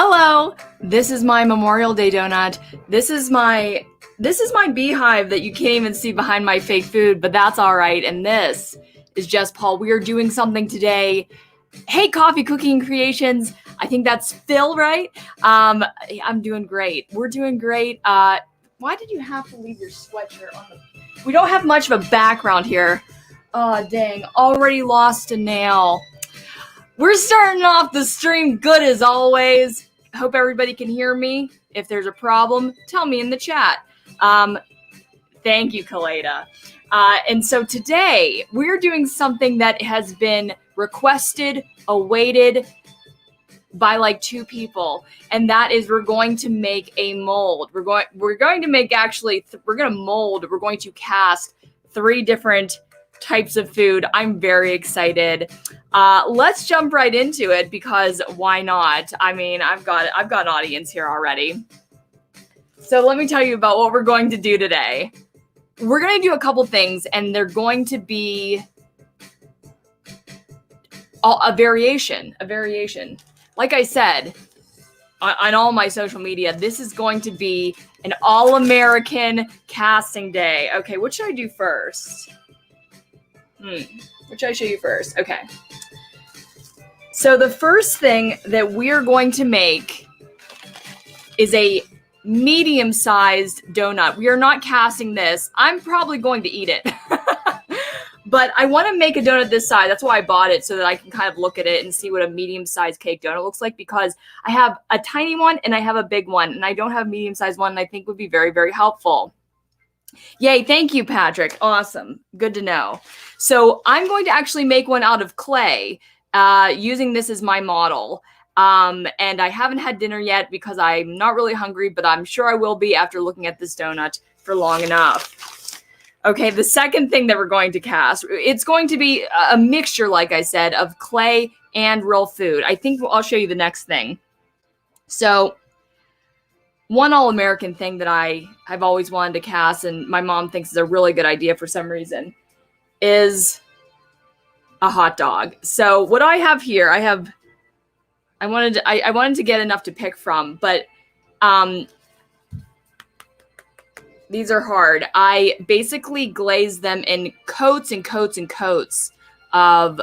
Hello, this is my Memorial Day donut. This is my beehive that you can't even see behind my fake food, but that's all right. And this is just Paul. We are doing something today. Hey, Coffee Cooking Creations. I think that's Phil, right? I'm doing great. We're doing great. Why did you have to leave your sweatshirt on the... We don't have much of a background here. Oh, dang. Already lost a nail. We're starting off the stream good as always. Hope everybody can hear me. If there's a problem, tell me in the chat. Thank you, Kaleda. And so today we're doing something that has been requested, awaited by like 2 people, and that is we're going to make a mold. We're going to cast 3 different types of food. I'm very excited. Let's jump right into it because why not? I mean, I've got an audience here already. So let me tell you about what we're going to do today. We're going to do a couple things, and they're going to be a variation. Like I said, on all my social media, this is going to be an all-American casting day. Okay, what should I do first? What should I show you first? Okay. So the first thing that we're going to make is a medium-sized donut. We are not casting this. I'm probably going to eat it. But I want to make a donut this size. That's why I bought it, so that I can kind of look at it and see what a medium-sized cake donut looks like, because I have a tiny one and I have a big one, and I don't have a medium-sized one, and I think would be very, very helpful. Yay, thank you, Patrick. Awesome. Good to know. So I'm going to actually make one out of clay, using this as my model. And I haven't had dinner yet because I'm not really hungry, but I'm sure I will be after looking at this donut for long enough. Okay, the second thing that we're going to cast, it's going to be a mixture, like I said, of clay and real food. I think I'll show you the next thing. So one all-American thing that I've always wanted to cast, and my mom thinks is a really good idea for some reason, is a hot dog. So what I have here, I wanted to get enough to pick from, but these are hard. I basically glaze them in coats and coats and coats of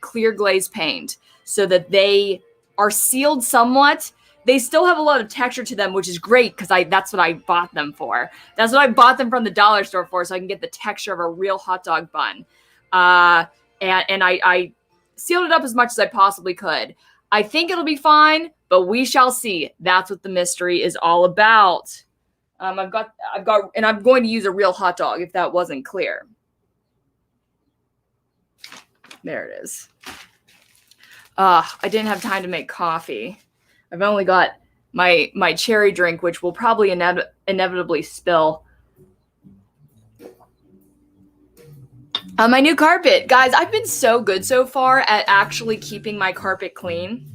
clear glaze paint so that they are sealed somewhat. They still have a lot of texture to them, which is great because that's what I bought them for. That's what I bought them from the dollar store for, so I can get the texture of a real hot dog bun. And I sealed it up as much as I possibly could. I think it'll be fine, but we shall see. That's what the mystery is all about. I've got, and I'm going to use a real hot dog if that wasn't clear. There it is. I didn't have time to make coffee. I've only got my cherry drink, which will probably inevitably spill. My new carpet. Guys, I've been so good so far at actually keeping my carpet clean.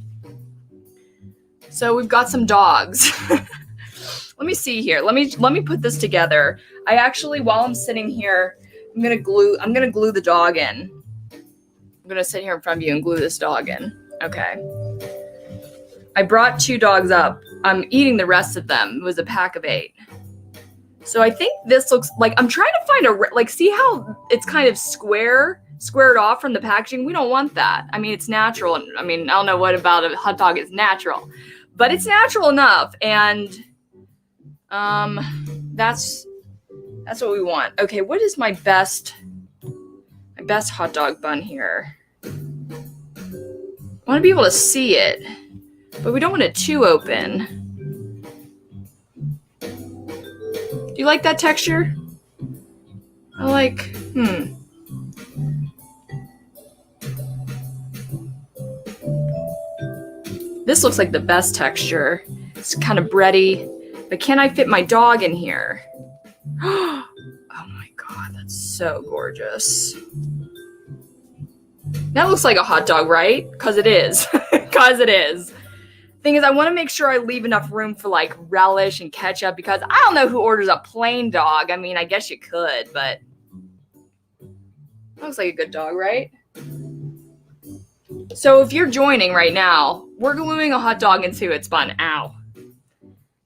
So we've got some dogs. Let me see here. Let me put this together. I actually, while I'm sitting here, I'm gonna glue the dog in. I'm gonna sit here in front of you and glue this dog in. Okay. I brought 2 dogs up. I'm eating the rest of them. It was a pack of 8. So I think this looks like, I'm trying to find see how it's kind of squared off from the packaging? We don't want that. I mean, it's natural. I mean, I don't know what about a hot dog is natural, but it's natural enough. And that's what we want. Okay, what is my best hot dog bun here? I want to be able to see it, but we don't want it too open. Do you like that texture? This looks like the best texture. It's kind of bready, but can I fit my dog in here? Oh my God, that's so gorgeous. That looks like a hot dog, right? Because it is. Because it is. Thing is, I want to make sure I leave enough room for like relish and ketchup, because I don't know who orders a plain dog. I mean, I guess you could, but looks like a good dog, right? So if you're joining right now, We're gluing a hot dog into its bun. Ow.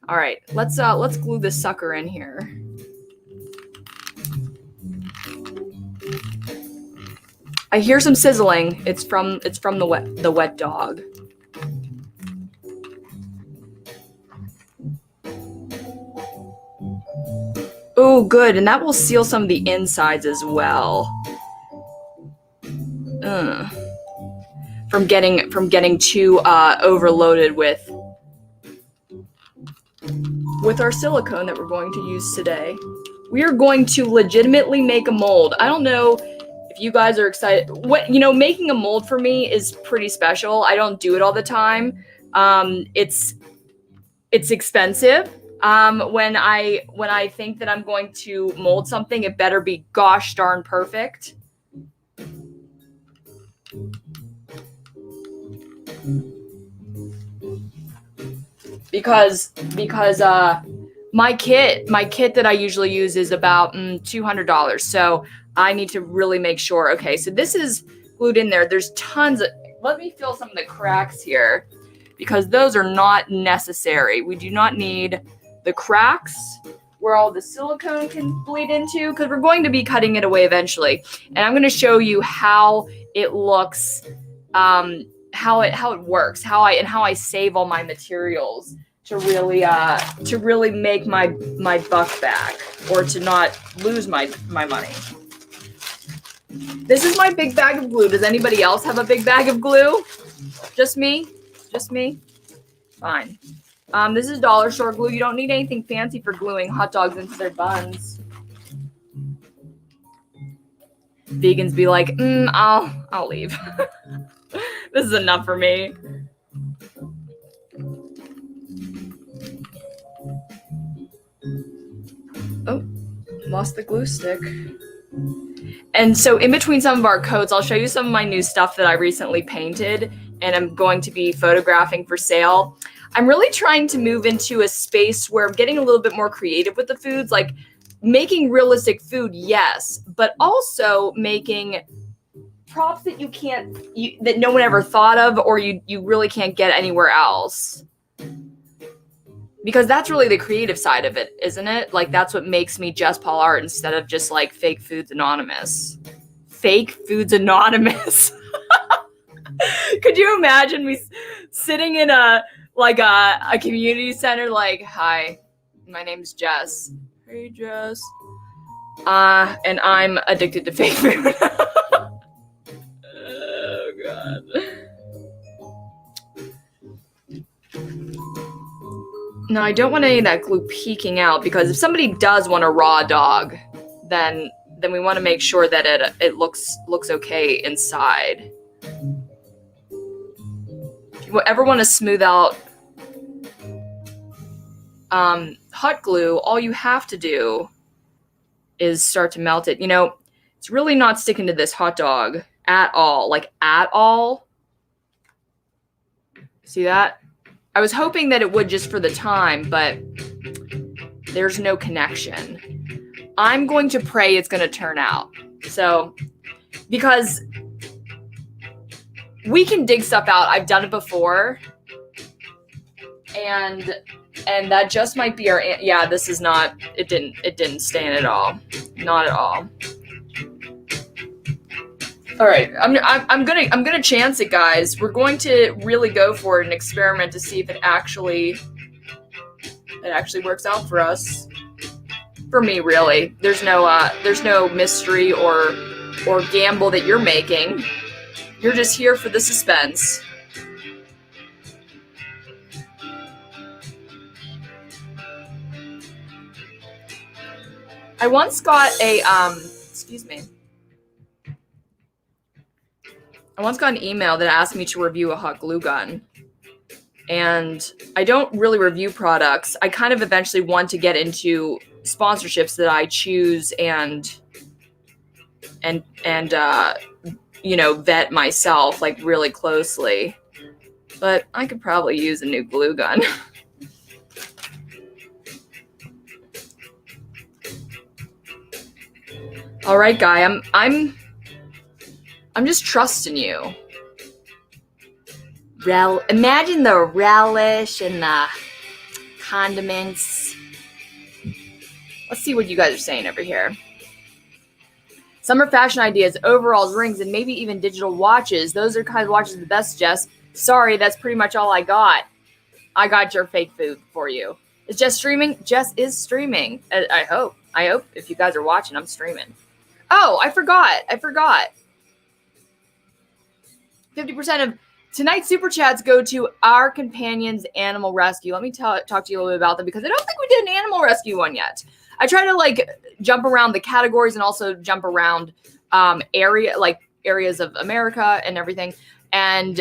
All right, let's glue this sucker in here. I hear some sizzling. It's from the wet dog. Oh, good, and that will seal some of the insides as well. From getting too overloaded with our silicone that we're going to use today. We are going to legitimately make a mold. I don't know if you guys are excited. Making a mold for me is pretty special. I don't do it all the time. It's expensive. When I think that I'm going to mold something, it better be gosh darn perfect. Because my kit that I usually use is about $200. So I need to really make sure. Okay, so this is glued in there. There's tons of, let me feel some of the cracks here because those are not necessary. We do not need the cracks where all the silicone can bleed into because we're going to be cutting it away eventually. And I'm going to show you how it looks, how it works, how I save all my materials to really make my buck back or to not lose my money. This is my big bag of glue. Does anybody else have a big bag of glue? Just me? Just me? Fine. This is dollar store glue. You don't need anything fancy for gluing hot dogs into their buns. Vegans be like, I'll leave. This is enough for me. Oh, lost the glue stick. And so in between some of our coats, I'll show you some of my new stuff that I recently painted and I'm going to be photographing for sale. I'm really trying to move into a space where I'm getting a little bit more creative with the foods, like making realistic food, yes, but also making props that that no one ever thought of or you really can't get anywhere else. Because that's really the creative side of it, isn't it? Like, that's what makes me Jess Paul Art instead of just, like, Fake Foods Anonymous. Fake Foods Anonymous. Could you imagine me sitting in a community center like, hi, my name's Jess. Hey, Jess. And I'm addicted to fake food. Oh, God. No, I don't want any of that glue peeking out because if somebody does want a raw dog, then we want to make sure that it looks okay inside. If you ever want to smooth out hot glue, all you have to do is start to melt it. It's really not sticking to this hot dog at all, like at all. See that? I was hoping that it would just for the time, but there's no connection. I'm going to pray it's going to turn out. So, because we can dig stuff out. I've done it before. And that just might be yeah, this is not, it didn't stand at all. Not at all. All right, I'm gonna chance it, guys. We're going to really go for it and experiment to see if it actually works out for us. For me, really, there's no mystery or gamble that you're making. You're just here for the suspense. I once got a excuse me. I once got an email that asked me to review a hot glue gun. And I don't really review products. I kind of eventually want to get into sponsorships that I choose and vet myself like really closely. But I could probably use a new glue gun. All right, Guy, I'm just trusting you. Imagine the relish and the condiments. Let's see what you guys are saying over here. Summer fashion ideas, overalls, rings, and maybe even digital watches. Those are kind of watches the best, Jess. Sorry, that's pretty much all I got. I got your fake food for you. Is Jess streaming? Jess is streaming. I hope. I hope if you guys are watching, I'm streaming. Oh, I forgot. 50% of tonight's super chats go to Our Companions Animal Rescue. Let me talk to you a little bit about them because I don't think we did an animal rescue one yet. I try to jump around the categories and also jump around areas of America and everything. And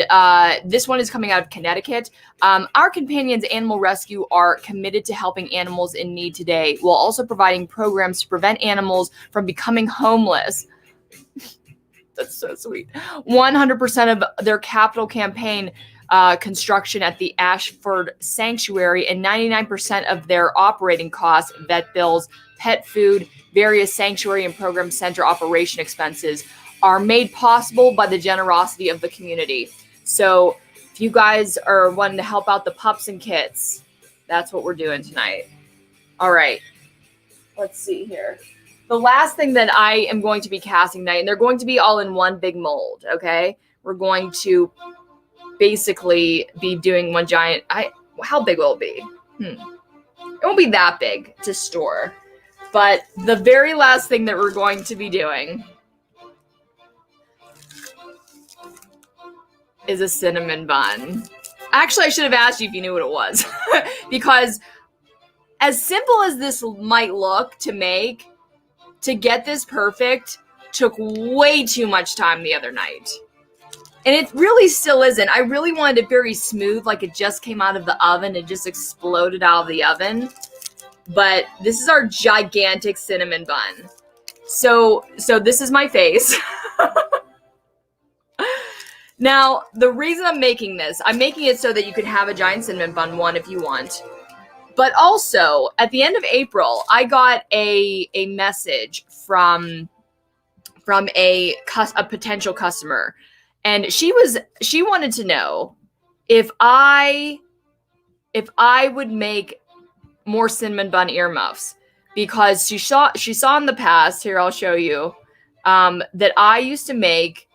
this one is coming out of Connecticut. Our Companions Animal Rescue are committed to helping animals in need today, while also providing programs to prevent animals from becoming homeless. That's so sweet. 100% of their capital campaign construction at the Ashford Sanctuary and 99% of their operating costs, vet bills, pet food, various sanctuary and program center operation expenses are made possible by the generosity of the community. So if you guys are wanting to help out the pups and kits, that's what we're doing tonight. All right. Let's see here. The last thing that I am going to be casting tonight, and they're going to be all in one big mold, okay? We're going to basically be doing one giant... How big will it be? It won't be that big to store. But the very last thing that we're going to be doing is a cinnamon bun. Actually, I should have asked you if you knew what it was. Because as simple as this might look to make, to get this perfect took way too much time the other night. And it really still isn't. I really wanted it very smooth, like it just came out of the oven. It just exploded out of the oven. But this is our gigantic cinnamon bun. So this is my face. Now, the reason I'm making this, I'm making it so that you can have a giant cinnamon bun, one, if you want. But also, at the end of April, I got a message from a potential customer. And she wanted to know if I would make more cinnamon bun earmuffs, because she saw in the past, here I'll show you, that I used to make,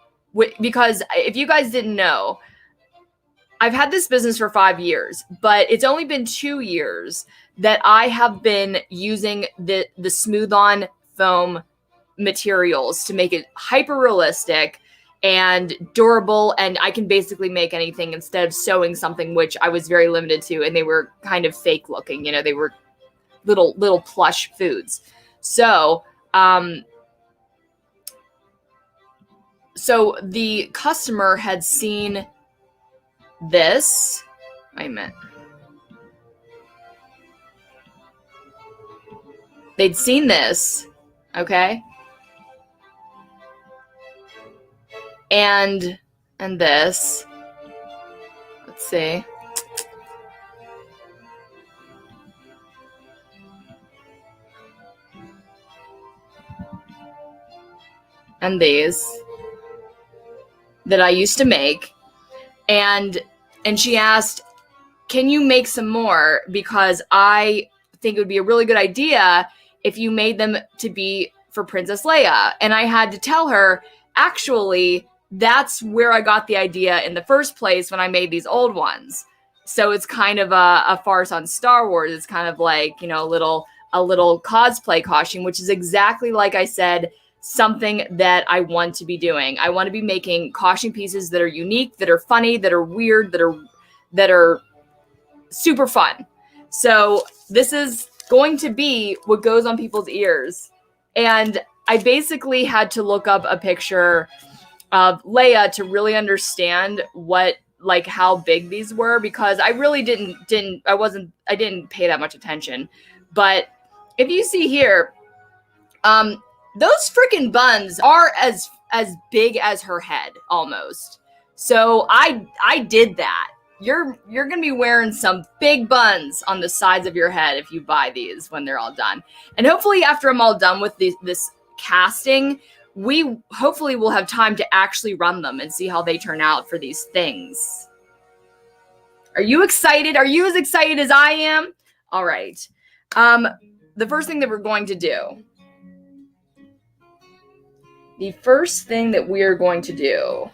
because if you guys didn't know, I've had this business for 5 years, but it's only been 2 years that I have been using the Smooth On foam materials to make it hyper realistic and durable, and I can basically make anything instead of sewing something, which I was very limited to, and they were kind of fake looking, they were little plush foods. So the customer had seen this. Wait a minute. They'd seen this, okay? And this. Let's see. And these that I used to make. And she asked, can you make some more? Because I think it would be a really good idea if you made them to be for Princess Leia. And I had to tell her, actually, that's where I got the idea in the first place when I made these old ones. So it's kind of a farce on Star Wars. It's kind of like, a little cosplay costume, which is exactly like I said, something that I want to be doing. I want to be making costume pieces that are unique, that are funny, that are weird, that are super fun. So this is going to be what goes on people's ears. And I basically had to look up a picture of Leia to really understand how big these were, because I really didn't pay that much attention. But if you see here, those freaking buns are as big as her head almost. So I did that. You're going to be wearing some big buns on the sides of your head if you buy these when they're all done. And hopefully after I'm all done with this casting, we hopefully will have time to actually run them and see how they turn out for these things. Are you excited? Are you as excited as I am? All right. The first thing that we're going to do. The first thing that we are going to do.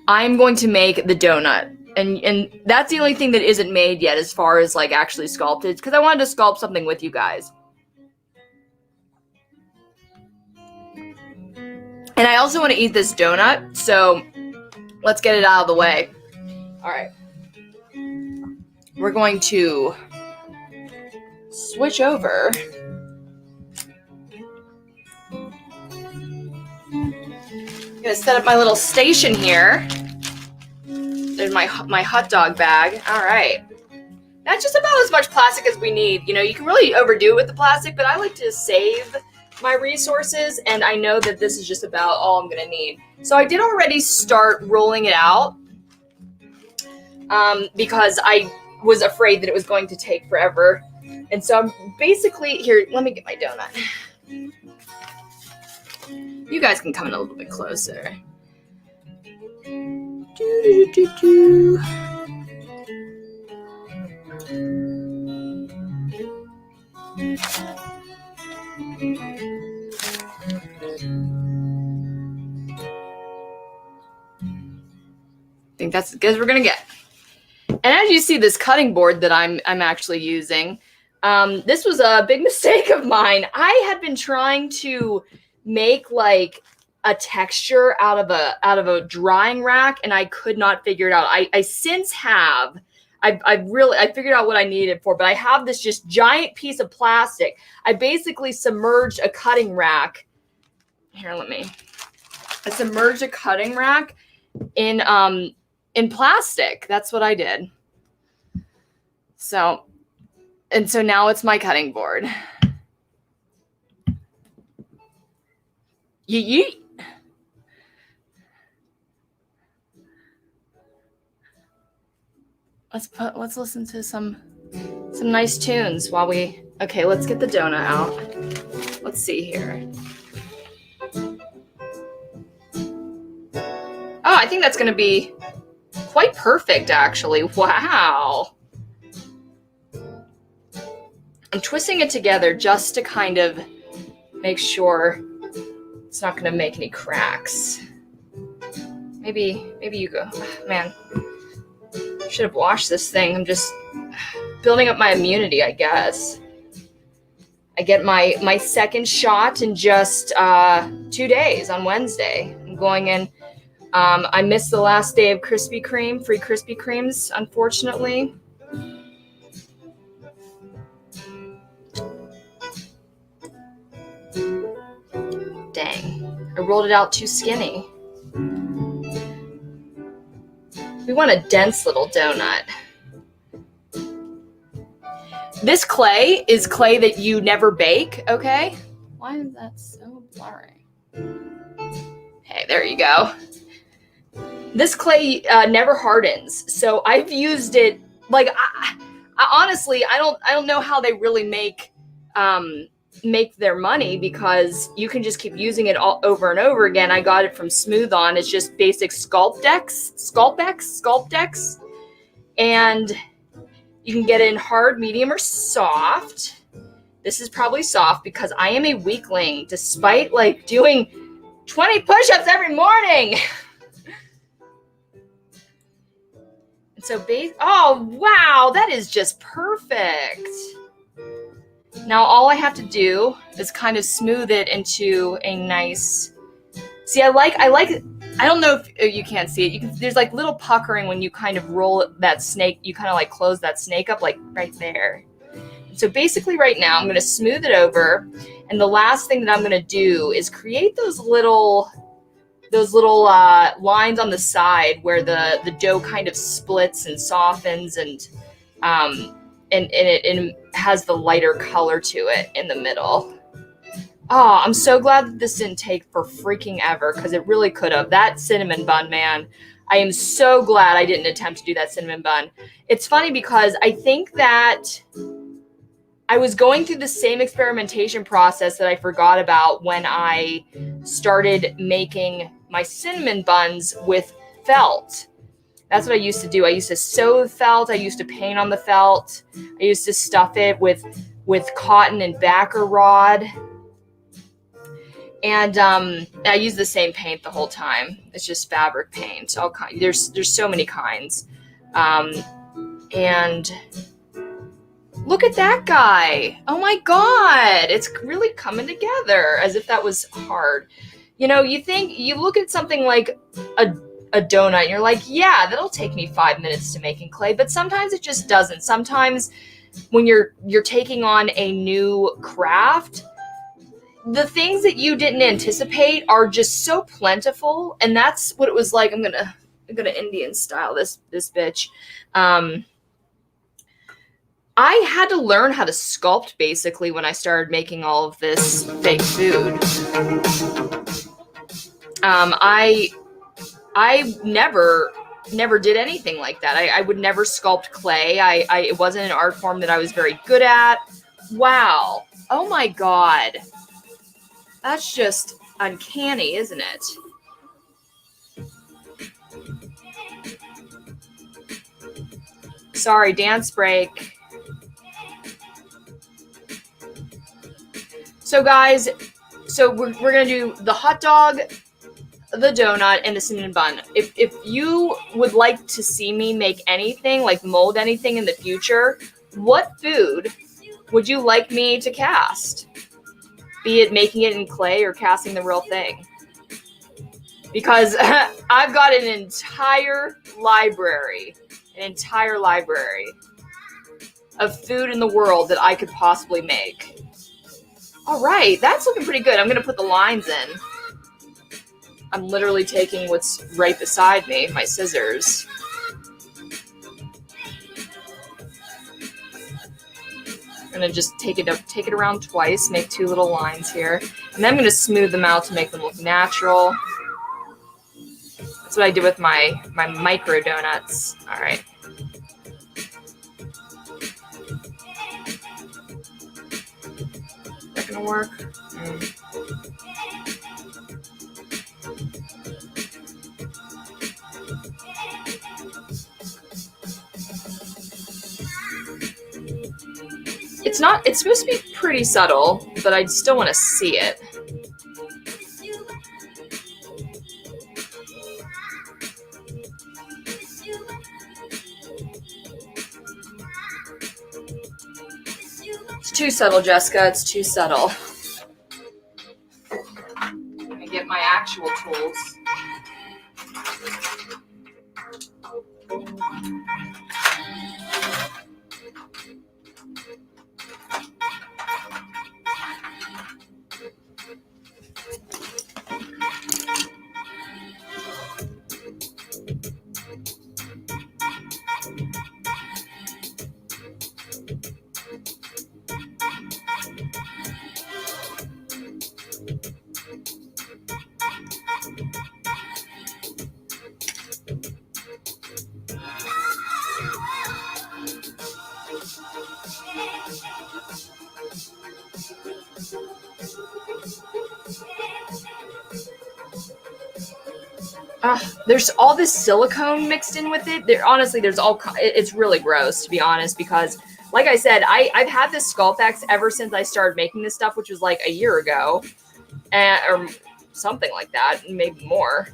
I'm going to make the donut. And that's the only thing that isn't made yet as far as like actually sculpted, because I wanted to sculpt something with you guys. And I also want to eat this donut, so let's get it out of the way. All right. We're going to switch over. I'm gonna set up my little station here. There's my hot dog bag. All right. That's just about as much plastic as we need. You know, you can really overdo it with the plastic, but I like to save my resources, and I know that this is just about all I'm gonna need. So I did already start rolling it out because I was afraid that it was going to take forever. And so I'm basically, here, let me get my donut. You guys can come in a little bit closer. I think that's as good as we're gonna get. And as you see, this cutting board that I'm actually using, this was a big mistake of mine. I had been trying to make like a texture out of a drying rack, and I could not figure it out. I since have. I figured out what I needed it for, but I have this just giant piece of plastic. I basically submerged a cutting rack. Here, I submerged a cutting rack in plastic. That's what I did. So now it's my cutting board. Yeet. Let's listen to some nice tunes while we. Okay, let's get the donut out. Let's see here. Oh, I think that's going to be quite perfect, actually. Wow. I'm twisting it together just to kind of make sure it's not going to make any cracks. Maybe you go. Man, I should have washed this thing. I'm just building up my immunity, I guess. I get my second shot in just 2 days on Wednesday. I'm going in. I missed the last day of Krispy Kreme, free Krispy Kremes, unfortunately. Dang, I rolled it out too skinny. We want a dense little donut. This clay is clay that you never bake, okay? Why is that so blurry? Hey, there you go. This clay never hardens, so I've used it. Like, I honestly, I don't know how they really make their money, because you can just keep using it all over and over again. I got it from Smooth On. It's just basic Sculptex, and you can get it in hard, medium, or soft. This is probably soft because I am a weakling, despite like doing 20 push-ups every morning. And so oh wow, that is just perfect. Now all I have to do is kind of smooth it into a nice. See, I don't know if you can't see it. There's like little puckering when you kind of roll that snake. You kind of like close that snake up, like right there. So basically right now I'm going to smooth it over. And the last thing that I'm going to do is create those little lines on the side where the dough kind of splits and softens, and it has the lighter color to it in the middle. Oh, I'm so glad that this didn't take for freaking ever, because it really could have. That cinnamon bun, man. I am so glad I didn't attempt to do that cinnamon bun. It's funny because I think that I was going through the same experimentation process that I forgot about when I started making my cinnamon buns with felt. That's what I used to do. I used to sew the felt. I used to paint on the felt. I used to stuff it with cotton and backer rod. And I use the same paint the whole time. It's just fabric paint. All kind. There's so many kinds. And look at that guy. Oh my God. It's really coming together, as if that was hard. You know, you look at something like a donut and you're like, yeah, that'll take me 5 minutes to make in clay. But sometimes it just doesn't. Sometimes when you're taking on a new craft, the things that you didn't anticipate are just so plentiful. And that's what it was like. I'm gonna Indian style this bitch. I had to learn how to sculpt basically when I started making all of this fake food. I never did anything like that. I would never sculpt clay. It wasn't an art form that I was very good at. Wow. Oh my God. That's just uncanny, isn't it? Sorry, dance break. So guys, we're gonna do the hot dog, the donut, and the cinnamon bun. If you would like to see me make anything, like mold anything in the future, what food would you like me to cast? Be it making it in clay or casting the real thing. Because I've got an entire library of food in the world that I could possibly make. All right, that's looking pretty good. I'm going to put the lines in. I'm literally taking what's right beside me, my scissors. I'm going to just take it around twice, make 2 little lines here. And then I'm going to smooth them out to make them look natural. That's what I did with my micro donuts. All right. Is that going to work? It's supposed to be pretty subtle, but I still want to see it. It's too subtle, Jessica. It's too subtle. Let me get my actual tools. There's all this silicone mixed in with it. Honestly, it's really gross, to be honest, because like I said, I've had this Sculptex ever since I started making this stuff, which was like a year ago, or something like that, maybe more.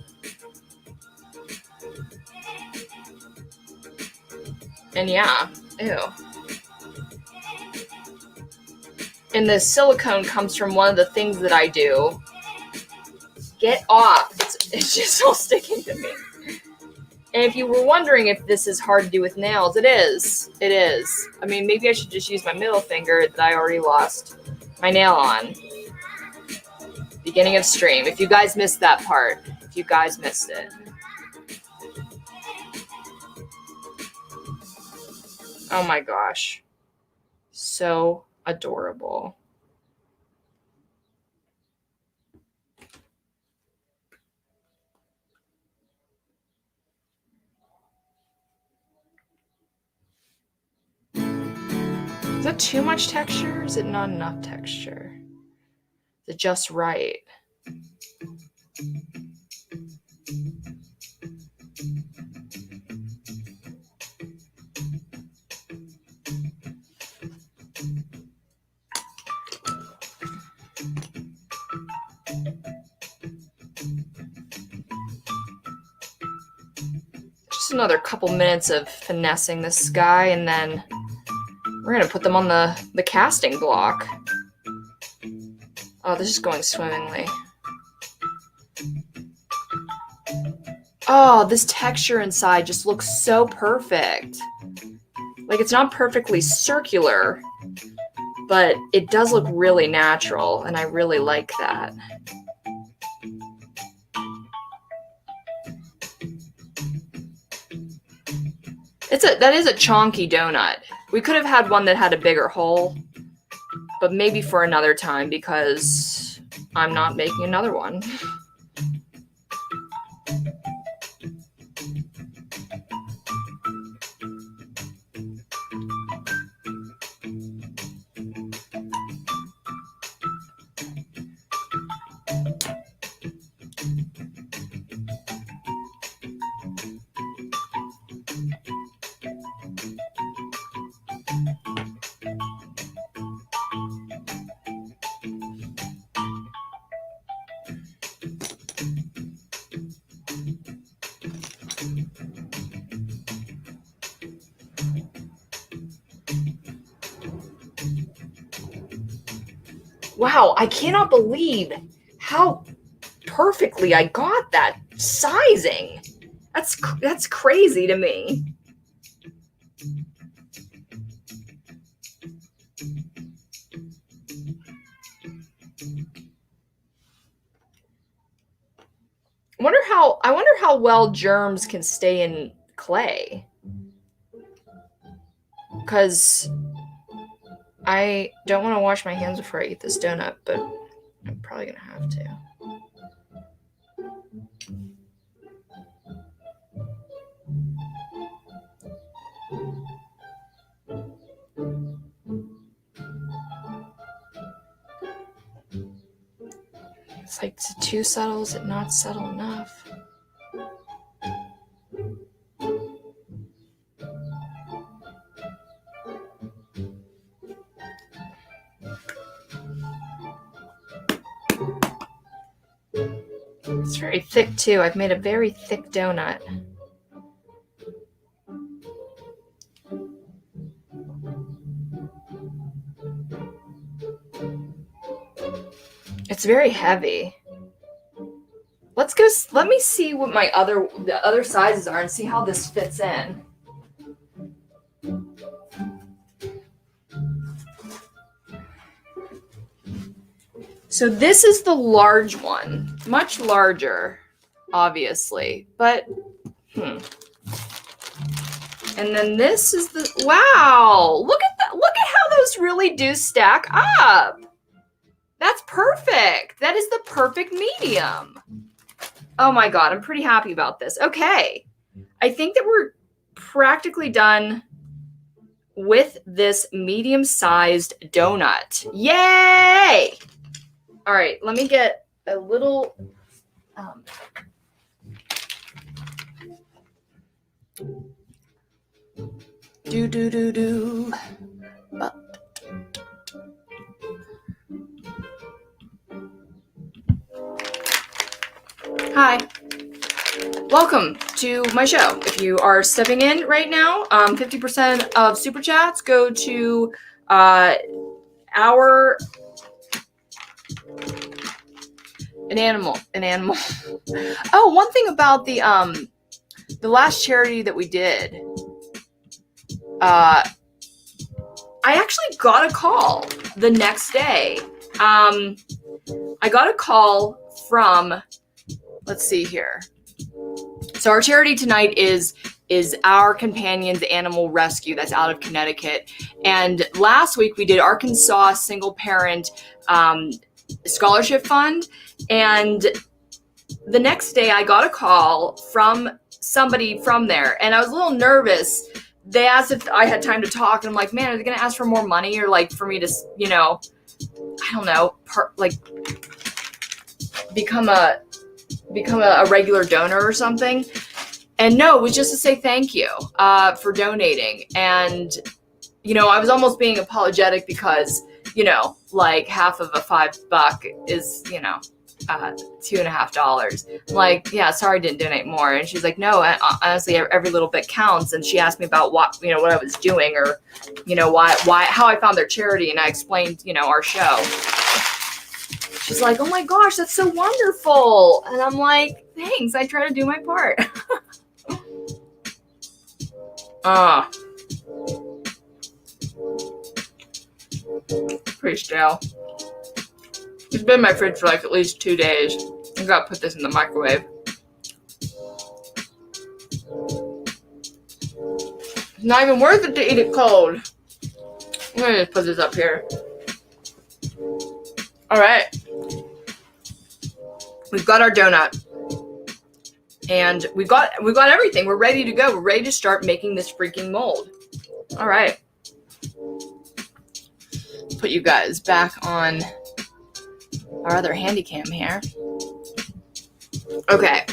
And yeah, ew. And the silicone comes from one of the things that I do. Get off. It's just all sticking to me. And if you were wondering if this is hard to do with nails, it is. It is. I mean, maybe I should just use my middle finger that I already lost my nail on. Beginning of stream. If you guys missed that part. If you guys missed it. Oh my gosh. So adorable. Is that too much texture? Is it not enough texture? Is it just right? Just another couple minutes of finessing this guy, and then we're gonna put them on the casting block. Oh, this is going swimmingly. Oh, this texture inside just looks so perfect. Like, it's not perfectly circular, but it does look really natural, and I really like that. That is a chonky donut. We could have had one that had a bigger hole, but maybe for another time because I'm not making another one. Wow, I cannot believe how perfectly I got that sizing. That's crazy to me. I wonder how well germs can stay in clay. Because I don't want to wash my hands before I eat this donut, but I'm probably going to have to. It's like, is it too subtle? Is it not subtle enough? It's very thick too. I've made a very thick donut. It's very heavy. Let me see what the other sizes are and see how this fits in. So this is the large one, much larger, obviously, but, And then this is wow, look at that. Look at how those really do stack up. That's perfect. That is the perfect medium. Oh my God, I'm pretty happy about this. Okay. I think that we're practically done with this medium-sized donut. Yay! All right, let me get a little Hi. Welcome to my show. If you are stepping in right now, 50% of super chats go to an animal. Oh, one thing about the last charity that we did, I actually got a call the next day. I got a call from, let's see here. So our charity tonight is Our Companions Animal Rescue, that's out of Connecticut. And last week we did Arkansas Single Parent Scholarship Fund. And the next day I got a call from somebody from there, and I was a little nervous. They asked if I had time to talk, and I'm like, man, are they going to ask for more money, or like for me to, I don't know, become a regular donor or something? And no, it was just to say thank you for donating. And, I was almost being apologetic because, like half of a $5 is, $2.50. I'm like, yeah, sorry I didn't donate more. And she's like, no, honestly, every little bit counts. And she asked me about what I was doing, or, how I found their charity. And I explained, our show. She's like, oh my gosh, that's so wonderful. And I'm like, thanks, I try to do my part. Pretty stale. It's been in my fridge for like at least 2 days. I gotta put this in the microwave. It's not even worth it to eat it cold. I'm gonna just put this up here. Alright. We've got our donut. And we've got everything. We're ready to go. We're ready to start making this freaking mold. Alright. Put you guys back on our other handy cam here. Okay.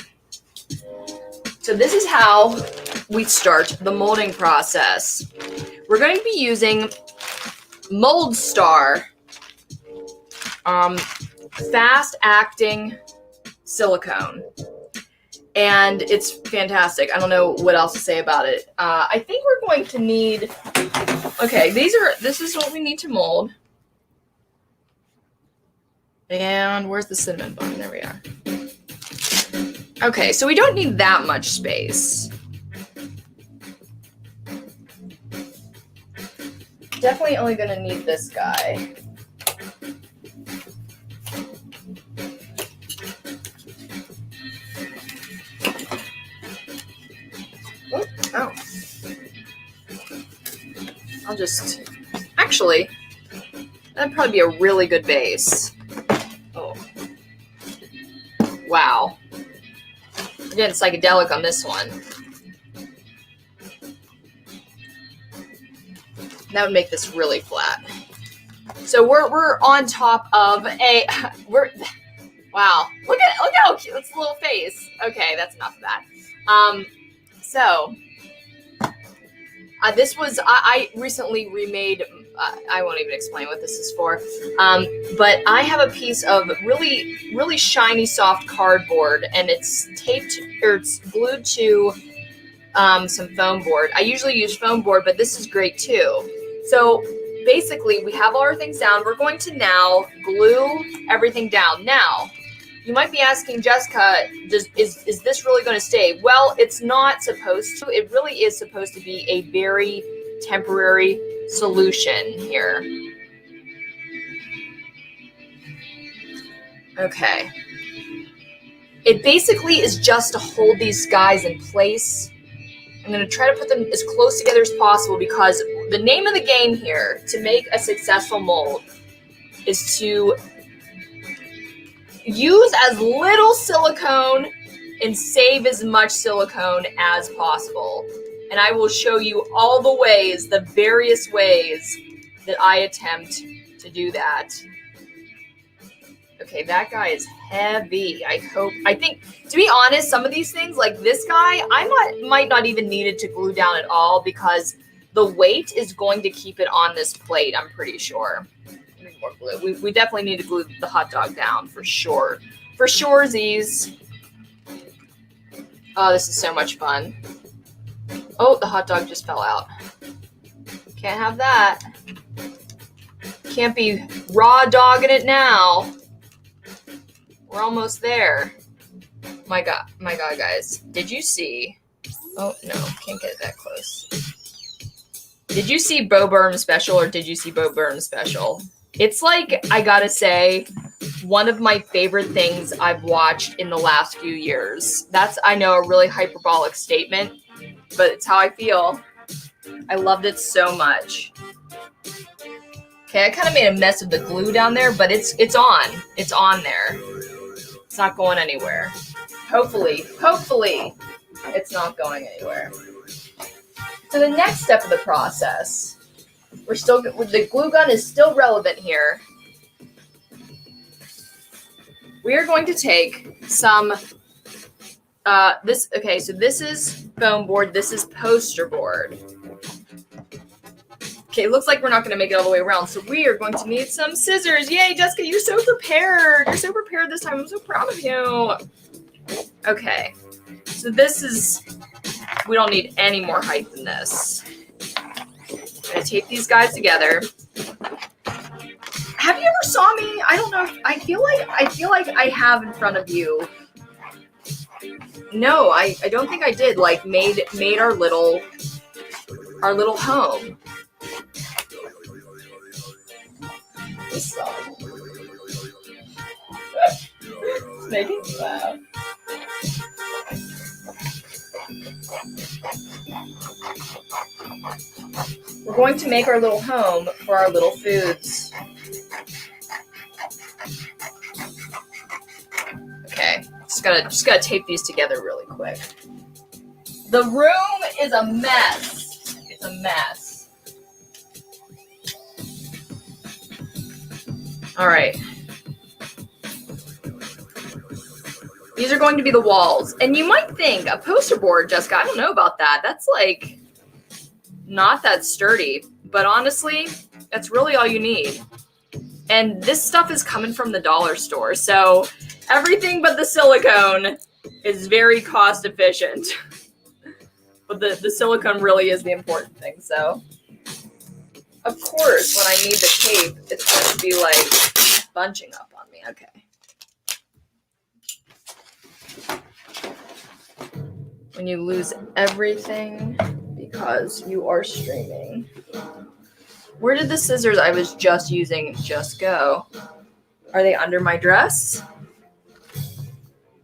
So this is how we start the molding process. We're going to be using Mold Star, fast acting silicone. And it's fantastic. I don't know what else to say about it. I think we're going to need, okay, this is what we need to mold. And where's the cinnamon bun? There we are. Okay, so we don't need that much space. Definitely only gonna need this guy. Oh. I'll just, actually, that'd probably be a really good base. Oh. Wow. We're getting psychedelic on this one. That would make this really flat. So we're on top of wow. Look how cute this little face. Okay, that's enough of that. This was, I recently remade, I won't even explain what this is for, but I have a piece of really, really shiny, soft cardboard, and it's taped, or it's glued to some foam board. I usually use foam board, but this is great too. So basically, we have all our things down. We're going to now glue everything down. Now, you might be asking, Jessica, is this really going to stay? Well, it's not supposed to. It really is supposed to be a very temporary solution here. Okay. It basically is just to hold these guys in place. I'm going to try to put them as close together as possible, because the name of the game here to make a successful mold is to use as little silicone and save as much silicone as possible. And I will show you all the ways, the various ways that I attempt to do that. Okay, that guy is heavy. I think, to be honest, some of these things, like this guy, I might not even need it to glue down at all, because the weight is going to keep it on this plate, I'm pretty sure. More glue. We definitely need to glue the hot dog down for sure. For surezies. Oh, this is so much fun. Oh, the hot dog just fell out. Can't have that. Can't be raw dogging it now. We're almost there. My God, guys. Did you see? Oh, no, can't get it that close. Did you see Bo Burnham Special, or did you see Bo Burnham Special? It's like, I gotta say, one of my favorite things I've watched in the last few years. That's, I know, a really hyperbolic statement, but it's how I feel. I loved it so much. Okay, I kind of made a mess of the glue down there, but it's on. It's on there. It's not going anywhere. Hopefully, it's not going anywhere. So the next step of the process, the glue gun is still relevant here. We are going to take some, so this is foam board, this is poster board. Okay, it looks like we're not going to make it all the way around, so we are going to need some scissors. Yay, Jessica, you're so prepared. You're so prepared this time. I'm so proud of you. Okay, so this is, we don't need any more height than this. I'm going to tape these guys together. Have you ever saw me? I don't know. I feel like I have in front of you. No, I don't think I did. Like made our little home. Making laugh. We're going to make our little home for our little foods. Okay, just gotta tape these together really quick. The room is a mess. It's a mess. All right. These are going to be the walls. And you might think a poster board, Jessica, I don't know about that. That's like not that sturdy. But honestly, that's really all you need. And this stuff is coming from the dollar store. So everything but the silicone is very cost efficient. But the silicone really is the important thing. So of course, when I need the tape, it's going to be like bunching up on me. Okay. When you lose everything because you are streaming. Where did the scissors I was just using just go? Are they under my dress?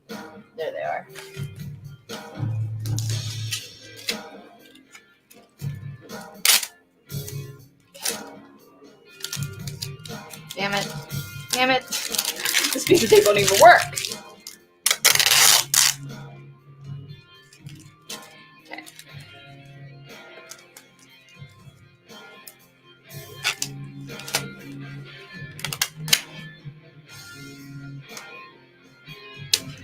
There they are. Damn it. Damn it. This piece of tape won't even work. Okay.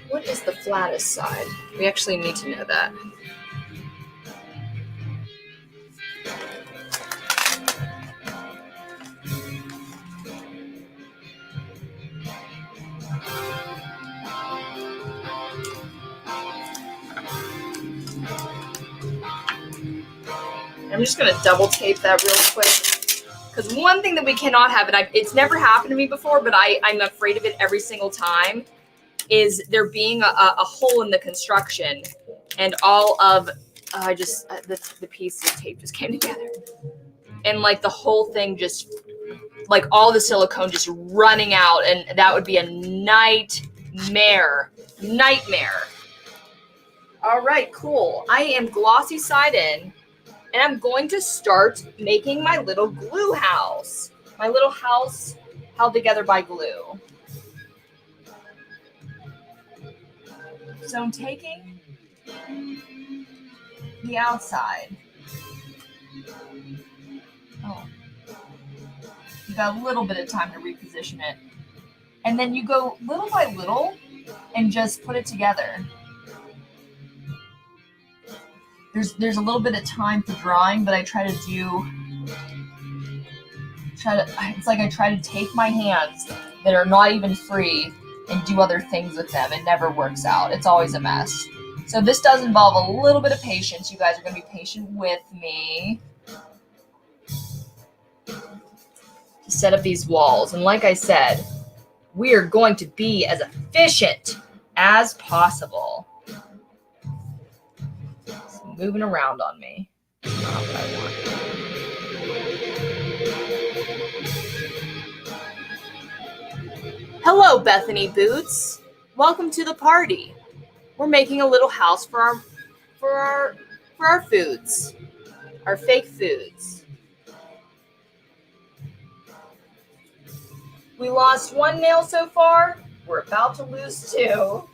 What is the flattest side? We actually need to know that. I'm just going to double tape that real quick. Because one thing that we cannot have, and it's never happened to me before, but I'm afraid of it every single time, is there being a hole in the construction and all of, the piece of tape just came together. And like the whole thing just, like all the silicone just running out, and that would be a nightmare. All right, cool. I am glossy side in. And I'm going to start making my little glue house. My little house held together by glue. So I'm taking the outside. Oh. You got a little bit of time to reposition it. And then you go little by little and just put it together. There's a little bit of time for drawing, but I try to take my hands that are not even free and do other things with them. It never works out. It's always a mess. So this does involve a little bit of patience. You guys are going to be patient with me to set up these walls. And like I said, we are going to be as efficient as possible. Moving around on me. Not what I want. Hello, Bethany Boots. Welcome to the party. We're making a little house for our foods, our fake foods. We lost one nail so far. We're about to lose two.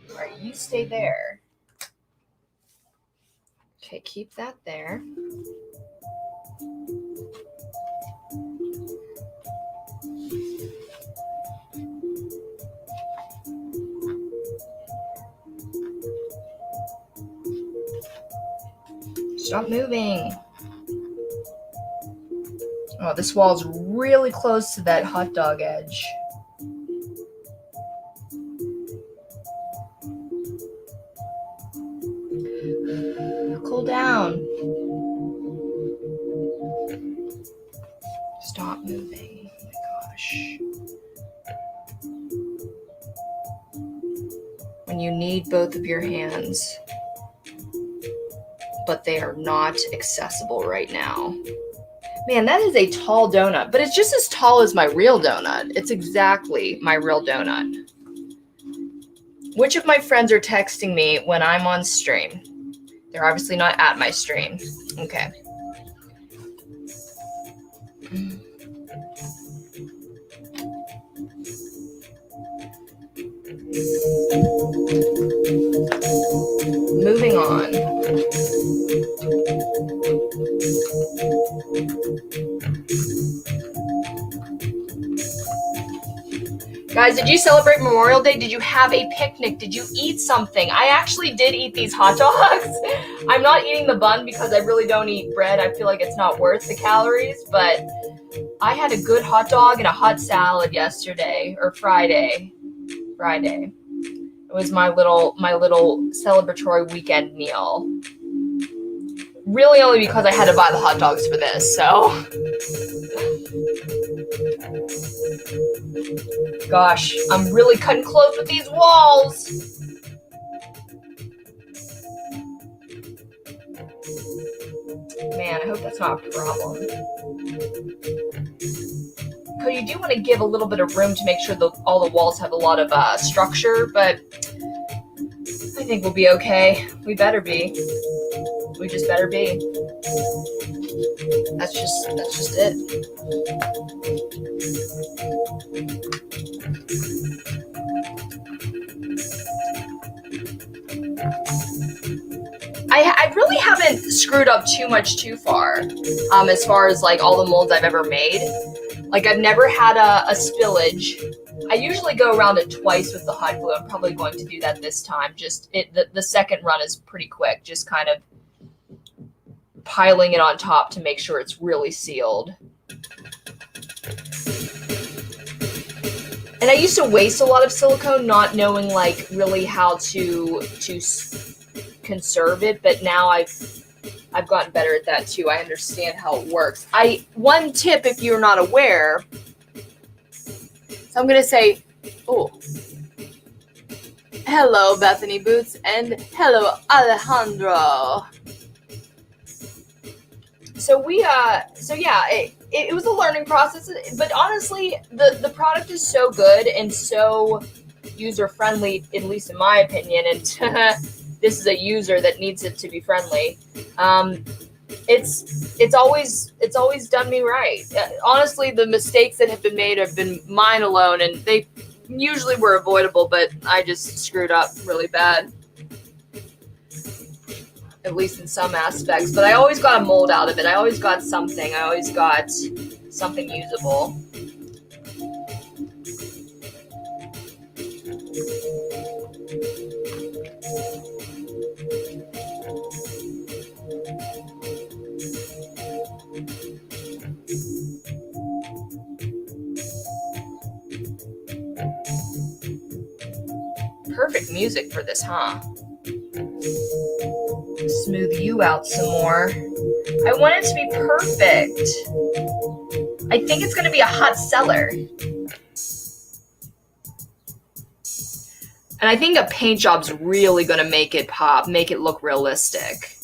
All right, you stay there. Okay, keep that there. Stop moving. Oh, this wall's really close to that hot dog edge. Cool down. Stop moving. Oh my gosh. When you need both of your hands, but they are not accessible right now. Man, that is a tall donut, but it's just as tall as my real donut. It's exactly my real donut. Which of my friends are texting me when I'm on stream? They're obviously not at my stream. Okay. Moving on. Guys, did you celebrate Memorial Day? Did you have a picnic? Did you eat something? I actually did eat these hot dogs. I'm not eating the bun because I really don't eat bread. I feel like it's not worth the calories, but I had a good hot dog and a hot salad yesterday, or Friday. It was my little celebratory weekend meal. Really only because I had to buy the hot dogs for this, so. Gosh, I'm really cutting close with these walls. Man, I hope that's not a problem. Because you do want to give a little bit of room to make sure all the walls have a lot of structure, but I think we'll be okay. We better be. We just better be. That's just it. I really haven't screwed up too far as like all the molds I've ever made. Like I've never had a spillage. I usually go around it twice with the hot glue. I'm probably going to do that this time. Just the second run is pretty quick. Just kind of piling it on top to make sure it's really sealed. And I used to waste a lot of silicone, not knowing like really how to conserve it, but now I've gotten better at that too. I understand how it works. One tip, if you're not aware, so I'm gonna say, oh, hello Bethany Boots and hello Alejandro. So it was a learning process, but honestly, the product is so good and so user friendly, at least in my opinion. And this is a user that needs it to be friendly. It's always done me right. Honestly, the mistakes that have been mine alone, and they usually were avoidable, but I just screwed up really bad. At least in some aspects, but I always got a mold out of it. I always got something. I always got something usable. Perfect music for this, huh? Smooth you out some more. I want it to be perfect. I think it's going to be a hot seller. And I think a paint job's really going to make it pop, make it look realistic.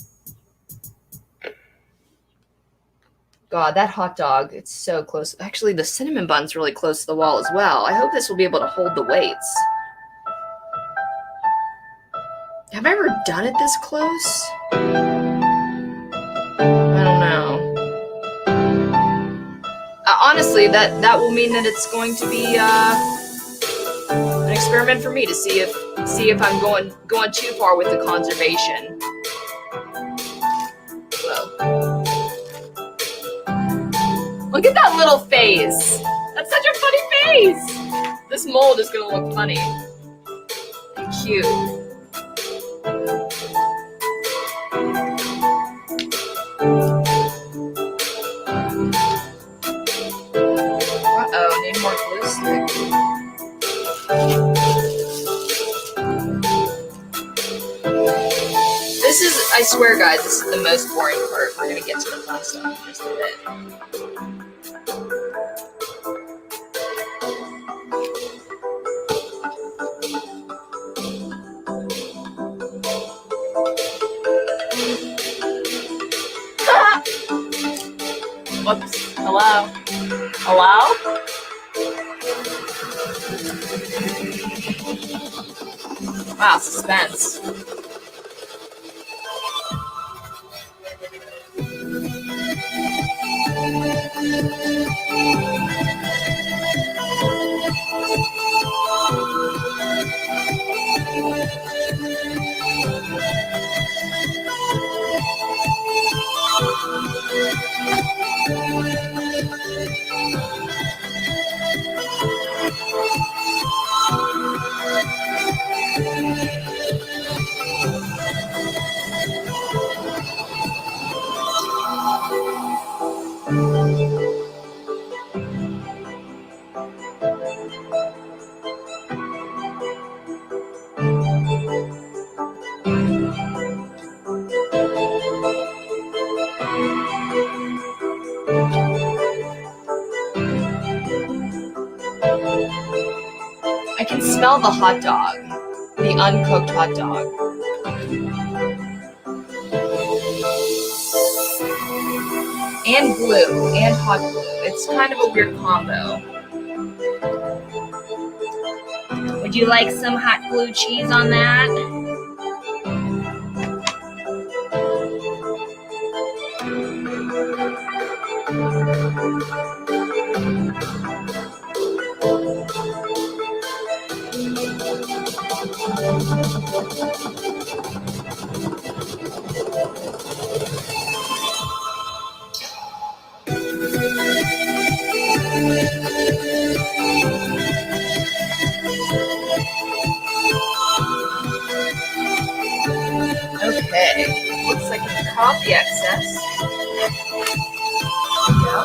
God, that hot dog, it's so close. Actually, the cinnamon bun's really close to the wall as well. I hope this will be able to hold the weights. Have I ever done it this close? I don't know. Honestly, that will mean that it's going to be an experiment for me to see if I'm going too far with the conservation. Whoa. Look at that little face. That's such a funny face. This mold is gonna look funny and cute. I swear, guys, this is the most boring part. We're gonna get to the fun stuff in just a bit. Whoops. Hello? Hello? Wow, suspense. I can smell the hot dog. The uncooked hot dog. And glue. And hot glue. It's kind of a weird combo. Would you like some hot glue cheese on that? Okay. Looks like we caught the excess. Yeah.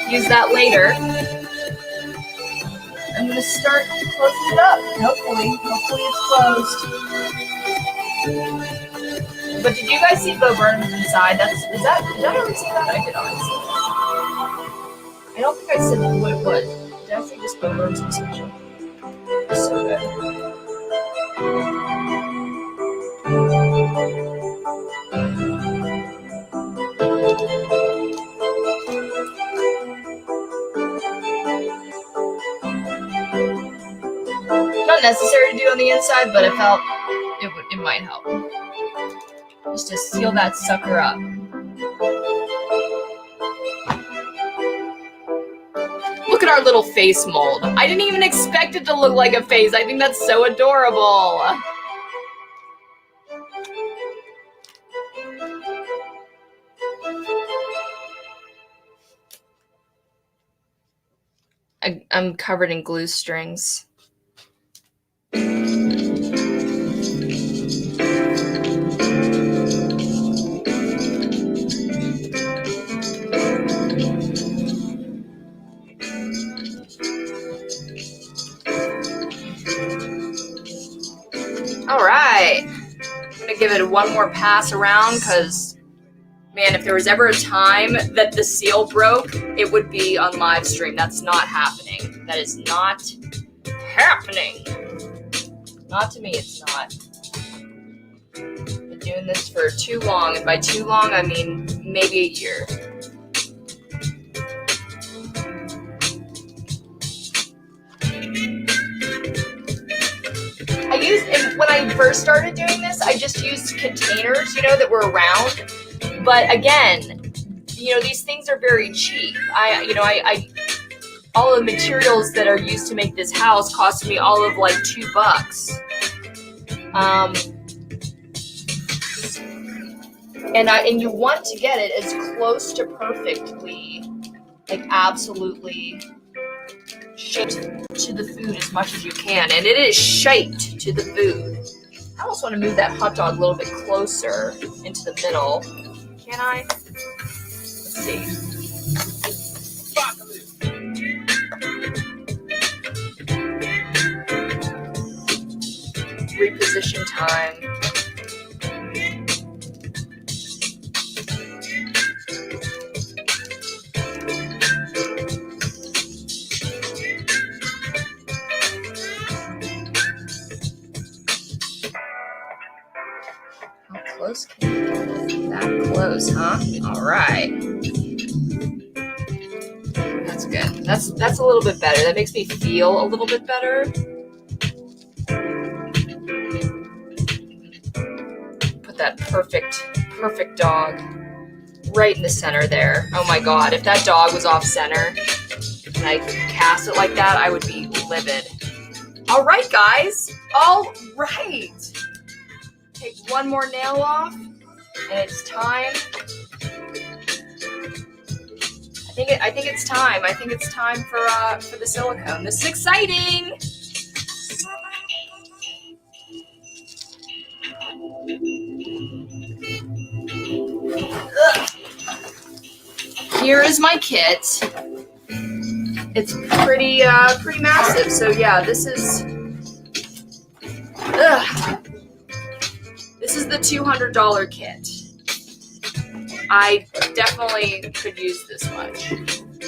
Use that later. I'm gonna start closing it up. Hopefully it's closed. But did you guys see Bo Burnham inside? Did I already say that? I did already say that. I don't think I said what it was. Did I say just Bo Burnham's essential? It's so good. Not necessary to do on the inside, but I felt it might help. Just to seal that sucker up. Look at our little face mold. I didn't even expect it to look like a face. I think that's so adorable. I'm covered in glue strings. All right. I'm gonna give it one more pass around because, man, if there was ever a time that the seal broke, it would be on live stream. That's not happening. That is not happening. Not to me, it's not. Been doing this for too long, and by too long, I mean maybe a year. And when I first started doing this, I just used containers, that were around. But again, these things are very cheap. All the materials that are used to make this house cost me all of like $2. And you want to get it as close to perfectly, like absolutely shaped to the food as much as you can. And it is shaped to the food. I also want to move that hot dog a little bit closer into the middle. Can I? Let's see. Reposition time. close? That close, huh? All right. That's good. That's a little bit better. That makes me feel a little bit better. Put that perfect dog right in the center there. Oh my God, if that dog was off center and I cast it like that, I would be livid. All right, guys. All right. Take one more nail off, and it's time. I think it's time. I think it's time for the silicone. This is exciting. Ugh. Here is my kit. It's pretty massive. So yeah, this is. This is the $200 kit. I definitely could use this much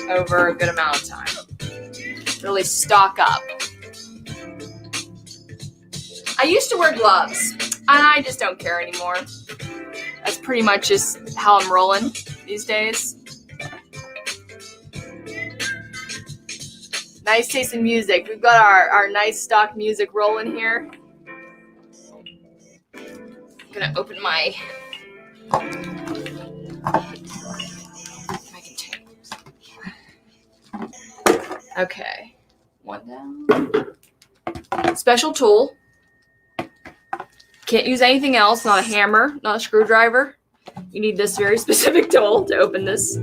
over a good amount of time. Really stock up. I used to wear gloves, and I just don't care anymore. That's pretty much just how I'm rolling these days. Nice taste in music. We've got our nice stock music rolling here. I'm gonna open my containers. Okay, one down. Special tool. Can't use anything else, not a hammer, not a screwdriver. You need this very specific tool to open this.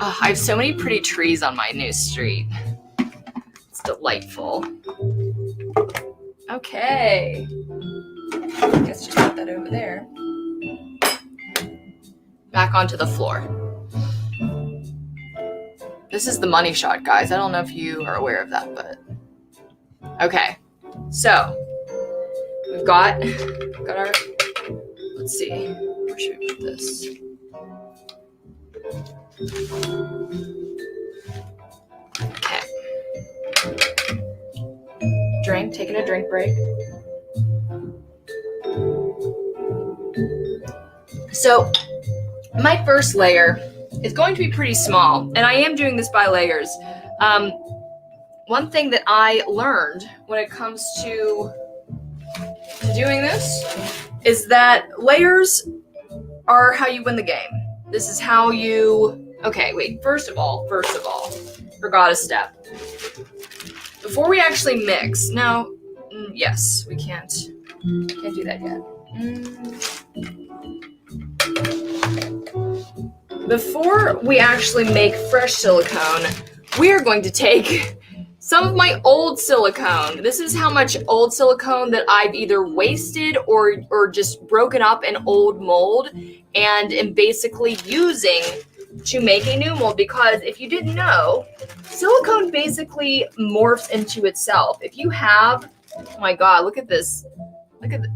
Oh, I have so many pretty trees on my new street. It's delightful. Okay. Guess just put that over there. Back onto the floor. This is the money shot, guys. I don't know if you are aware of that, but okay. So we've got our. Let's see. Where should we put this? Okay. Taking a drink break. So, my first layer is going to be pretty small, and I am doing this by layers. One thing that I learned when it comes to doing this is that layers are how you win the game. This is how you... Okay, wait. First of all, forgot a step. Before we actually mix... No, yes, we can't do that yet. Before we actually make fresh silicone, we are going to take some of my old silicone. This is how much old silicone that I've either wasted or just broken up in old mold and am basically using to make a new mold, because if you didn't know, silicone basically morphs into itself. If you have, oh my God, look at this.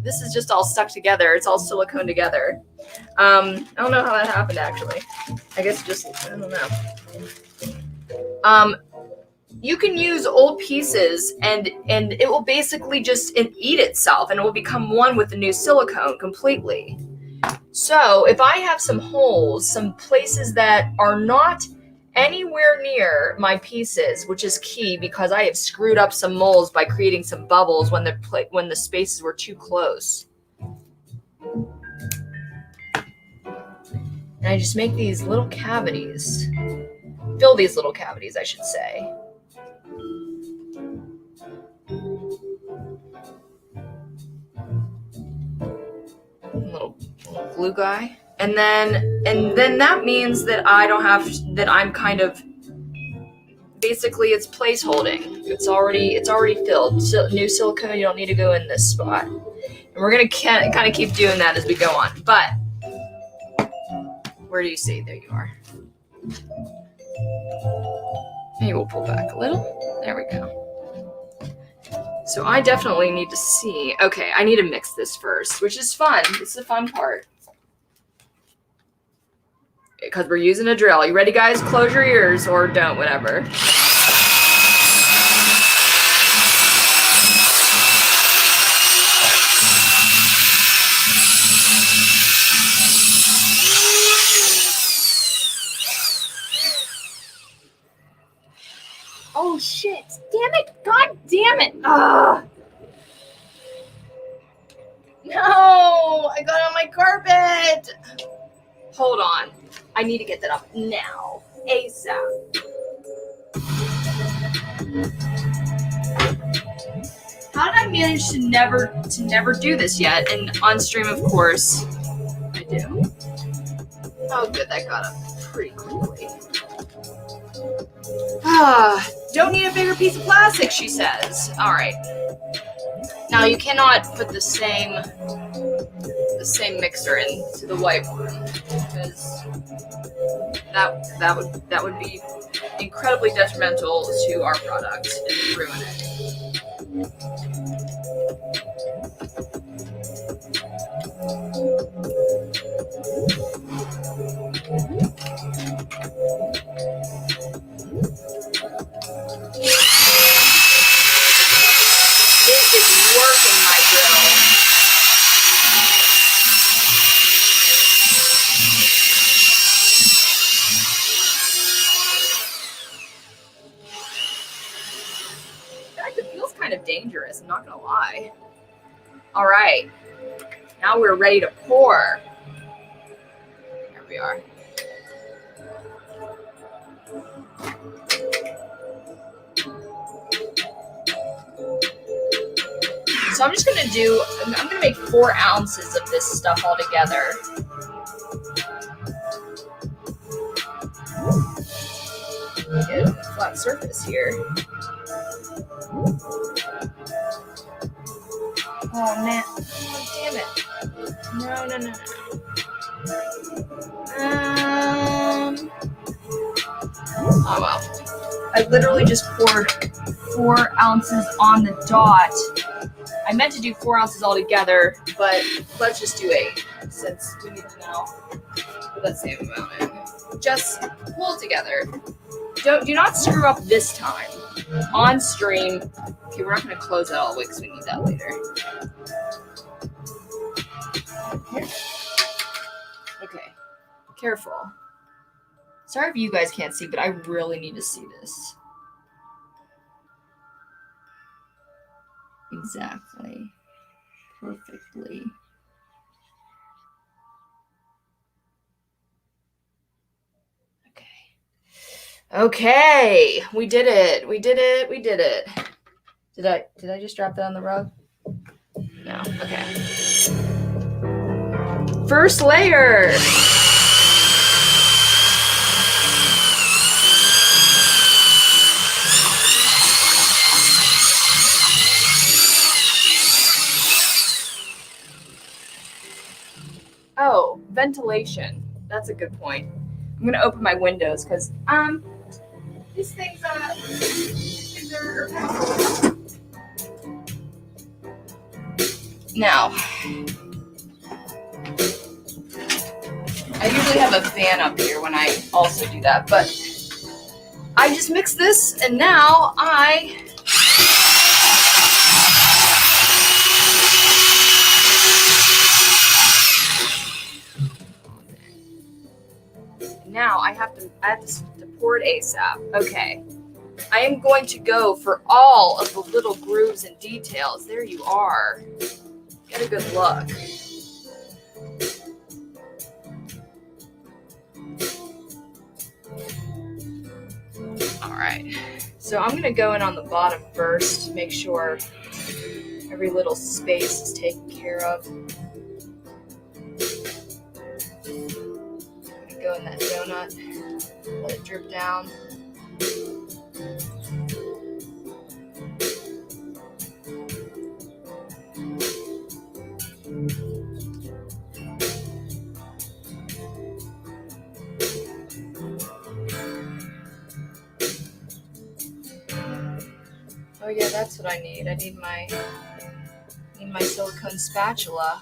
This is just all stuck together. It's all silicone together. I don't know how that happened, actually. I guess just, I don't know. You can use old pieces and it will basically just eat itself, and it will become one with the new silicone completely. So if I have some holes, some places that are not anywhere near my pieces, which is key because I have screwed up some molds by creating some bubbles when the spaces were too close. And I just make these little cavities. Fill these little cavities, I should say. Little glue guy. And then that means that I'm kind of, basically it's place holding. It's already filled. So, new silicone, you don't need to go in this spot. And we're gonna kind of keep doing that as we go on. But where do you see? There you are. Maybe we'll pull back a little. There we go. So I definitely need to see. Okay, I need to mix this first, which is fun. This is the fun part. because we're using a drill. You ready, guys? Close your ears or don't, whatever. Oh shit! Damn it! God damn it! Ugh! No! I got on my carpet! Hold on. I need to get that up now. ASAP. How did I manage to never do this yet? And on stream, of course, I do. Oh, good, that got up pretty quickly. Don't need a bigger piece of plastic, she says. All right. Now you cannot put the same mixer into the white one because that would be incredibly detrimental to our product and ruin it. This is working, my drill. In fact, it feels kind of dangerous, I'm not gonna lie. All right, now we're ready to pour. Here we are. So I'm just I'm gonna make 4 ounces of this stuff all together. Get a flat surface here. Oh man, oh, damn it. No. Oh well. I literally just poured 4 ounces on the dot. I meant to do 4 ounces all together, but let's just do 8 since we need to now put that same amount in. Just pull it together. Do not screw up this time. On stream. Okay, we're not going to close it all the way because we need that later. Here. Okay. Careful. Sorry if you guys can't see, but I really need to see this. Exactly. Perfectly. Okay. We did it. Did I just drop that on the rug? No. Okay. First layer. Oh, ventilation. That's a good point. I'm gonna open my windows because these things are painful. Now, I usually have a fan up here when I also do that, but I just mixed this and now I have to pour it ASAP. Okay. I am going to go for all of the little grooves and details. There you are. Get a good look. All right. So I'm going to go in on the bottom first, make sure every little space is taken care of. Go in that donut, let it drip down. Oh yeah, that's what I need. I need my silicone spatula.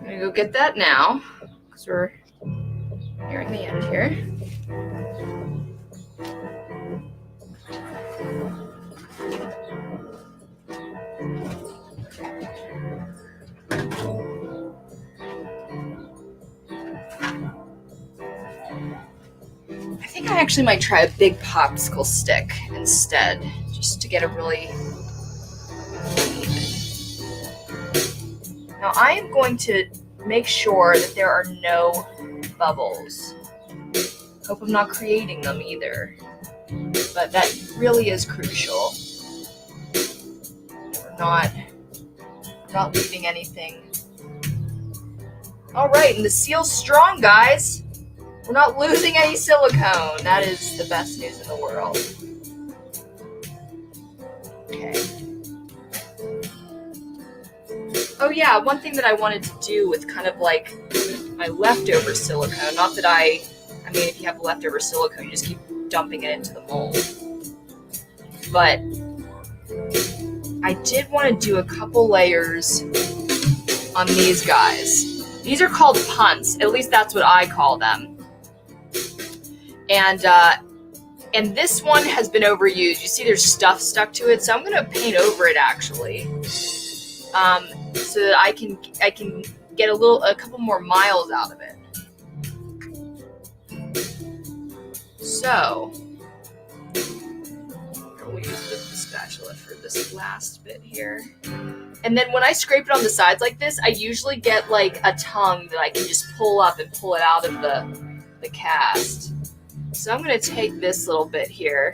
gonna go get that now because we're nearing the end here. I think I actually might try a big popsicle stick instead, just to get a really. Now I am going to make sure that there are no bubbles. Hope I'm not creating them either, but that really is crucial. We're not leaving anything. All right, and the seal's strong, guys. We're not losing any silicone. That is the best news in the world. Okay. Oh yeah, one thing that I wanted to do with kind of like my leftover silicone, not that I mean, if you have leftover silicone, you just keep dumping it into the mold. But I did want to do a couple layers on these guys. These are called punts. At least that's what I call them. And this one has been overused. You see there's stuff stuck to it, so I'm going to paint over it actually. So that I can get a couple more miles out of it. So we'll use the spatula for this last bit here. And then when I scrape it on the sides like this, I usually get like a tongue that I can just pull up and pull it out of the cast. So I'm going to take this little bit here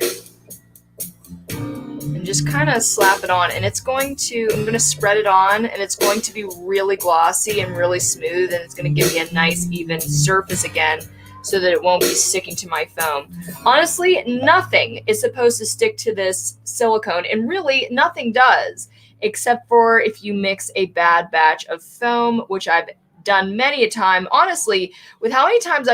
and just kind of slap it on, and I'm going to spread it on, and it's going to be really glossy and really smooth, and it's going to give me a nice even surface again so that it won't be sticking to my foam. Honestly, nothing is supposed to stick to this silicone, and really nothing does, except for if you mix a bad batch of foam, which I've done many a time. Honestly, with how many times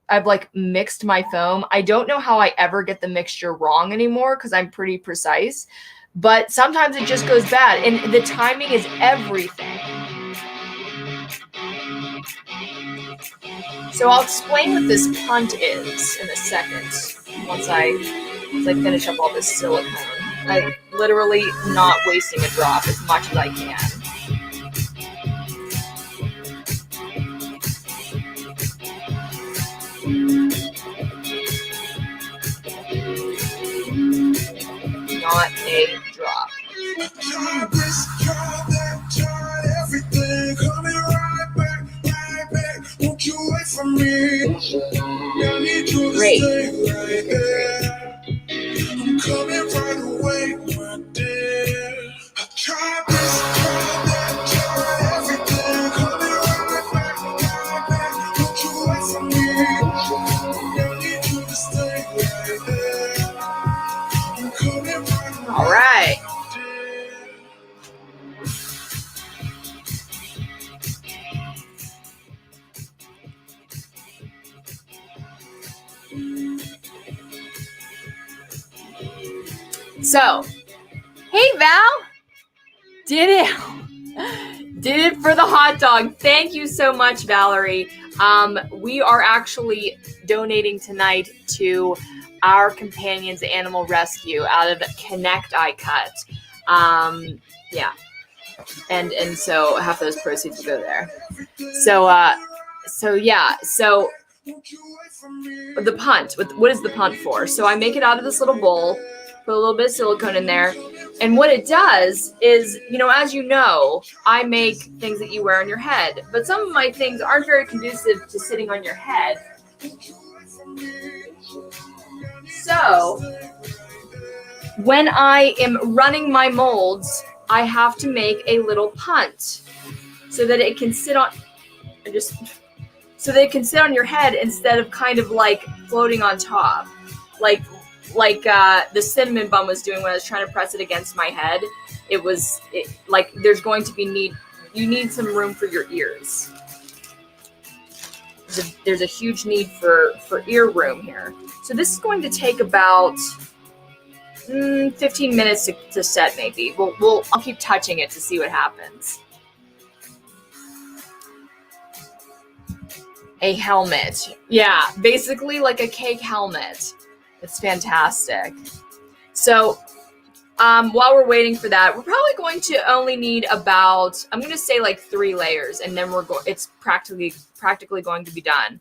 I've like mixed my foam, I don't know how I ever get the mixture wrong anymore because I'm pretty precise, but sometimes it just goes bad, and the timing is everything. So I'll explain what this punt is in a second once I finish up all this silicone. I'm literally not wasting a drop as much as I can. Not a drop. Great. I'm coming right away, my dear. I tried this, tried that, tried everything. Coming right back, don't you wait for me. I need you to stay right there. I'm coming right away. All right. So, hey Val, did it for the hot dog. Thank you so much, Valerie. We are actually donating tonight to our Companions Animal Rescue out of Connect iCut. Yeah, and so half those proceeds will go there. So the punt. What is the punt for? So I make it out of this little bowl. Put a little bit of silicone in there. And what it does is, as you know, I make things that you wear on your head. But some of my things aren't very conducive to sitting on your head. So, when I am running my molds, I have to make a little punt so that it can sit on your head instead of kind of like floating on top. Like the cinnamon bun was doing when I was trying to press it against my head. There's going to be you need some room for your ears. There's a huge need for ear room here. So this is going to take about 15 minutes to set maybe. I'll keep touching it to see what happens. a helmet. Yeah, basically like a cake helmet. It's fantastic. So while we're waiting for that, we're probably going to only need about, I'm going to say like 3 layers, and then it's practically going to be done.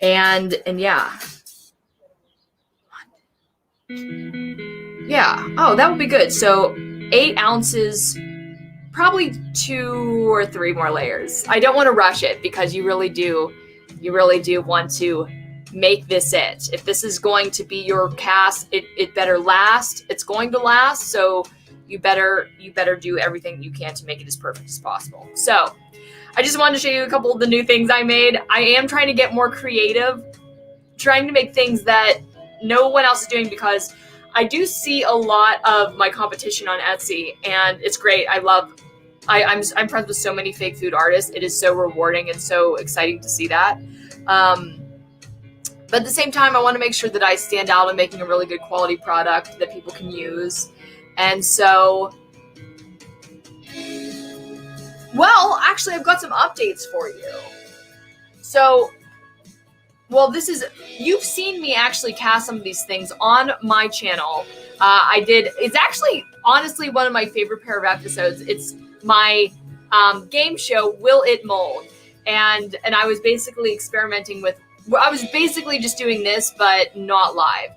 And yeah. Yeah. Oh, that would be good. So 8 ounces, probably 2 or 3 more layers. I don't want to rush it because you really do want to make this it. If this is going to be your cast, it better last. It's going to last, so you better do everything you can to make it as perfect as possible. So I just wanted to show you a couple of the new things I made. I am trying to get more creative, trying to make things that no one else is doing, because I do see a lot of my competition on Etsy, and it's great. I'm friends with so many fake food artists. It is so rewarding and so exciting to see that. But at the same time, I want to make sure that I stand out in making a really good quality product that people can use. And so, well, actually, I've got some updates for you. So, well, you've seen me actually cast some of these things on my channel. It's actually, honestly, one of my favorite pair of episodes. It's my game show, Will It Mold? And I was basically experimenting with, I was basically just doing this, but not live.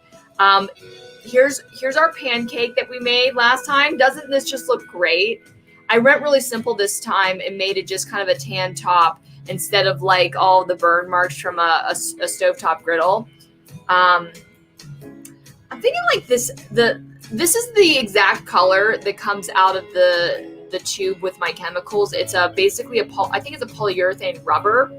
Here's our pancake that we made last time. Doesn't this just look great? I went really simple this time and made it just kind of a tan top instead of like all the burn marks from a stovetop griddle. I'm thinking like this is the exact color that comes out of the tube with my chemicals. It's basically I think it's a polyurethane rubber,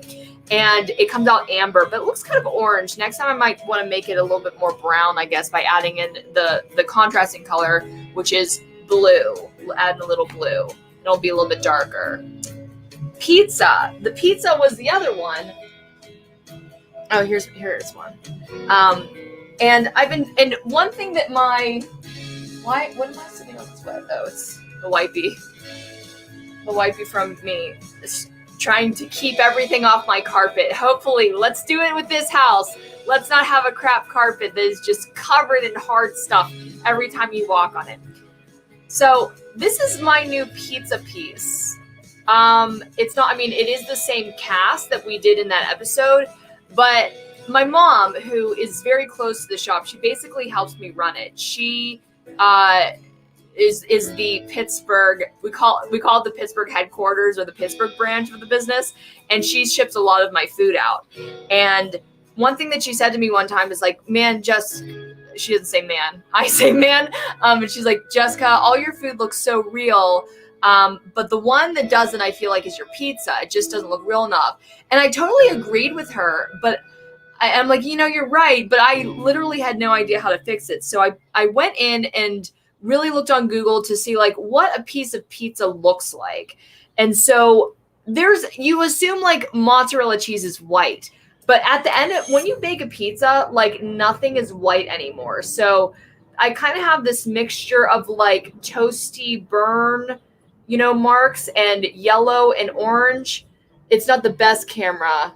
and it comes out amber, but it looks kind of orange. Next time I might want to make it a little bit more brown, I guess, by adding in the contrasting color, which is blue. We'll add a little blue. It'll be a little bit darker. Pizza. The pizza was the other one. Oh, here's one. And one thing that what am I sitting on this web? Oh, it's the wipey. The wipey from me is trying to keep everything off my carpet. Hopefully, let's do it with this house. Let's not have a crap carpet that is just covered in hard stuff every time you walk on it. So this is my new pizza piece. It is the same cast that we did in that episode, but my mom, who is very close to the shop, she basically helps me run it. She is the Pittsburgh, we call it the Pittsburgh headquarters or the Pittsburgh branch of the business, and she ships a lot of my food out. And one thing that she said to me one time is like, man, she doesn't say man, I say man, and she's like, Jessica, all your food looks so real, but the one that doesn't, I feel like, is your pizza. It just doesn't look real enough. And I totally agreed with her, but I'm like, you're right, but I literally had no idea how to fix it. So I went in and really looked on Google to see like what a piece of pizza looks like. And so you assume like mozzarella cheese is white, but at the end, when you bake a pizza, like nothing is white anymore. So I kind of have this mixture of like toasty burn, marks, and yellow and orange. It's not the best camera.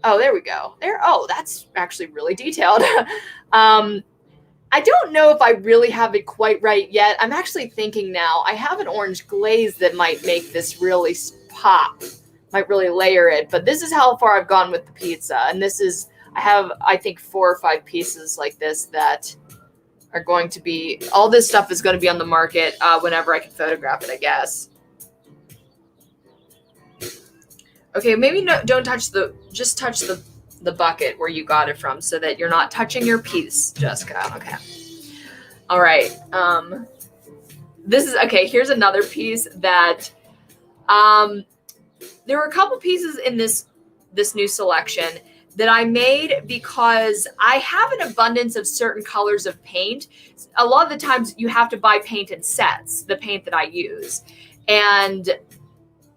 Oh, there we go. Oh, that's actually really detailed. I don't know if I really have it quite right yet. I'm actually thinking now, I have an orange glaze that might make this really pop, might really layer it, but this is how far I've gone with the pizza. And I have, I think, 4 or 5 pieces like this that are going to be, all this stuff is going to be on the market whenever I can photograph it, I guess. Okay, maybe don't touch just touch the bucket where you got it from so that you're not touching your piece, Jessica. Okay. All right. Here's another piece that, there were a couple pieces in this new selection that I made because I have an abundance of certain colors of paint. A lot of the times you have to buy paint in sets, the paint that I use. And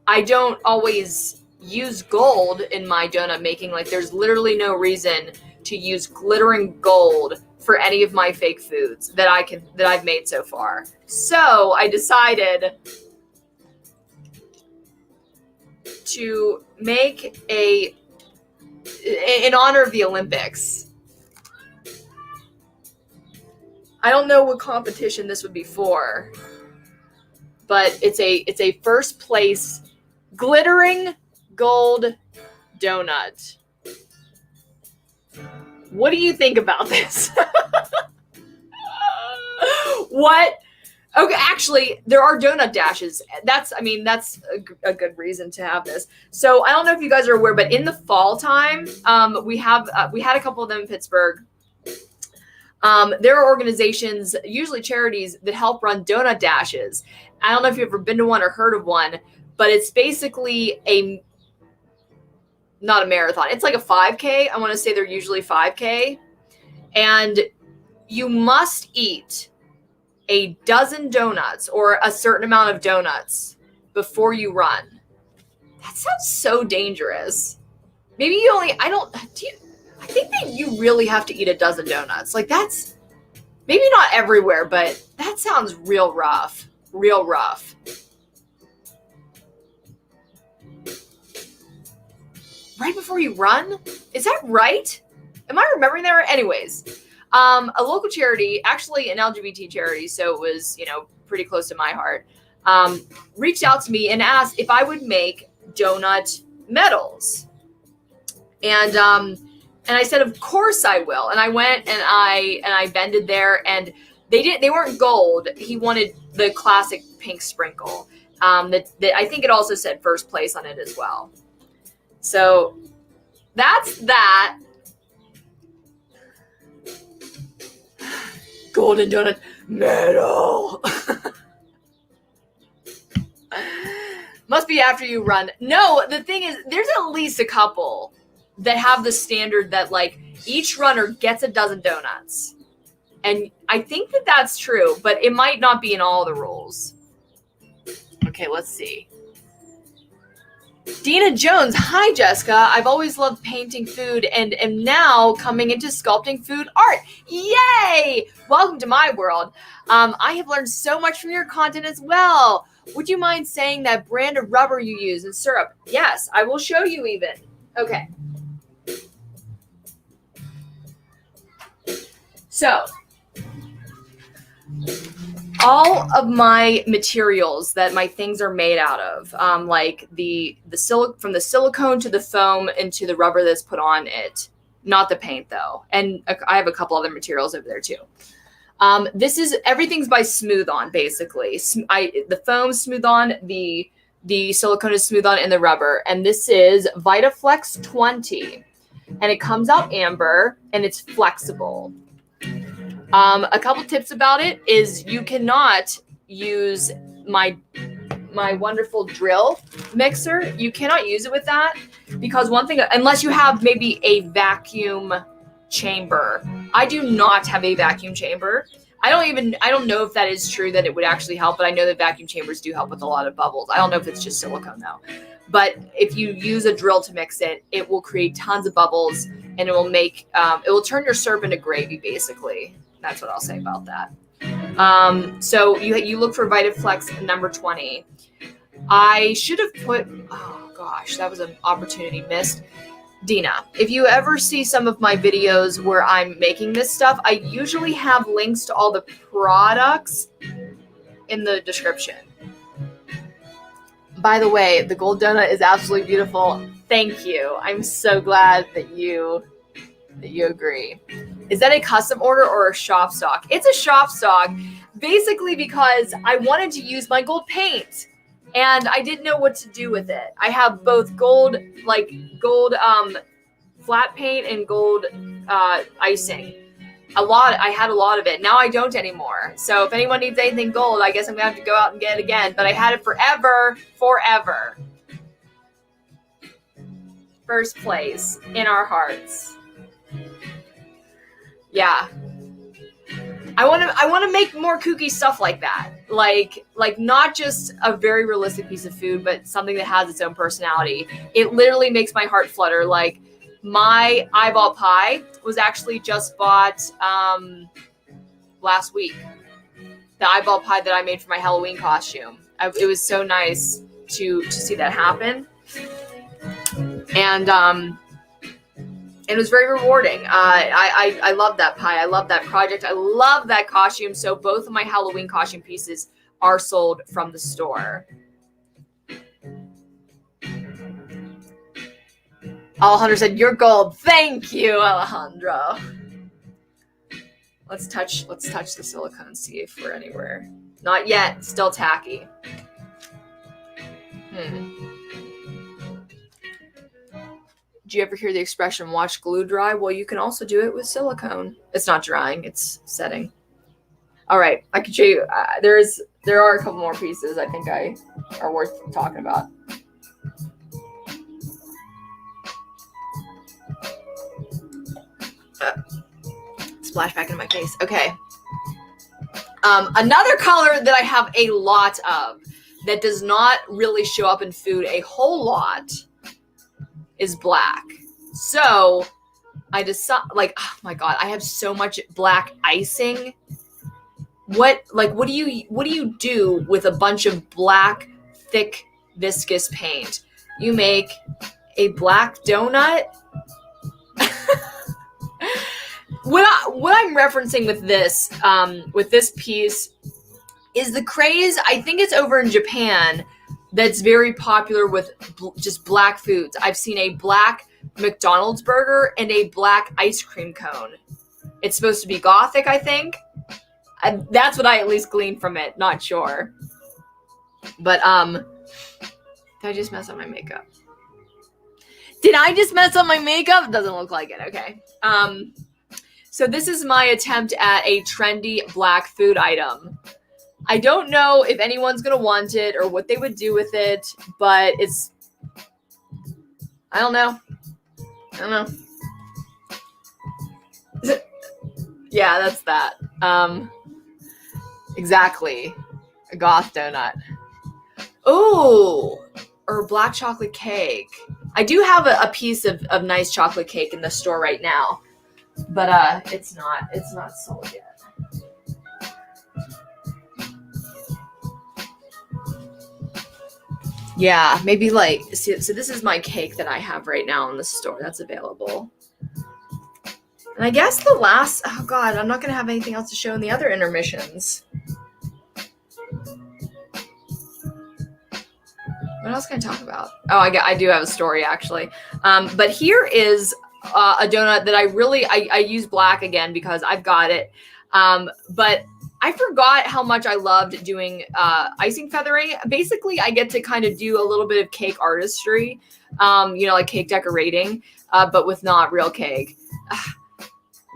I don't always use gold in my donut making. Like there's literally no reason to use glittering gold for any of my fake foods that I've made so far. So I decided to make in honor of the Olympics. I don't know what competition this would be for, but it's a first place glittering gold donut. What do you think about this? What? Okay, actually, there are donut dashes. That's a good reason to have this. So I don't know if you guys are aware, but in the fall time, we had a couple of them in Pittsburgh. There are organizations, usually charities, that help run donut dashes. I don't know if you've ever been to one or heard of one, but it's basically not a marathon. It's like a 5K. I want to say they're usually 5K. And you must eat a dozen donuts or a certain amount of donuts before you run. That sounds so dangerous. Maybe I think that you really have to eat a dozen donuts. Like, that's maybe not everywhere, but that sounds real rough. Real rough. Right before you run? Is that right? Am I remembering that right? Anyways, a local charity, actually an LGBT charity, so it was, pretty close to my heart, reached out to me and asked if I would make donut medals. And I said, of course I will. And I went and I vended there, and they weren't gold. He wanted the classic pink sprinkle. That I think it also said first place on it as well. So that's that. Golden donut medal. Must be after you run. No, the thing is, there's at least a couple that have the standard that, like, each runner gets a dozen donuts. And I think that that's true, but it might not be in all the rules. Okay, let's see. Dina Jones, hi Jessica. I've always loved painting food and am now coming into sculpting food art. Yay! Welcome to my world. I have learned so much from your content as well. Would you mind saying that brand of rubber you use and syrup? Yes, I will show you even. Okay. So, all of my materials that my things are made out of, like from the silicone to the foam and to the rubber that's put on it, not the paint though. And I have a couple other materials over there too. Everything's by Smooth On, basically. The foam Smooth On, the silicone is Smooth On, and the rubber. And this is Vitaflex 20, and it comes out amber and it's flexible. A couple tips about it is you cannot use my wonderful drill mixer. You cannot use it with that because one thing, unless you have maybe a vacuum chamber. I do not have a vacuum chamber. I don't know if that is true that it would actually help, but I know that vacuum chambers do help with a lot of bubbles. I don't know if it's just silicone though. But if you use a drill to mix it, it will create tons of bubbles and it will turn your syrup into gravy basically. That's what I'll say about that. So you look for Vitaflex number 20. I should have put, oh gosh, that was an opportunity missed. Dina, if you ever see some of my videos where I'm making this stuff, I usually have links to all the products in the description. By the way, the gold donut is absolutely beautiful. Thank you. I'm so glad that you agree. Is that a custom order or a shop stock? It's a shop stock, basically because I wanted to use my gold paint and I didn't know what to do with it. I have both gold flat paint and gold icing. I had a lot of it. Now I don't anymore. So if anyone needs anything gold, I guess I'm gonna have to go out and get it again. But I had it forever. First place in our hearts. Yeah. I want to make more kooky stuff like that. Like not just a very realistic piece of food, but something that has its own personality. It literally makes my heart flutter. Like my eyeball pie was actually just bought last week. The eyeball pie that I made for my Halloween costume. It was so nice to see that happen. And it was very rewarding. I love that pie. I love that project. I love that costume. So both of my Halloween costume pieces are sold from the store. Alejandro said, "You're gold." Thank you, Alejandro. Let's touch the silicone, see if we're anywhere. Not yet. Still tacky. Do you ever hear the expression "watch glue dry"? Well, you can also do it with silicone. It's not drying; it's setting. All right, I can show you. There are a couple more pieces I think are worth talking about. Splash back in my face. Okay. Another color that I have a lot of that does not really show up in food a whole lot is black. So I decided, oh my god, I have so much black icing. What do you do with a bunch of black, thick, viscous paint? You make a black donut. What I'm referencing with this piece is the craze. I think it's over in Japan that's very popular with just black foods. I've seen a black McDonald's burger and a black ice cream cone. It's supposed to be gothic, I think. That's what I at least gleaned from it. Not sure. But, did I just mess up my makeup? Did I just mess up my makeup? Doesn't look like it. Okay. So this is my attempt at a trendy black food item. I don't know if anyone's going to want it or what they would do with it, but I don't know. Yeah, that's that. Exactly. A goth donut. Ooh, or black chocolate cake. I do have a piece of nice chocolate cake in the store right now, but it's not sold yet. Yeah, maybe so this is my cake that I have right now in the store that's available. And I guess the last, oh god, I'm not going to have anything else to show in the other intermissions. What else can I talk about? Oh, I do have a story actually. But here is a donut that I use black again because I've got it. But I forgot how much I loved doing icing feathering. Basically, I get to kind of do a little bit of cake artistry, like cake decorating, but with not real cake.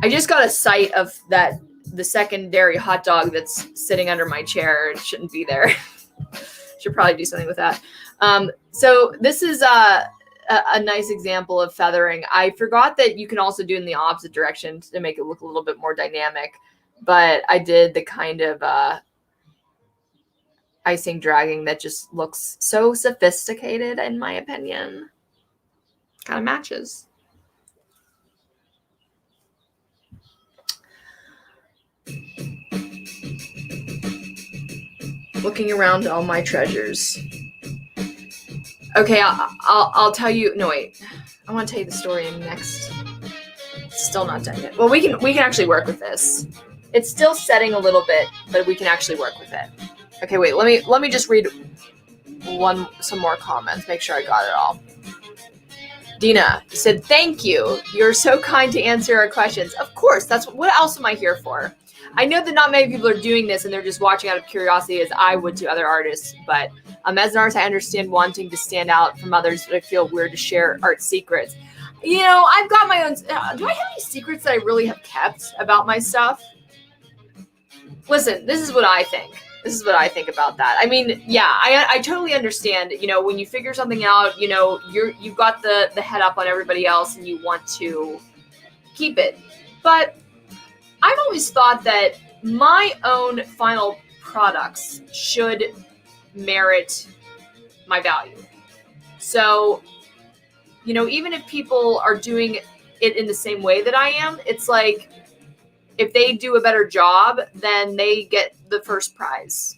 I just got a sight of the secondary hot dog that's sitting under my chair. It shouldn't be there. Should probably do something with that. So this is a nice example of feathering. I forgot that you can also do it in the opposite direction to make it look a little bit more dynamic. But I did the kind of icing dragging that just looks so sophisticated, in my opinion. Kind of matches. Looking around at all my treasures. Okay, I'll tell you. No, wait. I want to tell you the story next. Still not done yet. Well, we can actually work with this. It's still setting a little bit, but we can actually work with it. Okay, wait. Let me just read some more comments. Make sure I got it all. Dina said, "Thank you. You're so kind to answer our questions." Of course. What else am I here for? I know that not many people are doing this and they're just watching out of curiosity as I would to other artists. But as an artist, I understand wanting to stand out from others, but I feel weird to share art secrets. I've got my own. Do I have any secrets that I really have kept about my stuff? Listen, this is what I think. This is what I think about that. I mean, yeah, I totally understand. When you figure something out, you've got the head up on everybody else and you want to keep it. But I've always thought that my own final products should merit my value. So, even if people are doing it in the same way that I am, it's like, if they do a better job, then they get the first prize,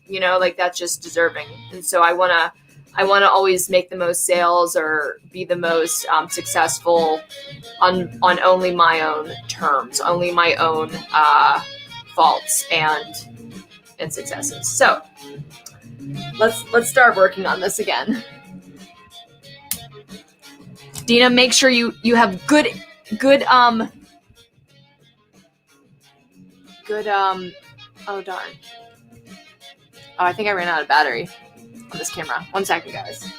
that's just deserving. And so I want I want to always make the most sales or be the most successful on only my own terms, only my own faults and successes. So let's start working on this again. Dina, make sure you have good oh darn. Oh, I think I ran out of battery on this camera. 1 second, guys.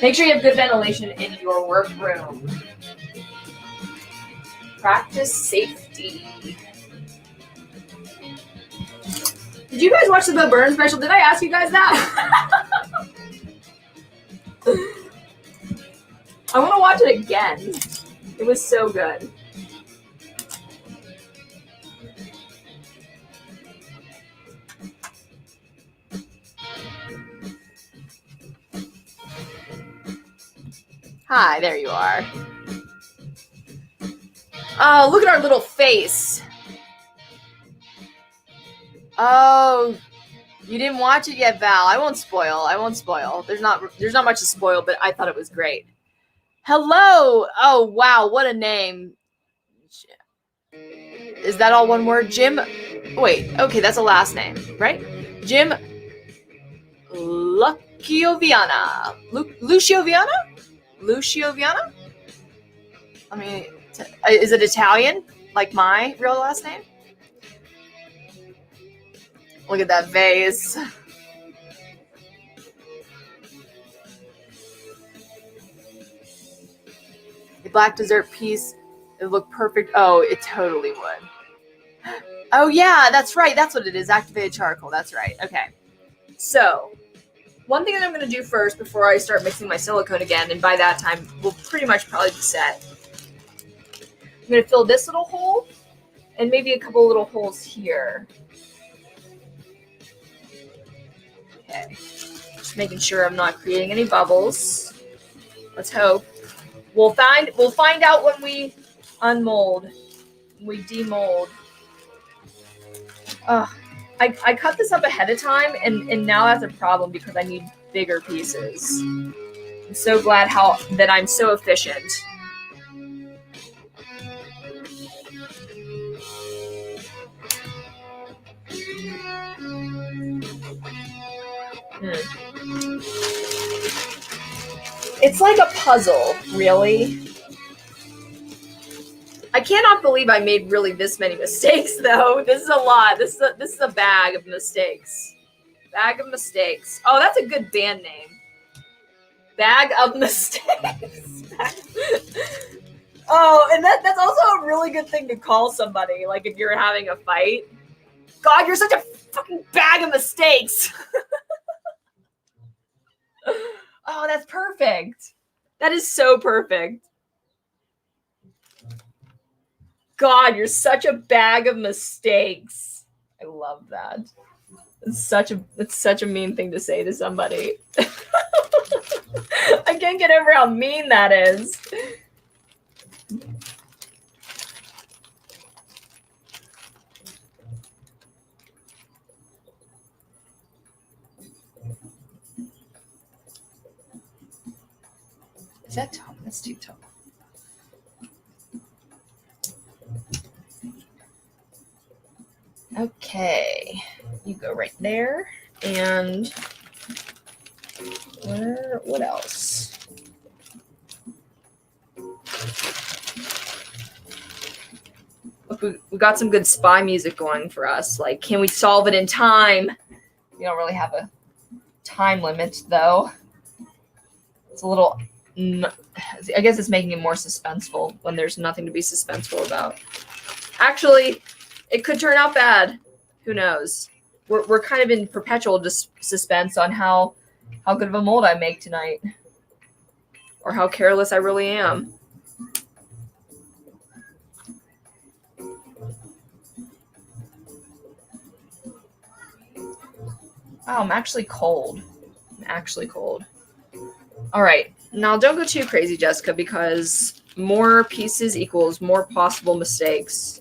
Make sure you have good ventilation in your workroom. Practice safety. Did you guys watch the Bo Burnham special? Did I ask you guys that? I want to watch it again. It was so good. Hi, there you are. Oh, look at our little face. Oh, you didn't watch it yet, Val. I won't spoil. There's not much to spoil, but I thought it was great. Hello. Oh, wow. What a name. Is that all one word? Jim. Wait. Okay, that's a last name, right? Jim Lucio Viana. Lucio Viana? Lucio Viana? I mean, is it Italian? Like my real last name? Look at that vase. The black dessert piece, it looked perfect. Oh, it totally would. Oh yeah, that's right. That's what it is. Activated charcoal. That's right. Okay. So, one thing that I'm going to do first before I start mixing my silicone again, and by that time we'll pretty much probably be set. I'm going to fill this little hole and maybe a couple little holes here. Okay. Just making sure I'm not creating any bubbles. Let's hope. We'll find out when we unmold, when we demold. I cut this up ahead of time, and now that's a problem because I need bigger pieces. I'm so glad that I'm so efficient. It's like a puzzle, really. I cannot believe I made really this many mistakes, though. This is a lot. This is a bag of mistakes. Bag of mistakes. Oh, that's a good band name. Bag of mistakes. Oh, and that's also a really good thing to call somebody. Like if you're having a fight. God, you're such a fucking bag of mistakes. Oh, that's perfect. That is so perfect. God, you're such a bag of mistakes. I love that. It's such a mean thing to say to somebody. I can't get over how mean that is. Is that tall? That's too tall. Okay, you go right there. And what else? Look, we got some good spy music going for us. Like, can we solve it in time? We don't really have a time limit, though. It's a little, I guess it's making it more suspenseful when there's nothing to be suspenseful about. Actually, it could turn out bad. Who knows? We're kind of in perpetual suspense on how good of a mold I make tonight, or how careless I really am. Oh, I'm actually cold. All right, now don't go too crazy, Jessica, because more pieces equals more possible mistakes.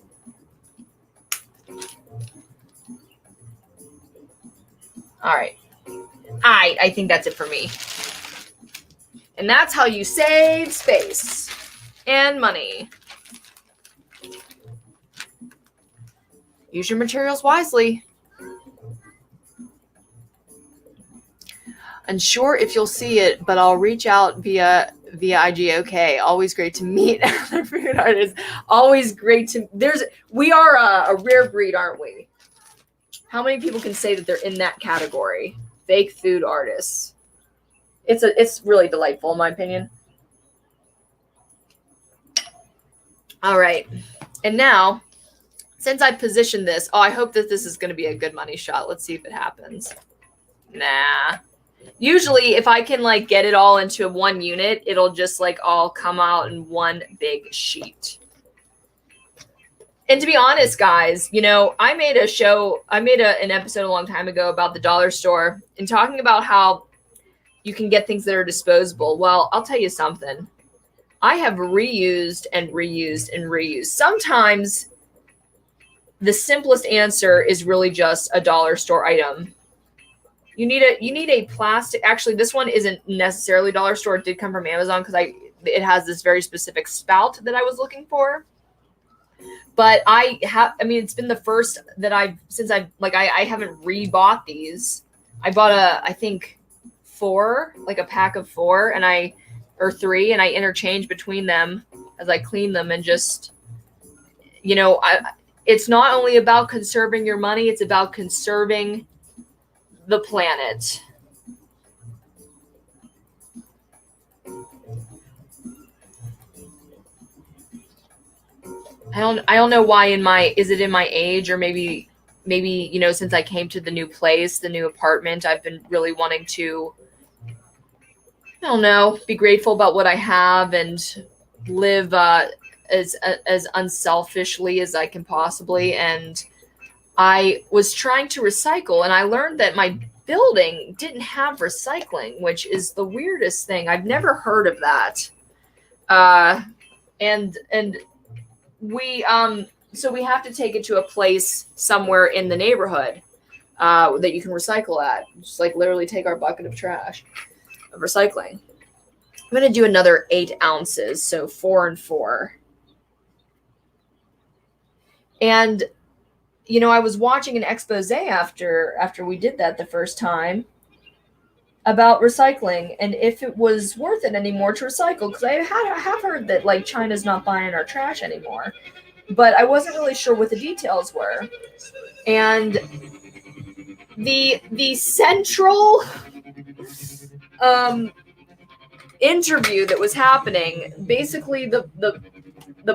All right, I think that's it for me. And that's how you save space and money. Use your materials wisely. Unsure if you'll see it, but I'll reach out via IG. Okay, always great to meet other food artists. Always great to. We are a rare breed, aren't we? How many people can say that they're in that category? Fake food artists. It's really delightful in my opinion. All right, and now, since I positioned this, I hope that this is going to be a good money shot. Let's see if it happens. Nah. Usually, if I can like get it all into one unit, it'll just like all come out in one big sheet. And to be honest, guys, you know, I made an episode a long time ago about the dollar store and talking about how you can get things that are disposable. Well, I'll tell you something. I have reused and reused and reused. Sometimes the simplest answer is really just a dollar store item. You need a plastic. Actually, this one isn't necessarily dollar store. It did come from Amazon because it has this very specific spout that I was looking for. But it's been the first that I haven't rebought these. I bought I think 4, like a pack of 4 or 3, and I interchange between them as I clean them and just, you know, it's not only about conserving your money, it's about conserving the planet. I don't know why is it in my age, or maybe, you know, since I came to the new place, the new apartment, I've been really wanting to, I don't know, be grateful about what I have and live as unselfishly as I can possibly. And I was trying to recycle, and I learned that my building didn't have recycling, which is the weirdest thing. I've never heard of that. And we so we have to take it to a place somewhere in the neighborhood that you can recycle at. Just like literally take our bucket of trash of recycling. I'm going to do another 8 ounces, so 4 and 4. And you know, I was watching an expose after we did that the first time about recycling and if it was worth it anymore to recycle, because I have heard that like China's not buying our trash anymore, but I wasn't really sure what the details were. And the central interview that was happening, basically the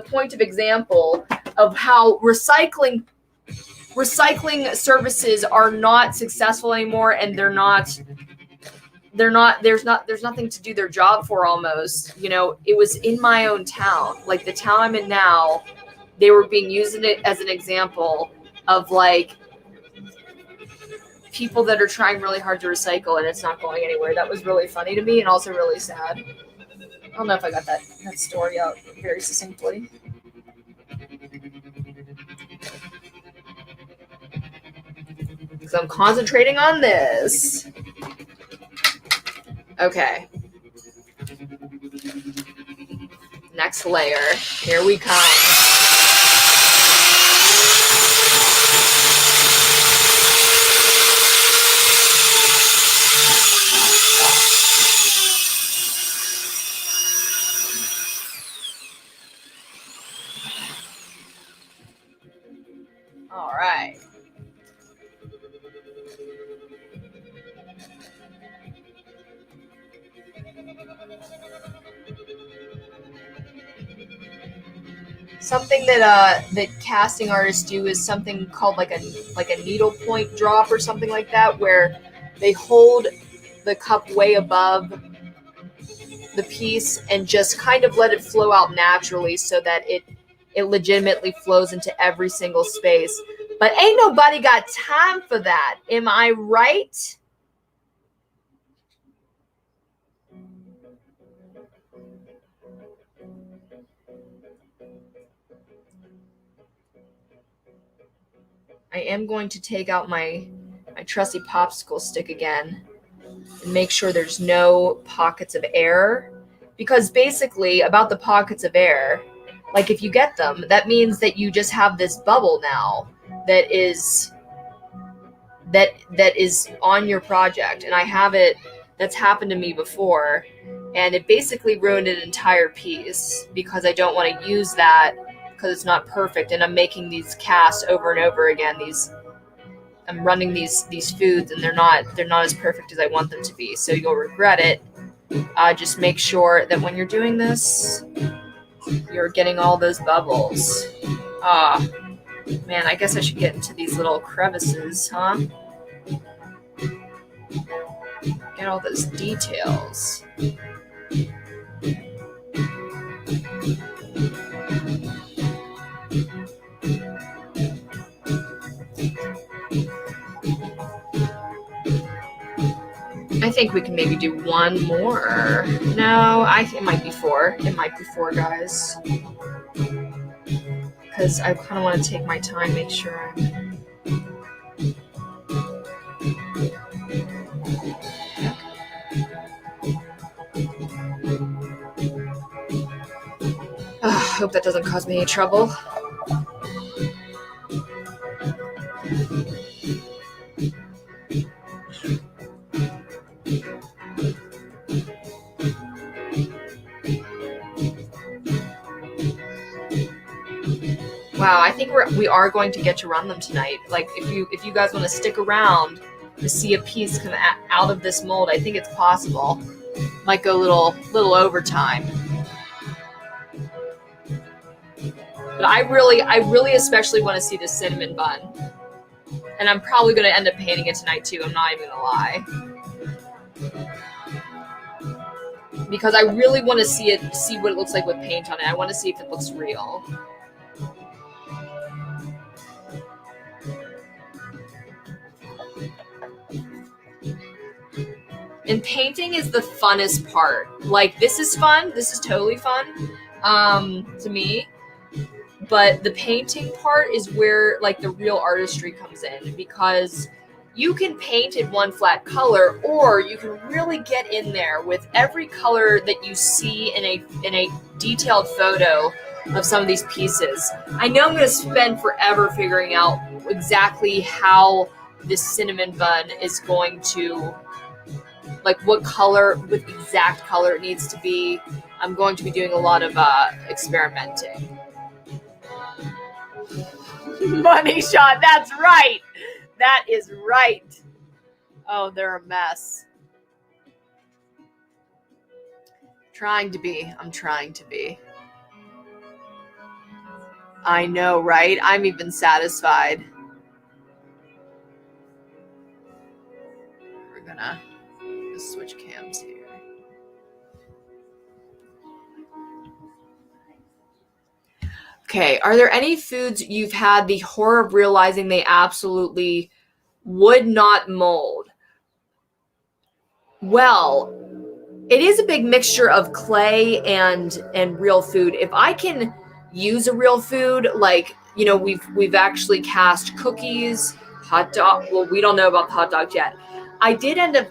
point of example of how recycling services are not successful anymore, and there's nothing to do their job for almost. You know, it was in my own town, like the town I'm in now, they were using it as an example of like people that are trying really hard to recycle and it's not going anywhere. That was really funny to me and also really sad. I don't know if I got that story out very succinctly. Because I'm concentrating on this. Okay. Next layer. Here we come. All right. Something that casting artists do is something called like a needle point drop or something like that, where they hold the cup way above the piece and just kind of let it flow out naturally so that it legitimately flows into every single space. But ain't nobody got time for that. Am I right? I am going to take out my trusty popsicle stick again and make sure there's no pockets of air. Because basically, about the pockets of air, like if you get them, that means that you just have this bubble now that is on your project. And I have it, that's happened to me before, and it basically ruined an entire piece because I don't want to use that because it's not perfect, and I'm making these casts over and over again. I'm running these foods, and they're not as perfect as I want them to be. So you'll regret it. Just make sure that when you're doing this, you're getting all those bubbles. Man, I guess I should get into these little crevices, huh? Get all those details. I think we can maybe do one more. No, it might be four. It might be four, guys. Because I kind of want to take my time, make sure I'm... I hope that doesn't cause me any trouble. Wow, I think we are going to get to run them tonight. Like, if you guys want to stick around to see a piece come out of this mold, I think it's possible. Might go a little overtime. But I really especially want to see this cinnamon bun. And I'm probably going to end up painting it tonight too, I'm not even going to lie. Because I really want to see what it looks like with paint on it. I want to see if it looks real. And painting is the funnest part. Like, this is fun. This is totally fun to me. But the painting part is where, like, the real artistry comes in, because you can paint in one flat color, or you can really get in there with every color that you see in a detailed photo of some of these pieces. I know I'm going to spend forever figuring out exactly how this cinnamon bun is going to, like, what color, with exact color it needs to be. I'm going to be doing a lot of experimenting. Money shot, that's right. That is right. Oh, they're a mess. I'm trying to be. I know, right? I'm even satisfied. We're gonna switch cams here. Okay, are there any foods you've had the horror of realizing they absolutely would not mold? Well, it is a big mixture of clay and real food. If I can use a real food, like, you know, we've actually cast cookies, hot dog. Well, we don't know about the hot dogs yet. I did end up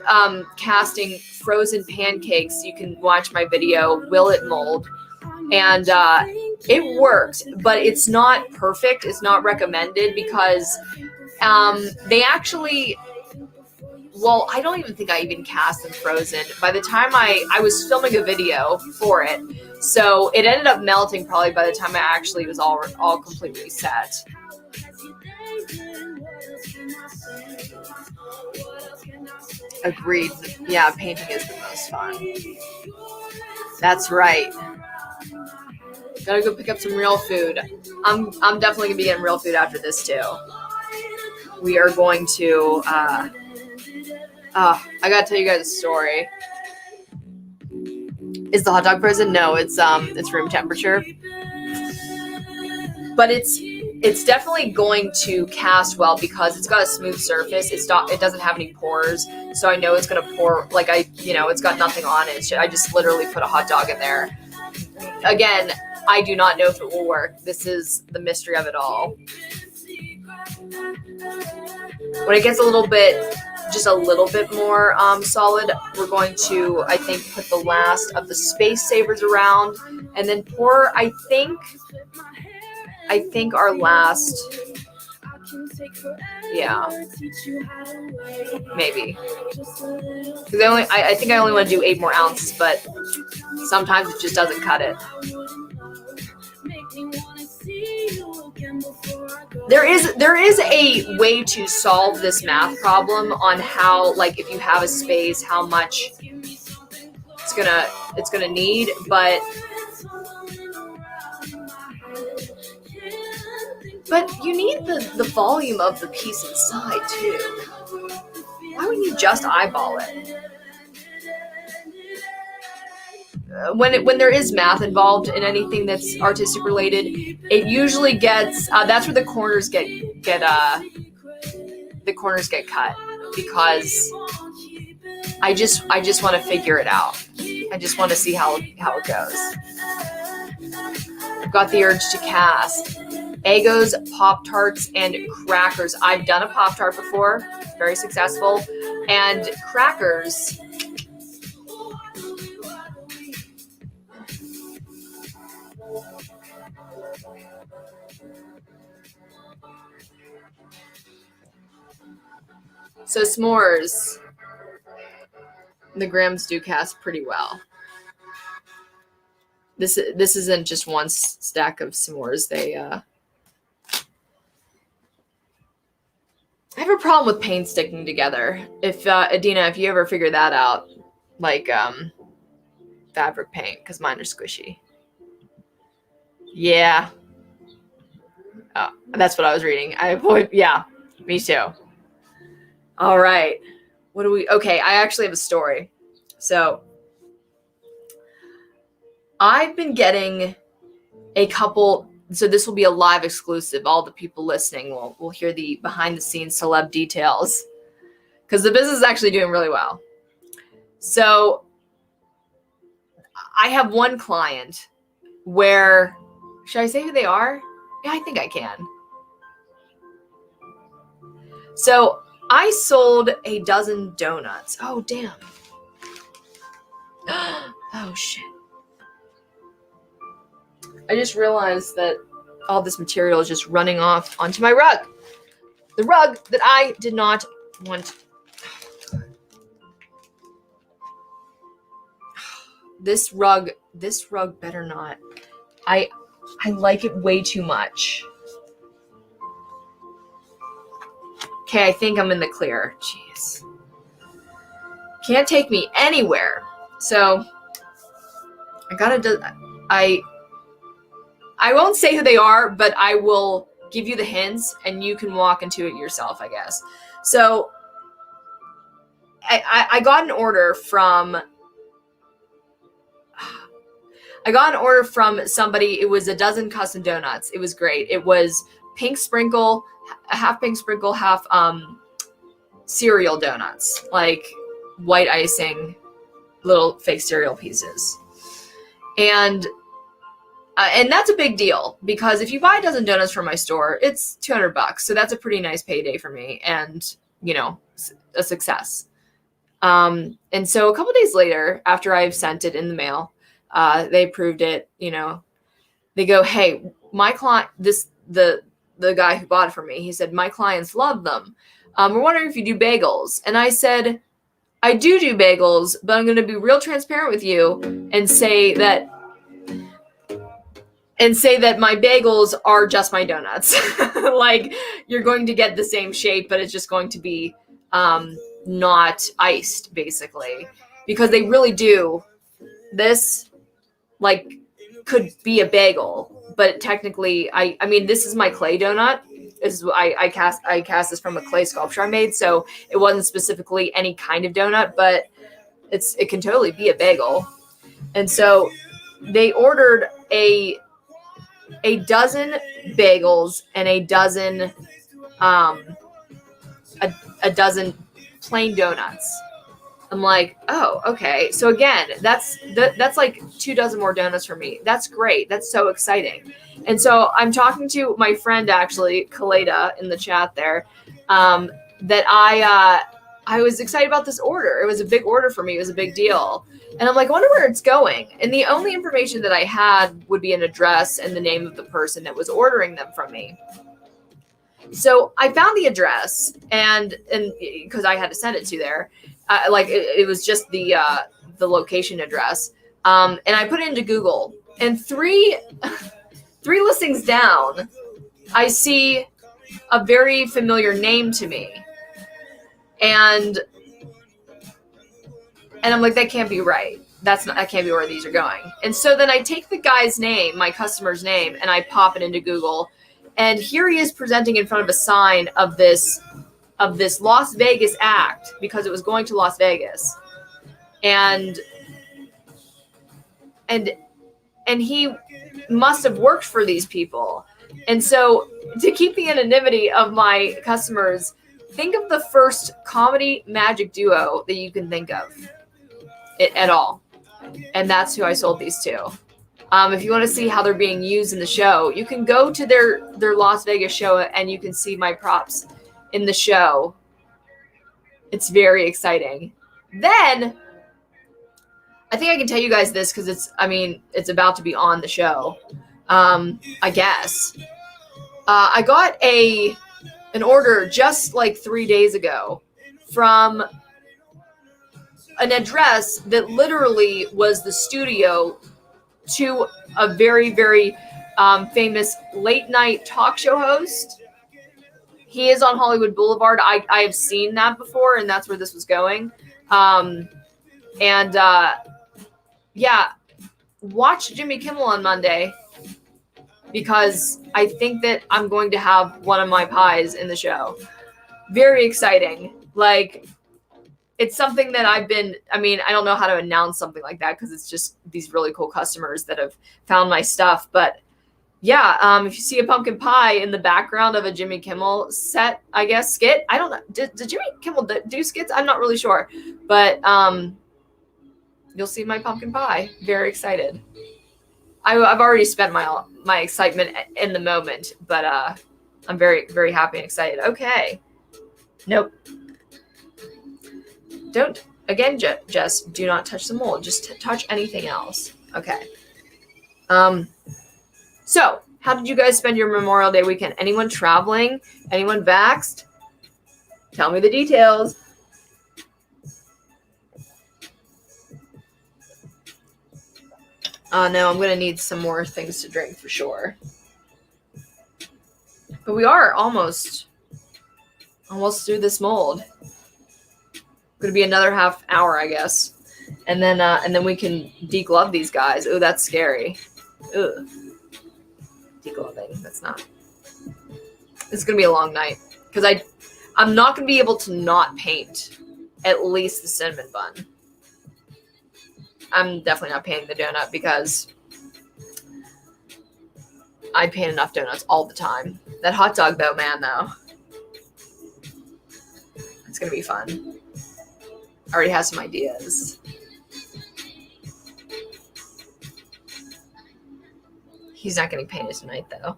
casting frozen pancakes. You can watch my video, Will It Mold? And it worked, but it's not perfect. It's not recommended because they actually, well, I don't even think I even cast them frozen. By the time I was filming a video for it, so it ended up melting probably by the time I actually was all completely set. Agreed. Yeah, painting is the most fun. That's right. Gotta go pick up some real food. I'm definitely gonna be getting real food after this too. We are going to. I gotta tell you guys a story. Is the hot dog frozen? No, it's room temperature. But it's definitely going to cast well because it's got a smooth surface. It doesn't have any pores, so I know it's gonna pour. Like it's got nothing on it. I just literally put a hot dog in there. Again, I do not know if it will work. This is the mystery of it all. When it gets a little bit just a little bit more solid, we're going to, I think, put the last of the Space Savers around, and then pour, I think our last, yeah, maybe. Because I think I only want to do 8 more ounces, but sometimes it just doesn't cut it. There is a way to solve this math problem on how, like, if you have a space, how much it's gonna need, but you need the volume of the piece inside too. Why wouldn't you just eyeball it? When there is math involved in anything that's artistic related, it usually gets that's where the corners get cut, because I just want to figure it out. I just want to see how it goes. I've got the urge to cast Eggos, Pop-Tarts, and crackers. I've done a Pop-Tart before, very successful, and crackers. So s'mores, the grams do cast pretty well. This isn't just one stack of s'mores. I have a problem with paint sticking together. If Adina, if you ever figure that out, like fabric paint, because mine are squishy. Yeah. Oh, that's what I was reading. Yeah, me too. All right. Okay, I actually have a story. So I've been getting a couple, so this will be a live exclusive. All the people listening will hear the behind the scenes celeb details, because the business is actually doing really well. So I have one client where, should I say who they are? Yeah, I think I can. So I sold a dozen donuts. Oh, damn. Oh, shit. I just realized that all this material is just running off onto my rug. The rug that I did not want. This rug better not. I like it way too much. Okay, I think I'm in the clear. Jeez. Can't take me anywhere. So I won't say who they are, but I will give you the hints and you can walk into it yourself, I guess. So I got an order from somebody. It was a dozen custom donuts. It was great. It was pink sprinkle, half pink sprinkle, half cereal donuts, like white icing, little fake cereal pieces. And that's a big deal, because if you buy a dozen donuts from my store, it's $200. So that's a pretty nice payday for me, and, you know, a success. And so a couple days later, after I've sent it in the mail, they approved it. You know, they go, "Hey, my client, the guy who bought it from me, he said, my clients love them. We're wondering if you do bagels." And I said, I do bagels, but I'm going to be real transparent with you and say that my bagels are just my donuts. Like, you're going to get the same shape, but it's just going to be not iced, basically, because they really do. This, like, could be a bagel, but technically, I mean, this is my clay donut. This is I cast this from a clay sculpture I made, so it wasn't specifically any kind of donut, but it can totally be a bagel. And so they ordered a dozen bagels and a dozen plain donuts. I'm like, oh, okay. So again, that's like 2 dozen more donuts for me. That's great. That's so exciting. And so I'm talking to my friend, actually, Kaleda, in the chat there, that I was excited about this order. It was a big order for me. It was a big deal. And I'm like, I wonder where it's going. And the only information that I had would be an address and the name of the person that was ordering them from me. So I found the address, and because I had to send it to there, it was just the location address, and I put it into Google, and three listings down, I see a very familiar name to me, and I'm like, that can't be right. That can't be where these are going. And so then I take the guy's name, my customer's name, and I pop it into Google. And here he is presenting in front of a sign of this Las Vegas act, because it was going to Las Vegas. And he must have worked for these people. And so to keep the anonymity of my customers, think of the first comedy magic duo that you can think of at all. And that's who I sold these to. If you want to see how they're being used in the show, you can go to their Las Vegas show and you can see my props in the show. It's very exciting. Then, I think I can tell you guys this because it's about to be on the show. I guess. I got an order just like 3 days ago from an address that literally was the studio to a very, very famous late night talk show host. He is on Hollywood Boulevard. I have seen that before, and that's where this was going. Watch Jimmy Kimmel on Monday, because I think that I'm going to have one of my pies in the show. Very exciting. Like, it's something that I don't know how to announce something like that because it's just these really cool customers that have found my stuff. But yeah, if you see a pumpkin pie in the background of a Jimmy Kimmel set, I guess, skit. I don't know. Did Jimmy Kimmel do skits? I'm not really sure. But you'll see my pumpkin pie. Very excited. I've already spent my excitement in the moment, but I'm very, very happy and excited. Okay. Nope. Don't, again, Jess, do not touch the mold. Just touch anything else. Okay. So, how did you guys spend your Memorial Day weekend? Anyone traveling? Anyone vaxxed? Tell me the details. No, I'm going to need some more things to drink for sure. But we are almost through this mold. Going to be another half hour, I guess. And then we can deglove these guys. Oh, that's scary. Ugh. Degloving. That's not. It's going to be a long night. Because I'm not going to be able to not paint at least the cinnamon bun. I'm definitely not painting the donut because I paint enough donuts all the time. That hot dog though, it's going to be fun. I already have some ideas. He's not getting painted tonight though.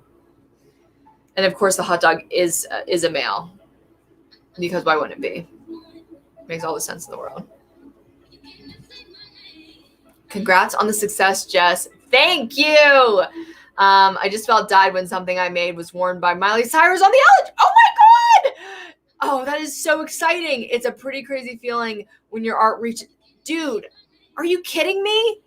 And of course the hot dog is a male. Because why wouldn't it be? Makes all the sense in the world. Congrats on the success, Jess. Thank you. I just about died when something I made was worn by Miley Cyrus on the Ellen. Oh my God. Oh, that is so exciting. It's a pretty crazy feeling when your art reaches. Dude, are you kidding me?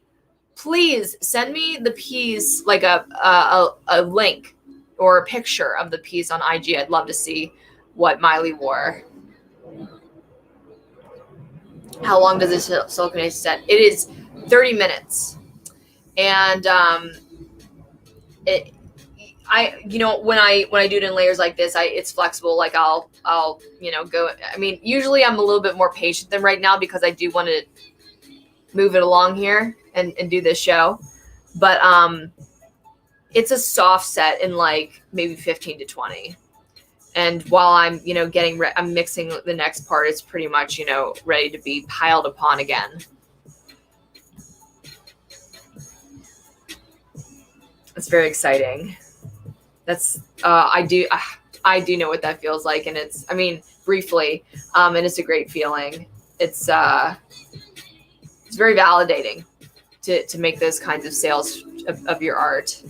Please send me the piece, like a link or a picture of the piece on IG. I'd love to see what Miley wore. How long does this siliconate set? It is 30 minutes. And when I do it in layers like this, it's flexible. Like I'll go. I mean, usually I'm a little bit more patient than right now because I do want to move it along here and do this show. But it's a soft set in like maybe 15 to 20. And while I'm, I'm mixing the next part, it's pretty much, ready to be piled upon again. It's very exciting. That's, I do know what that feels like. And briefly, and it's a great feeling. It's very validating to make those kinds of sales of your art.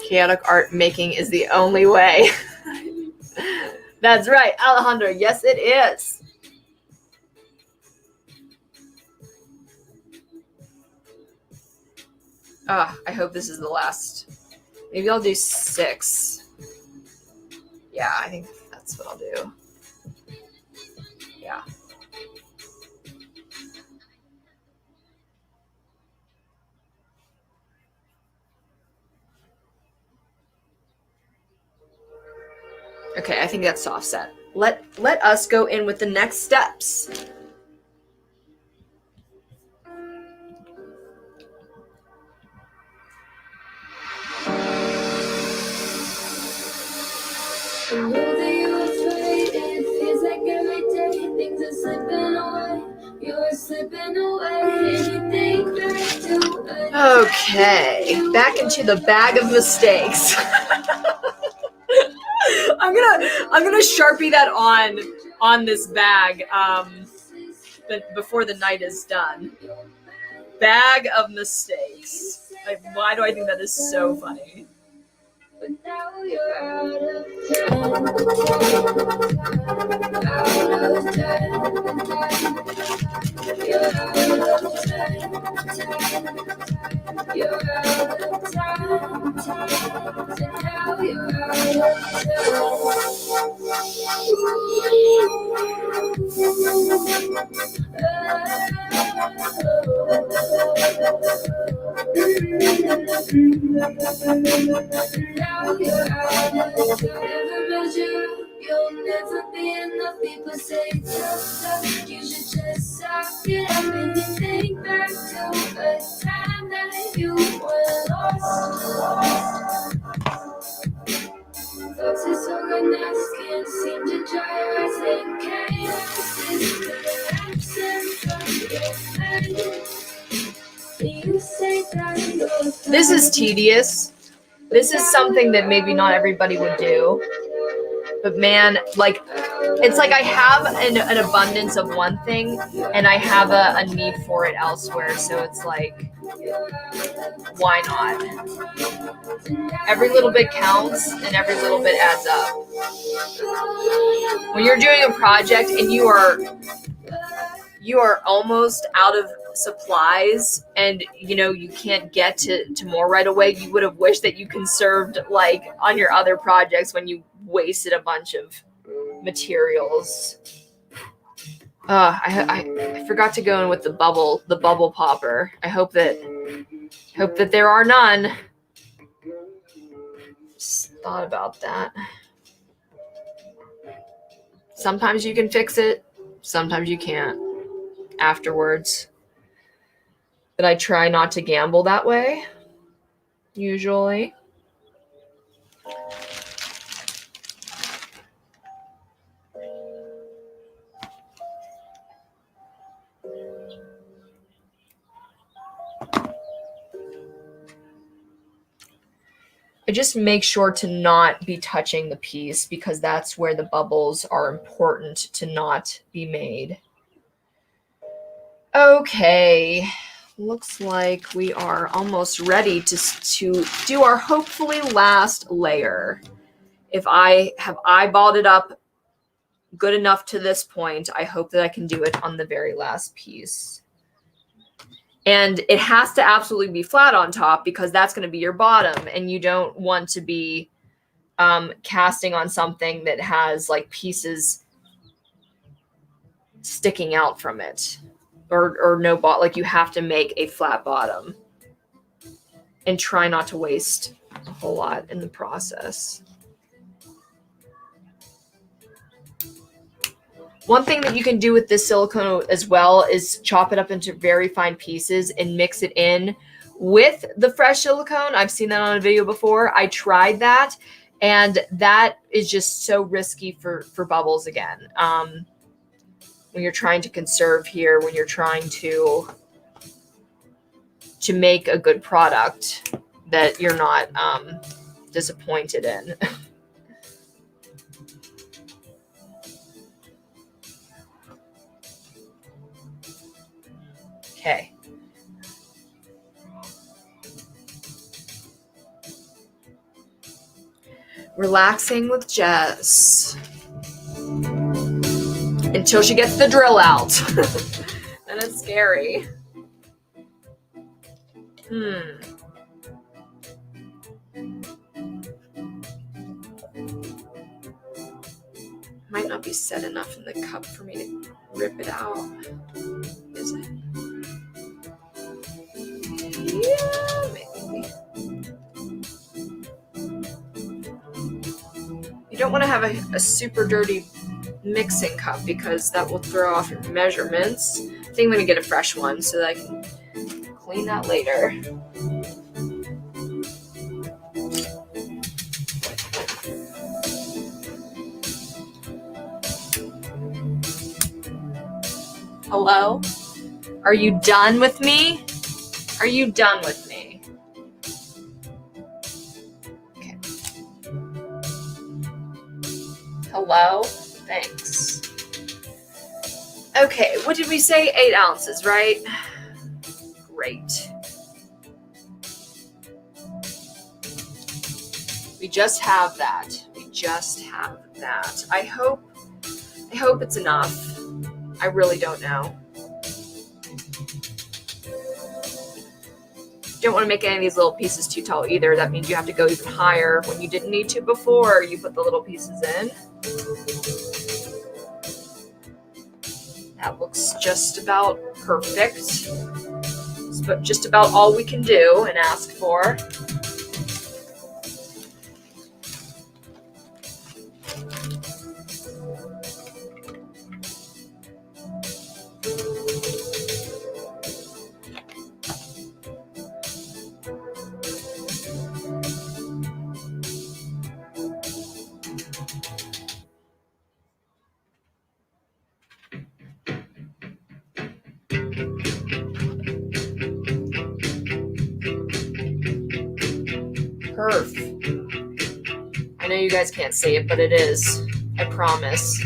Chaotic art making is the only way. That's right, Alejandro. Yes, it is. I hope this is the last. Maybe I'll do 6. Yeah, I think that's what I'll do. Yeah. Okay, I think that's offset. Let us go in with the next steps. I know that you're afraid, it feels like every day things are slipping away. You're slipping away, and you think back to it. Okay, back into the bag of mistakes. I'm gonna Sharpie that on this bag but before the night is done. Bag of mistakes. Like, why do I think that is so funny? But now you're out of time. Out of time. You're out of time. You're out of time. So now you're Now you're out of time. Never measure up, you'll never be enough. People say tough love, you should just suck it up and you think back to a time that you were lost. Folks are so nice, can't seem to dry your eyes. Think chaos is collapsing from your face. You say that you're This is tedious. This is something that maybe not everybody would do. But man, like, it's like I have an abundance of one thing and I have a need for it elsewhere. So it's like, why not? Every little bit counts and every little bit adds up. When you're doing a project and you are almost out of supplies and you can't get to more right away, you would have wished that you conserved, like on your other projects when you wasted a bunch of materials. I forgot to go in with the bubble popper. I hope that there are none. Just thought about that. Sometimes you can fix it, sometimes you can't afterwards. But I try not to gamble that way, usually. I just make sure to not be touching the piece because that's where the bubbles are important to not be made. Okay, looks like we are almost ready to do our hopefully last layer. If I have eyeballed it up good enough to this point, I hope that I can do it on the very last piece. And it has to absolutely be flat on top because that's going to be your bottom, and you don't want to be casting on something that has like pieces sticking out from it, or no bottom. Like, you have to make a flat bottom and try not to waste a whole lot in the process. One thing that you can do with this silicone as well is chop it up into very fine pieces and mix it in with the fresh silicone. I've seen that on a video before. I tried that, and that is just so risky for bubbles again. When you're trying to conserve here, when you're trying to make a good product that you're not disappointed in. Okay. Relaxing with Jess. Until she gets the drill out. Then it's scary. Might not be set enough in the cup for me to rip it out. Is it? Yeah, maybe. You don't want to have a super dirty mixing cup because that will throw off your measurements. I think I'm going to get a fresh one so that I can clean that later. Hello? Are you done with me? Are you done with me? Okay. Hello? Thanks. Okay, what did we say? 8 ounces, right? Great. We just have that. We just have that. I hope it's enough. I really don't know. Don't want to make any of these little pieces too tall either. That means you have to go even higher when you didn't need to before you put the little pieces in. That looks just about perfect. It's just about all we can do and ask for. Perf. I know you guys can't see it, but it is. I promise.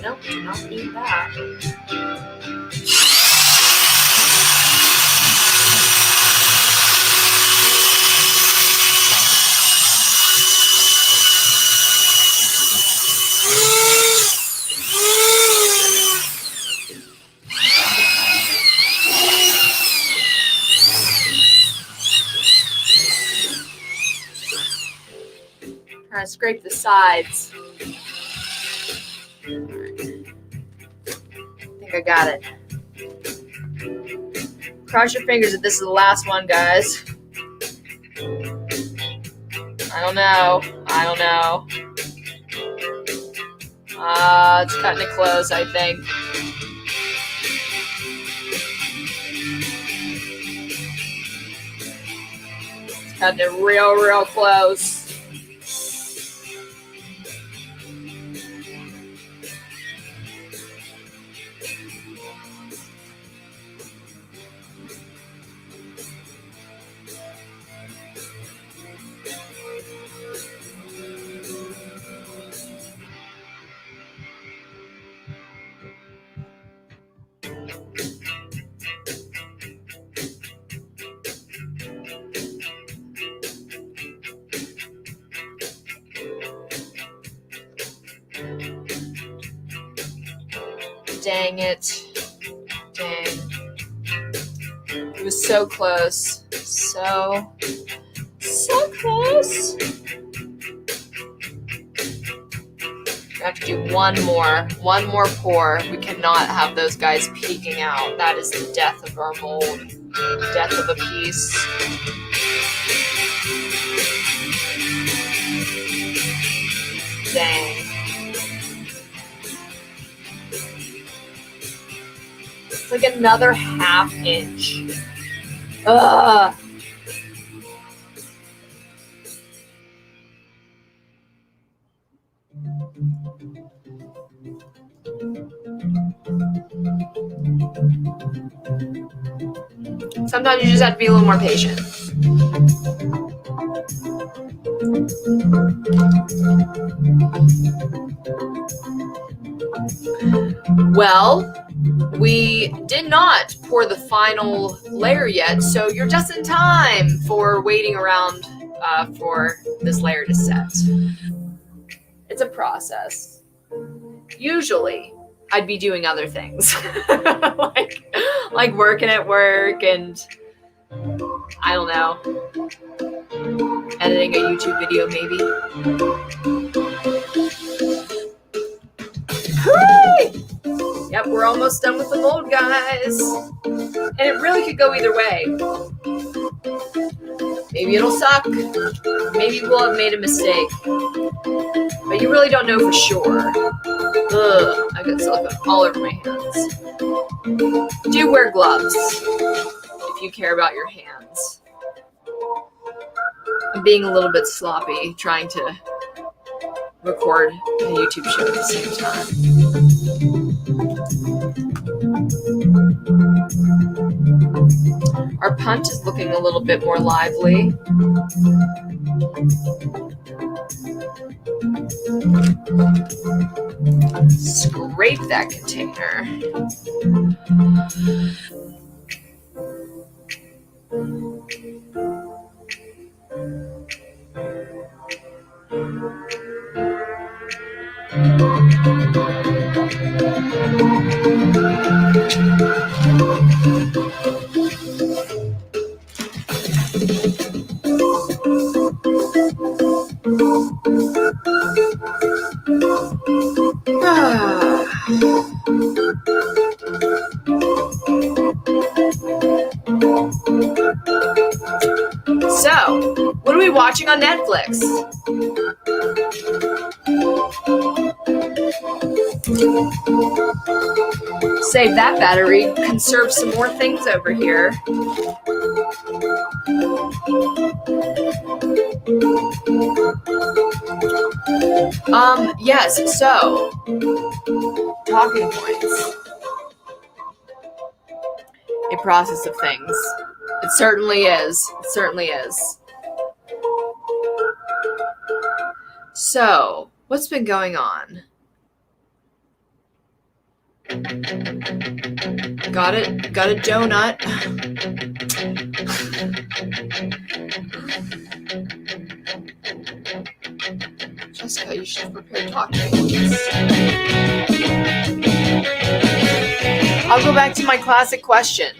Nope, do not need that. Trying to scrape the sides. I think I got it. Cross your fingers if this is the last one, guys. I don't know. It's cutting it close, I think. It's cutting it real close. Dang it. Dang. It was so close. So close. We have to do one more pour. We cannot have those guys peeking out. That is the death of our mold. Death of a piece. Dang. It's like another half inch. Ugh. Sometimes you just have to be a little more patient. Well, we did not pour the final layer yet, so you're just in time for waiting around for this layer to set. It's a process. Usually, I'd be doing other things, like working at work and I don't know, editing a YouTube video maybe. Hooray! Yep, we're almost done with the mold, guys. And it really could go either way. Maybe it'll suck. Maybe we'll have made a mistake. But you really don't know for sure. Ugh, I got silicone all over my hands. Do wear gloves if you care about your hands. I'm being a little bit sloppy trying to record a YouTube show at the same time. Our punch is looking a little bit more lively. Scrape that container. So, what are we watching on Netflix? Save that battery, conserve some more things over here. Yes, so, talking points. A process of things. It certainly is. It certainly is. So, what's been going on? Got it? Got a donut. Jessica, you should prepare talking points. I'll go back to my classic question.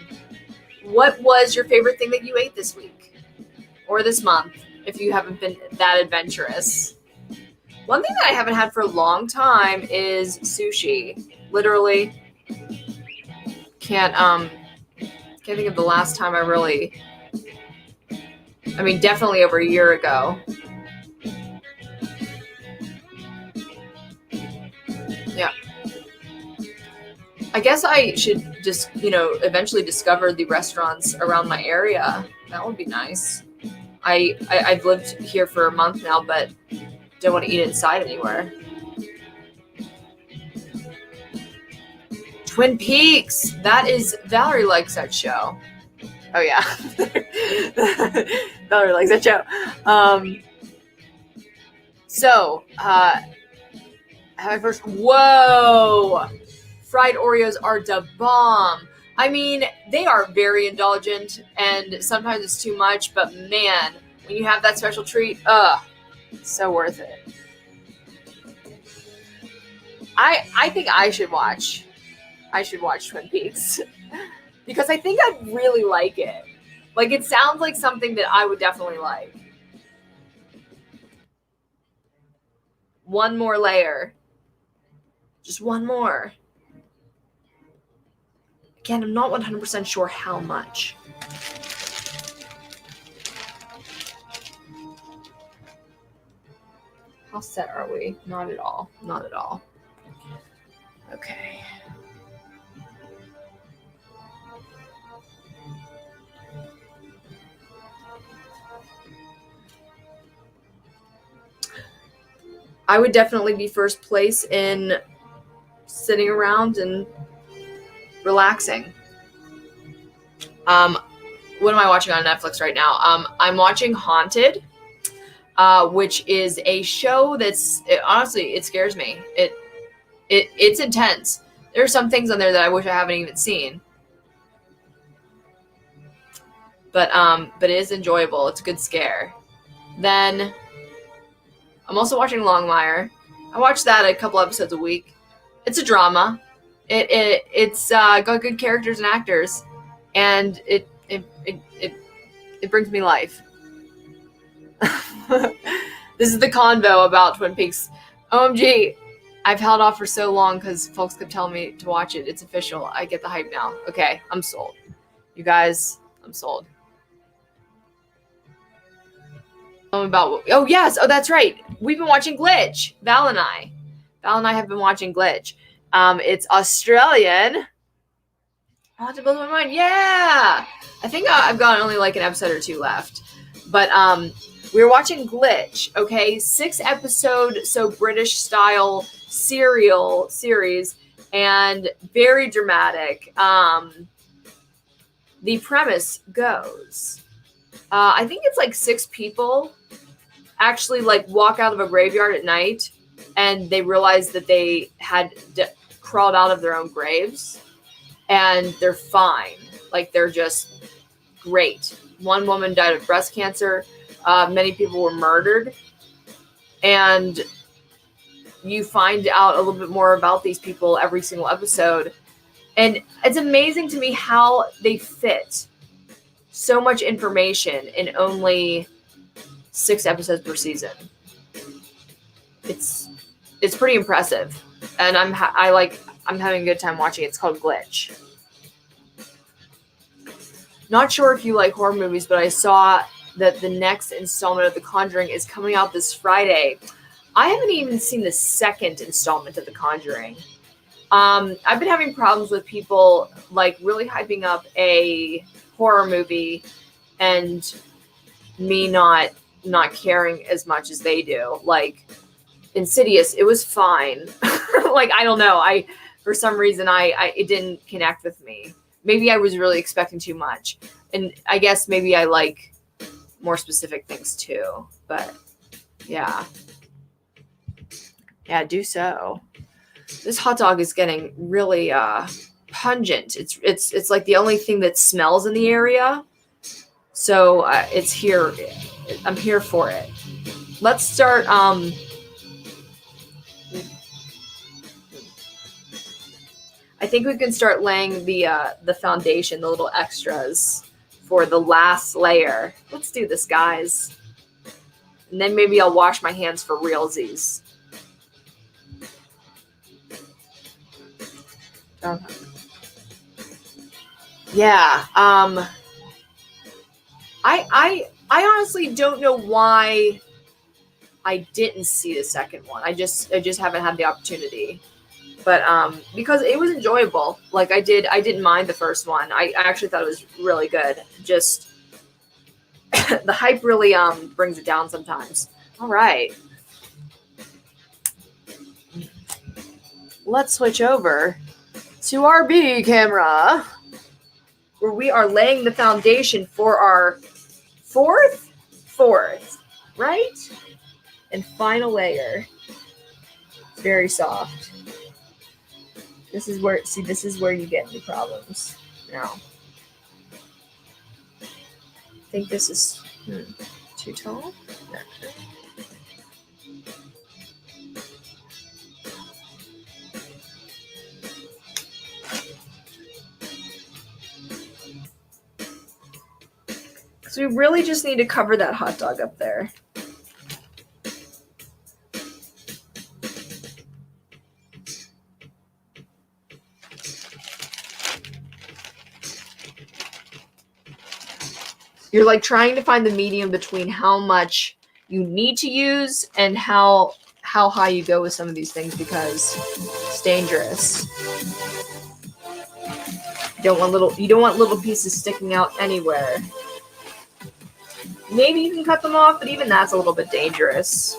What was your favorite thing that you ate this week? Or this month, if you haven't been that adventurous? One thing that I haven't had for a long time is sushi. Literally can't think of the last time definitely over a year ago. Yeah. I guess I should just, eventually discover the restaurants around my area. That would be nice. I've lived here for a month now, but don't want to eat inside anywhere. Twin Peaks. Valerie likes that show. Oh yeah. Valerie likes that show. Whoa! Fried Oreos are da bomb. I mean, they are very indulgent and sometimes it's too much, but man, when you have that special treat, so worth it. I think I should watch Twin Peaks because I think I'd really like it. Like, it sounds like something that I would definitely like. One more layer. Just one more. Again, I'm not 100% sure how much. How set are we? Not at all. Not at all. Okay. I would definitely be first place in sitting around and relaxing. What am I watching on Netflix right now? I'm watching Haunted, which is a show honestly, it scares me. It's intense. There are some things on there that I wish I haven't even seen. But it is enjoyable. It's a good scare. Then I'm also watching Longmire. I watch that a couple episodes a week. It's a drama. It's got good characters and actors, and it brings me life. This is the convo about Twin Peaks. OMG, I've held off for so long because folks kept telling me to watch it. It's official. I get the hype now. Okay, I'm sold. You guys, I'm sold. Oh yes, that's right. We've been watching Glitch. Val and I have been watching Glitch. It's Australian. I'll have to blow my mind. Yeah, I think I've got only like an episode or two left, but we're watching Glitch. Okay, 6 episode, so British style serial series, and very dramatic. The premise goes, I think it's like 6 people actually like walk out of a graveyard at night, and they realize that they had crawled out of their own graves, and they're fine. Like, they're just great. One woman died of breast cancer. Many people were murdered. And you find out a little bit more about these people every single episode. And it's amazing to me how they fit so much information in only 6 episodes per season. It's pretty impressive, and I'm having a good time watching it. It's called Glitch. Not sure if you like horror movies, but I saw that the next installment of The Conjuring is coming out this Friday. I haven't even seen the second installment of The Conjuring. I've been having problems with people like really hyping up a horror movie and me not caring as much as they do. Like Insidious, it was fine. Like, I don't know. For some reason it didn't connect with me. Maybe I was really expecting too much. And I guess maybe I like more specific things too. But yeah. Yeah, do so. This hot dog is getting really pungent. It's like the only thing that smells in the area. So it's here. I'm here for it. Let's start. I think we can start laying the foundation, the little extras for the last layer. Let's do this, guys. And then maybe I'll wash my hands for realsies. Okay. Yeah. I honestly don't know why I didn't see the second one. I just haven't had the opportunity. But because it was enjoyable. Like I didn't mind the first one. I actually thought it was really good. Just the hype really brings it down sometimes. All right. Let's switch over to our B camera, where we are laying the foundation for our fourth, right? And final layer. Very soft. This is where you get into problems now. I think this is too tall. No. So we really just need to cover that hot dog up there. You're like trying to find the medium between how much you need to use and how high you go with some of these things, because it's dangerous. You don't want little pieces sticking out anywhere. Maybe you can cut them off, but even that's a little bit dangerous.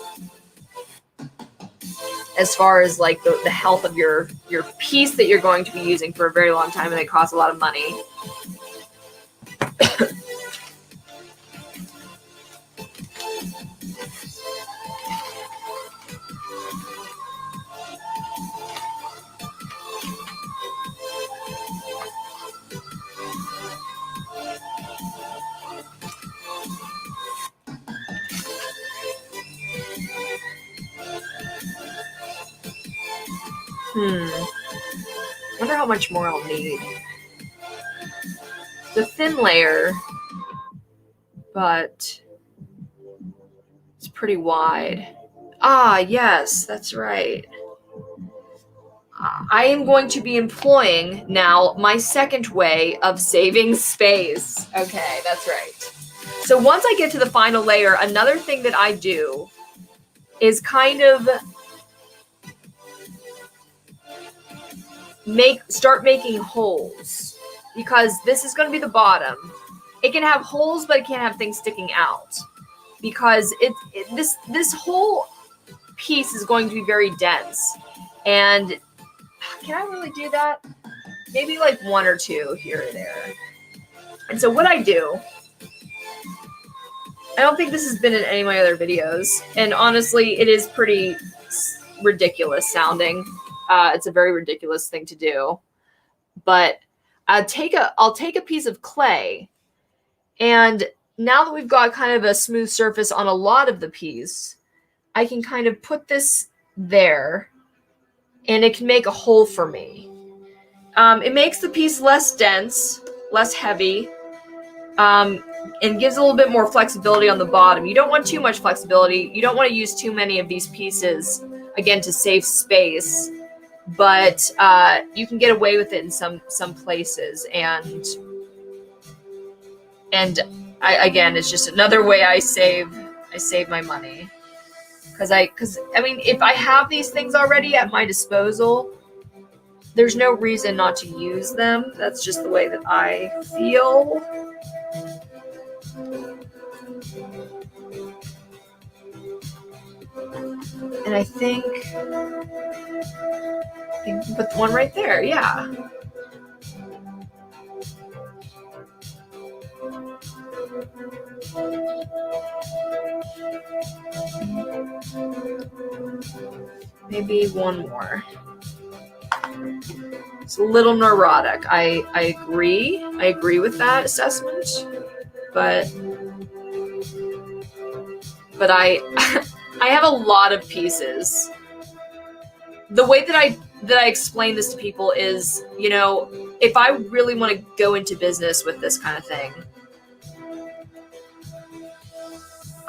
as far as like the health of your piece that you're going to be using for a very long time, and they cost a lot of money. Wonder how much more I'll need. It's a thin layer, but it's pretty wide. Ah, yes, that's right. I am going to be employing now my second way of saving space. Okay, that's right. So once I get to the final layer, another thing that I do is kind of start making holes, because this is going to be the bottom. It can have holes, but it can't have things sticking out, because this whole piece is going to be very dense. And can I really do that? Maybe like one or two here or there. And so what I do, I don't think this has been in any of my other videos, and honestly, it is pretty ridiculous sounding. It's a very ridiculous thing to do, but I'll take a piece of clay, and now that we've got kind of a smooth surface on a lot of the piece, I can kind of put this there, and it can make a hole for me. It makes the piece less dense, less heavy, and gives a little bit more flexibility on the bottom. You don't want too much flexibility. You don't want to use too many of these pieces, again, to save space. But you can get away with it in some places, and again, it's just another way I save my money, because I mean, if I have these things already at my disposal, there's no reason not to use them. That's just the way that I feel. And I think put one right there, yeah. Maybe one more. It's a little neurotic. I agree. I agree with that assessment, but I I have a lot of pieces. The way that I explain this to people is, you know, if I really want to go into business with this kind of thing,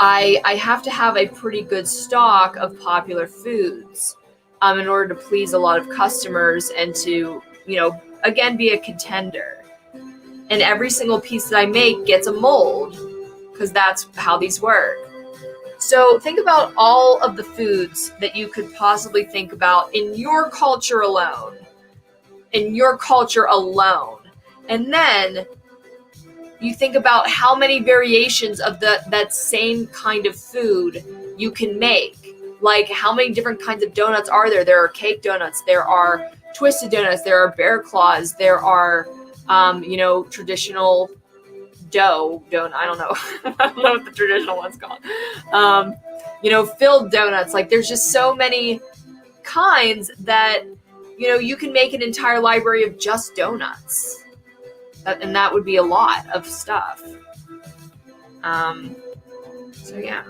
I have to have a pretty good stock of popular foods in order to please a lot of customers and to, you know, again, be a contender. And every single piece that I make gets a mold, because that's how these work. So think about all of the foods that you could possibly think about in your culture alone. In your culture alone. And then you think about how many variations of that same kind of food you can make. Like, how many different kinds of donuts are there? There are cake donuts, there are twisted donuts, there are bear claws, there are, you know, traditional dough donut. I don't know. I don't know what the traditional one's called. You know, filled donuts. Like, there's just so many kinds that, you know, you can make an entire library of just donuts. And that would be a lot of stuff. So yeah.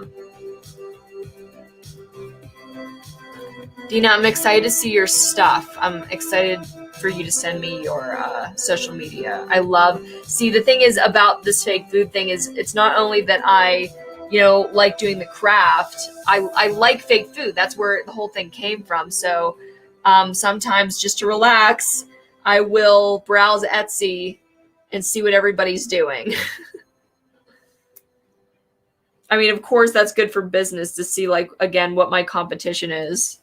Dina, I'm excited to see your stuff. I'm excited for you to send me your social media. I love, see, the thing is about this fake food thing is, it's not only that I, you know, like doing the craft, I like fake food. That's where the whole thing came from. So sometimes, just to relax, I will browse Etsy and see what everybody's doing. I mean, of course, that's good for business to see, like, again, what my competition is.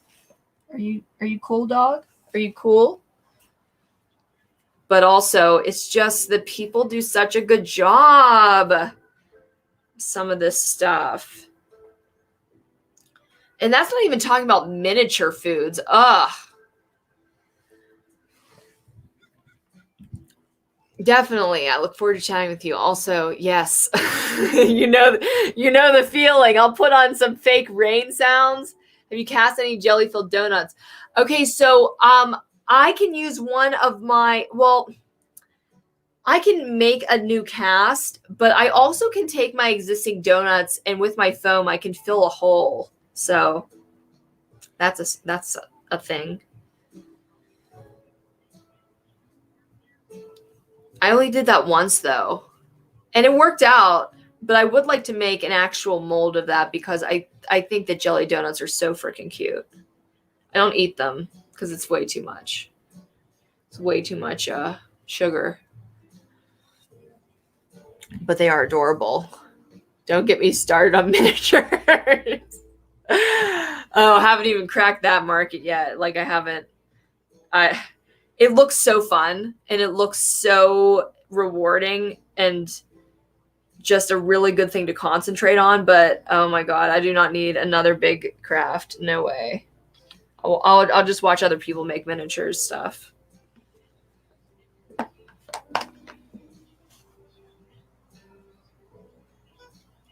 Are you cool, dog? Are you cool? But also, it's just that people do such a good job. Some of this stuff. And that's not even talking about miniature foods. Ugh. Definitely. I look forward to chatting with you. Also, yes. you know the feeling. I'll put on some fake rain sounds. Have you cast any jelly-filled donuts? Okay, so I can use one of my, well, I can make a new cast, but I also can take my existing donuts and with my foam I can fill a hole. So that's a thing. I only did that once though, and it worked out, but I would like to make an actual mold of that because I think that jelly donuts are so freaking cute. I don't eat them because it's way too much. It's way too much sugar. But they are adorable. Don't get me started on miniatures. Oh, I haven't even cracked that market yet. Like I haven't. It looks so fun and it looks so rewarding and just a really good thing to concentrate on. But oh my God, I do not need another big craft. No way. I'll just watch other people make miniatures stuff.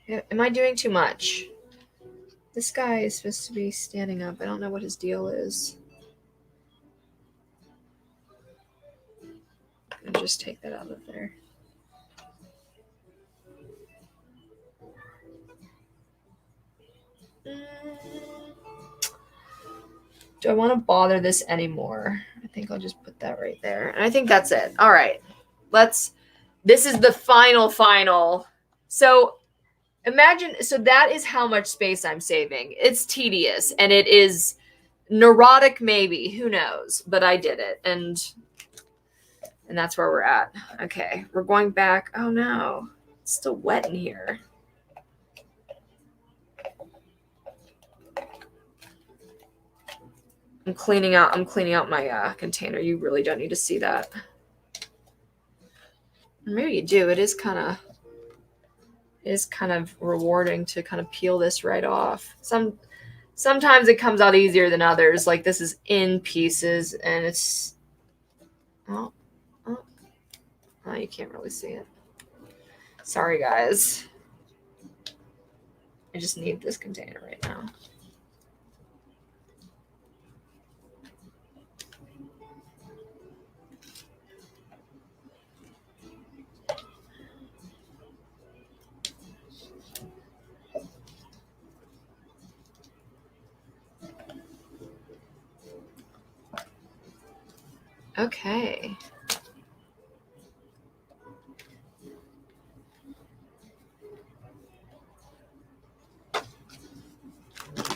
Am I doing too much? This guy is supposed to be standing up. I don't know what his deal is. I'll just take that out of there. Do I want to bother this anymore? I think I'll just put that right there. And I think that's it. All right. This is the final. So imagine, so that is how much space I'm saving. It's tedious and it is neurotic maybe. Who knows? But I did it. And that's where we're at. Okay. We're going back. Oh no. It's still wet in here. I'm cleaning out my container. You really don't need to see that. Maybe you do. It is kind of rewarding to kind of peel this right off. Sometimes it comes out easier than others. Like this is in pieces and it's oh, you can't really see it. Sorry guys. I just need this container right now. Okay.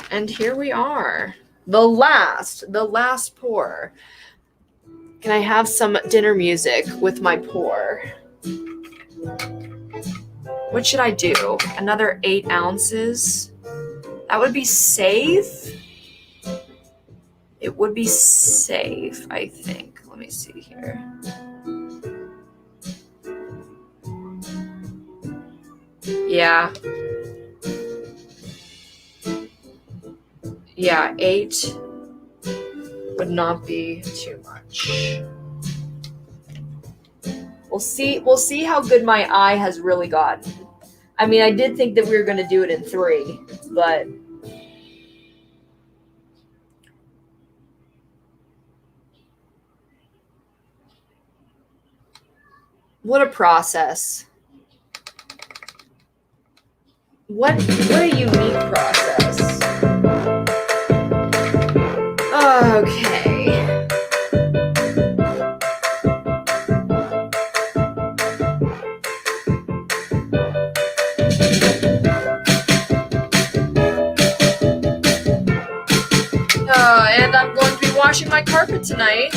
And here we are. The last pour. Can I have some dinner music with my pour? What should I do? Another 8 ounces? That would be safe. It would be safe, I think. Let me see here. Yeah. Yeah, 8 would not be too much. We'll see how good my eye has really gotten. I mean, I did think that we were going to do it in 3, but what a process. What a unique process. Okay. And I'm going to be washing my carpet tonight.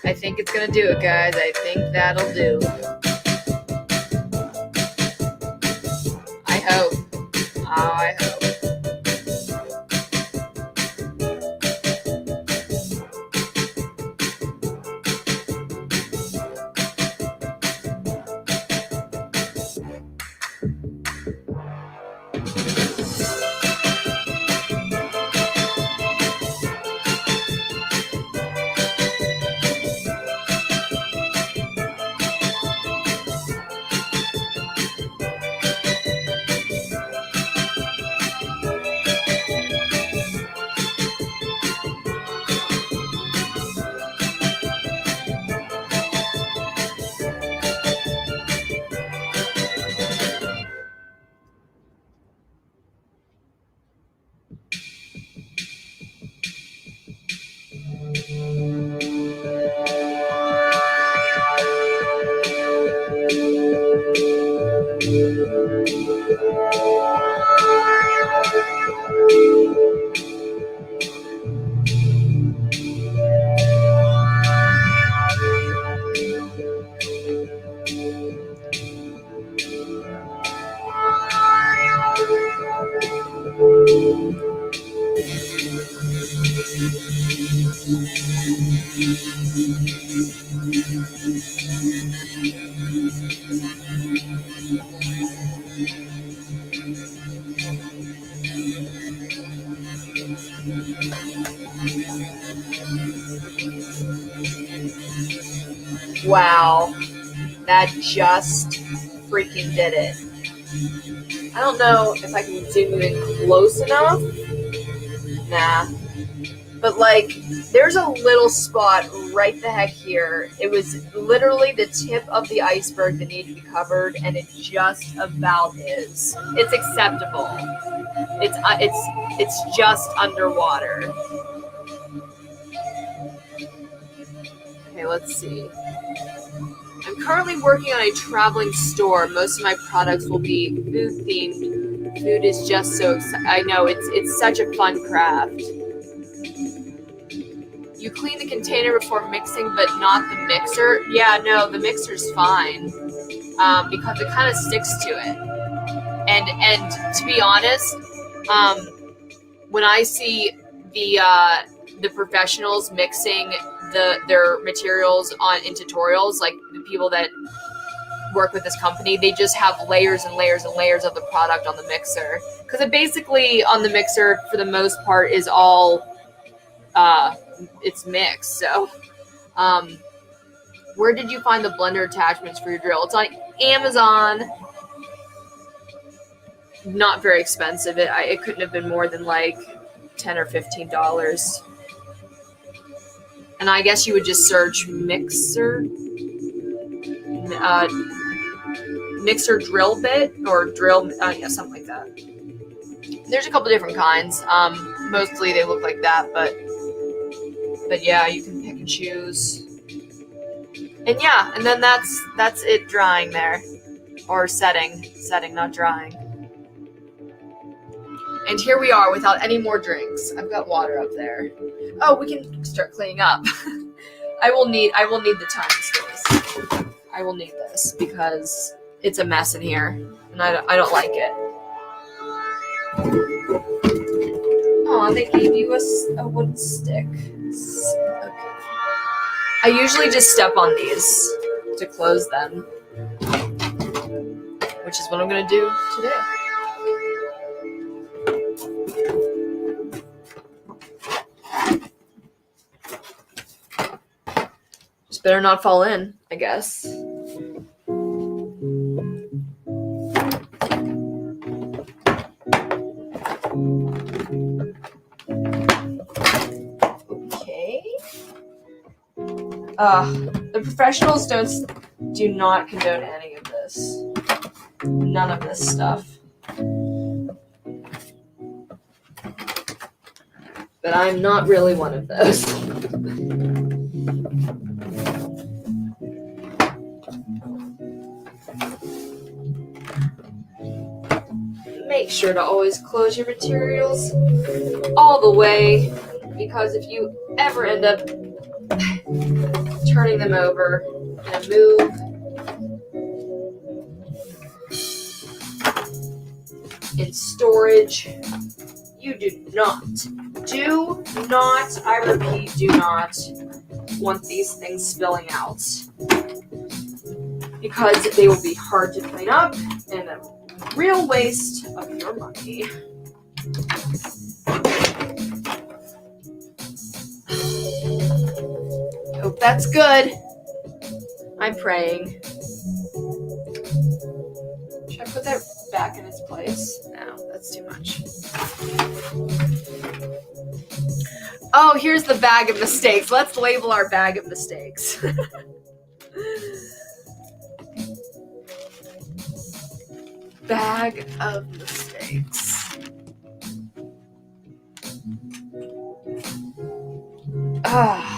I think it's gonna do it, guys. I think that'll do. I hope. Oh, I hope. Wow, that just freaking did it. I don't know if I can zoom in close enough. Nah. But like, there's a little spot right the heck here. It was literally the tip of the iceberg that needed to be covered, and it just about is. It's acceptable. It's just underwater. Okay, let's see. I'm currently working on a traveling store. Most of my products will be food themed. Food is just so exciting. I know, it's such a fun craft. You clean the container before mixing, but not the mixer. Yeah, no, the mixer's fine because it kind of sticks to it. And to be honest, when I see the professionals mixing their materials in tutorials, like the people that work with this company, they just have layers and layers and layers of the product on the mixer, because it basically on the mixer for the most part is all it's mixed. So where did you find the blender attachments for your drill? It's on Amazon. Not very expensive. It couldn't have been more than like $10 or $15. And I guess you would just search mixer drill bit or drill, yeah, something like that. There's a couple different kinds. Mostly they look like that, but yeah, you can pick and choose. And yeah, and then that's it drying there, or setting, not drying. And here we are without any more drinks. I've got water up there. Oh, we can start cleaning up. I will need the time space. I will need this because it's a mess in here, and I don't like it. Oh, they gave you a wooden stick. Okay. I usually just step on these to close them, which is what I'm gonna do today. Just better not fall in, I guess. Okay. The professionals do not condone any of this. None of this stuff. But I'm not really one of those. Make sure to always close your materials all the way, because if you ever end up turning them over. I'm gonna move in storage. You do not, I repeat, do not want these things spilling out, because they will be hard to clean up and a real waste of your money. Hope that's good. I'm praying. Should I put that back in its place? No, that's too much. Oh, here's the bag of mistakes. Let's label our bag of mistakes. Bag of mistakes. Ah.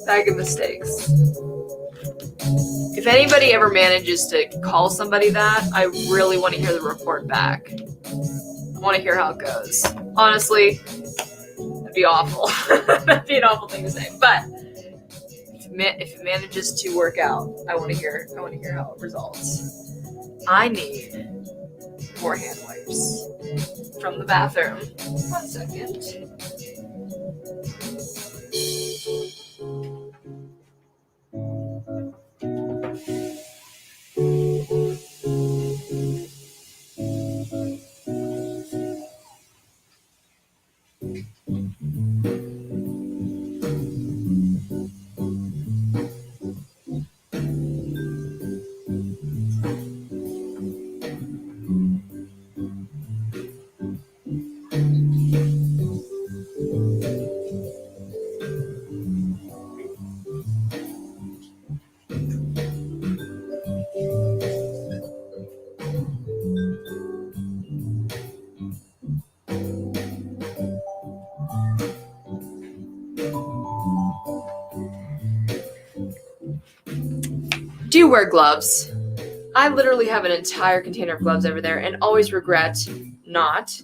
Bag of mistakes. If anybody ever manages to call somebody that, I really want to hear the report back. I want to hear how it goes. Honestly, that'd be awful. That'd be an awful thing to say. But if it manages to work out, I want to hear how it resolves. I need more hand wipes from the bathroom. 1 second. Do wear gloves. I literally have an entire container of gloves over there and always regret not,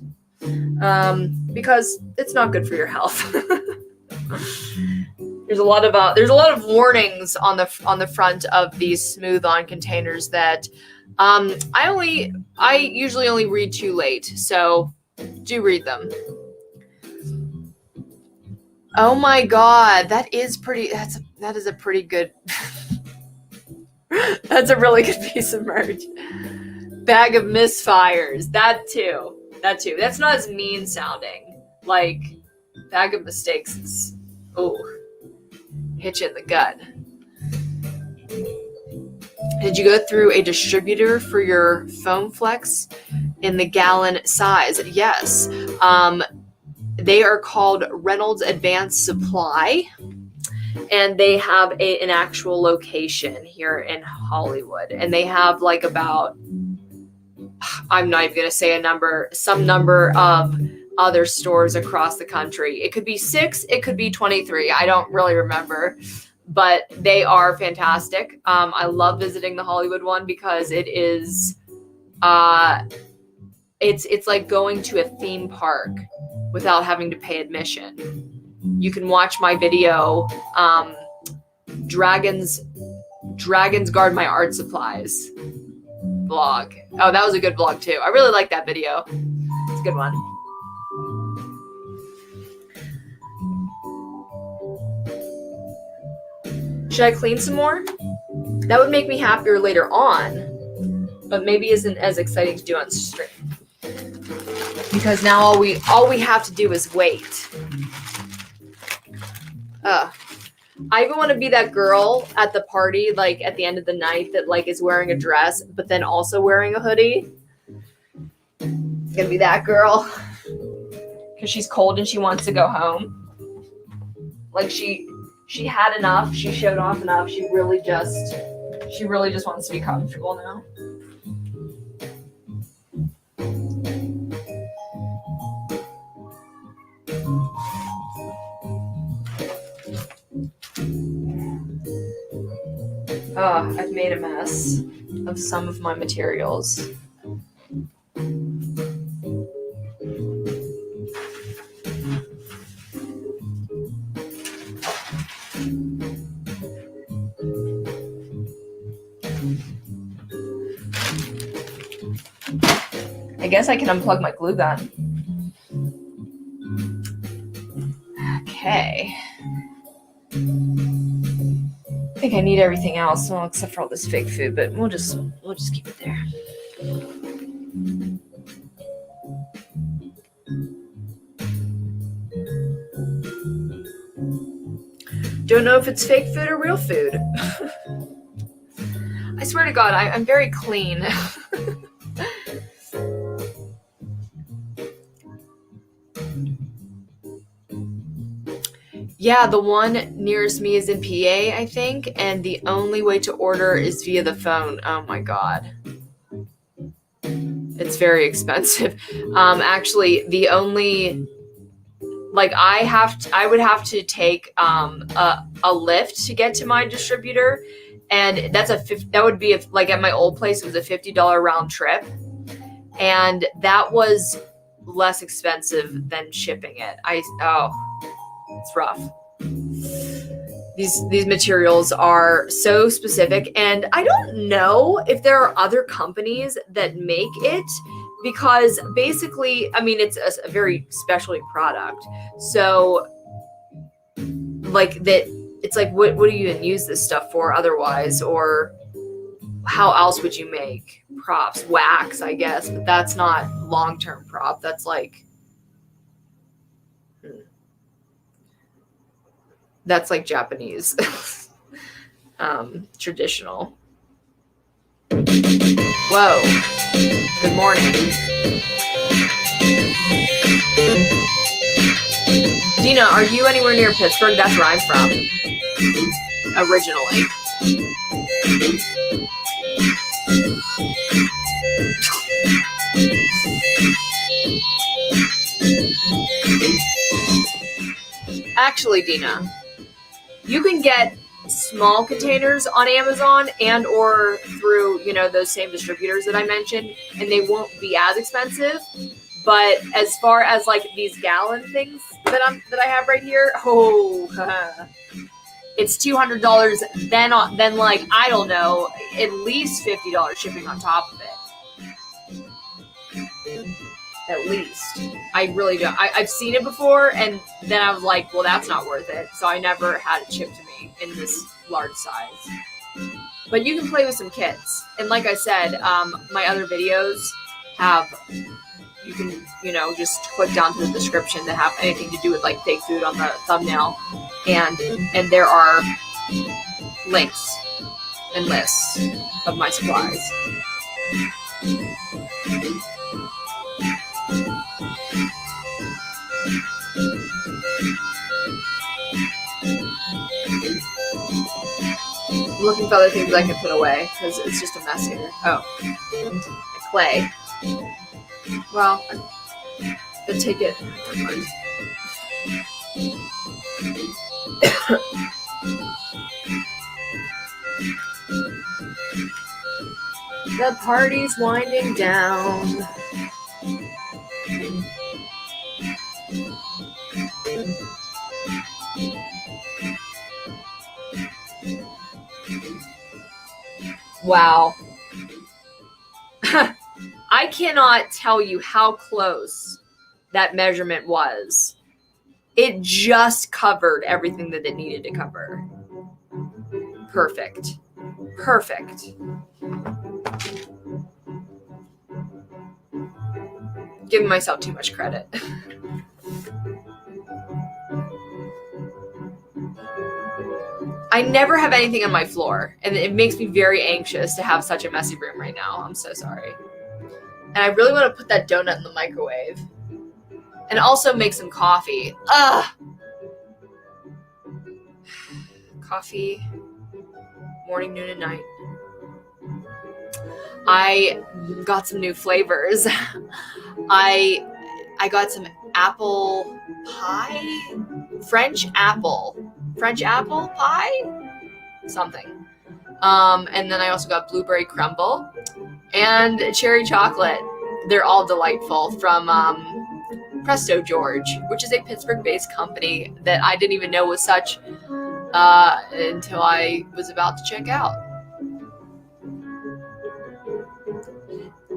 because it's not good for your health. There's a lot of warnings on the front of these Smooth On containers that I usually only read too late, so do read them. Oh my god, that is a pretty good that's a really good piece of merch. Bag of misfires. That too. That's not as mean sounding. Like, bag of mistakes is, hit you in the gut. Did you go through a distributor for your Foam Flex in the gallon size? Yes. They are called Reynolds Advanced Supply. And they have an actual location here in Hollywood. And they have like about, I'm not even going to say a number, some number of other stores across the country. It could be 6, it could be 23. I don't really remember. But they are fantastic. I love visiting the Hollywood one because it is, it's like going to a theme park without having to pay admission. You can watch my video, Dragons Guard My Art Supplies vlog. Oh, that was a good vlog too. I really like that video. It's a good one. Should I clean some more? That would make me happier later on, but maybe isn't as exciting to do on stream. Because now all we have to do is wait. I even want to be that girl at the party, like at the end of the night, that like is wearing a dress, but then also wearing a hoodie. It's gonna be that girl. Because she's cold and she wants to go home. Like she She had enough. She showed off enough. She really just wants to be comfortable now. Oh, I've made a mess of some of my materials. I guess I can unplug my glue gun. Okay. I think I need everything else, well, except for all this fake food, but we'll just keep it there. Don't know if it's fake food or real food. I swear to God, I'm very clean. Yeah, the one nearest me is in PA, I think, and the only way to order is via the phone. Oh my God. It's very expensive. Actually, the only, like, I would have to take a Lyft to get to my distributor, and that would be like at my old place, it was a $50 round trip, and that was less expensive than shipping it. It's rough. These materials are so specific, and I don't know if there are other companies that make it, because basically, I mean, it's a very specialty product. So, like that, it's like, what do you even use this stuff for otherwise? Or how else would you make props? Wax, I guess, but that's not long-term prop. That's like, that's like Japanese, traditional. Whoa. Good morning. Dina, are you anywhere near Pittsburgh? That's where I'm from. Originally. Actually, Dina, you can get small containers on Amazon and or through, those same distributors that I mentioned, and they won't be as expensive. But as far as like these gallon things that I have right here, it's $200. Then like, I don't know, at least $50 shipping on top of it. At least. I really don't. I've seen it before, and then I was like, well, that's not worth it. So I never had it shipped to me in this large size. But you can play with some kits. And like I said, my other videos have, you can, just click down to the description that have anything to do with like fake food on the thumbnail. And there are links and lists of my supplies. I'm looking for other things I can put away because it's just a mess here. Oh, clay. Well, I'll take it. The party's winding down. Wow. I cannot tell you how close that measurement was. It just covered everything that it needed to cover. Perfect. Perfect. Giving myself too much credit. I never have anything on my floor, and it makes me very anxious to have such a messy room right now. I'm so sorry. And I really want to put that donut in the microwave. And also make some coffee. Ugh. Coffee, morning, noon, and night. I got some new flavors. I got some apple pie, French apple pie, something. And then I also got blueberry crumble and cherry chocolate. They're all delightful from Presto George, which is a Pittsburgh-based company that I didn't even know was such until I was about to check out.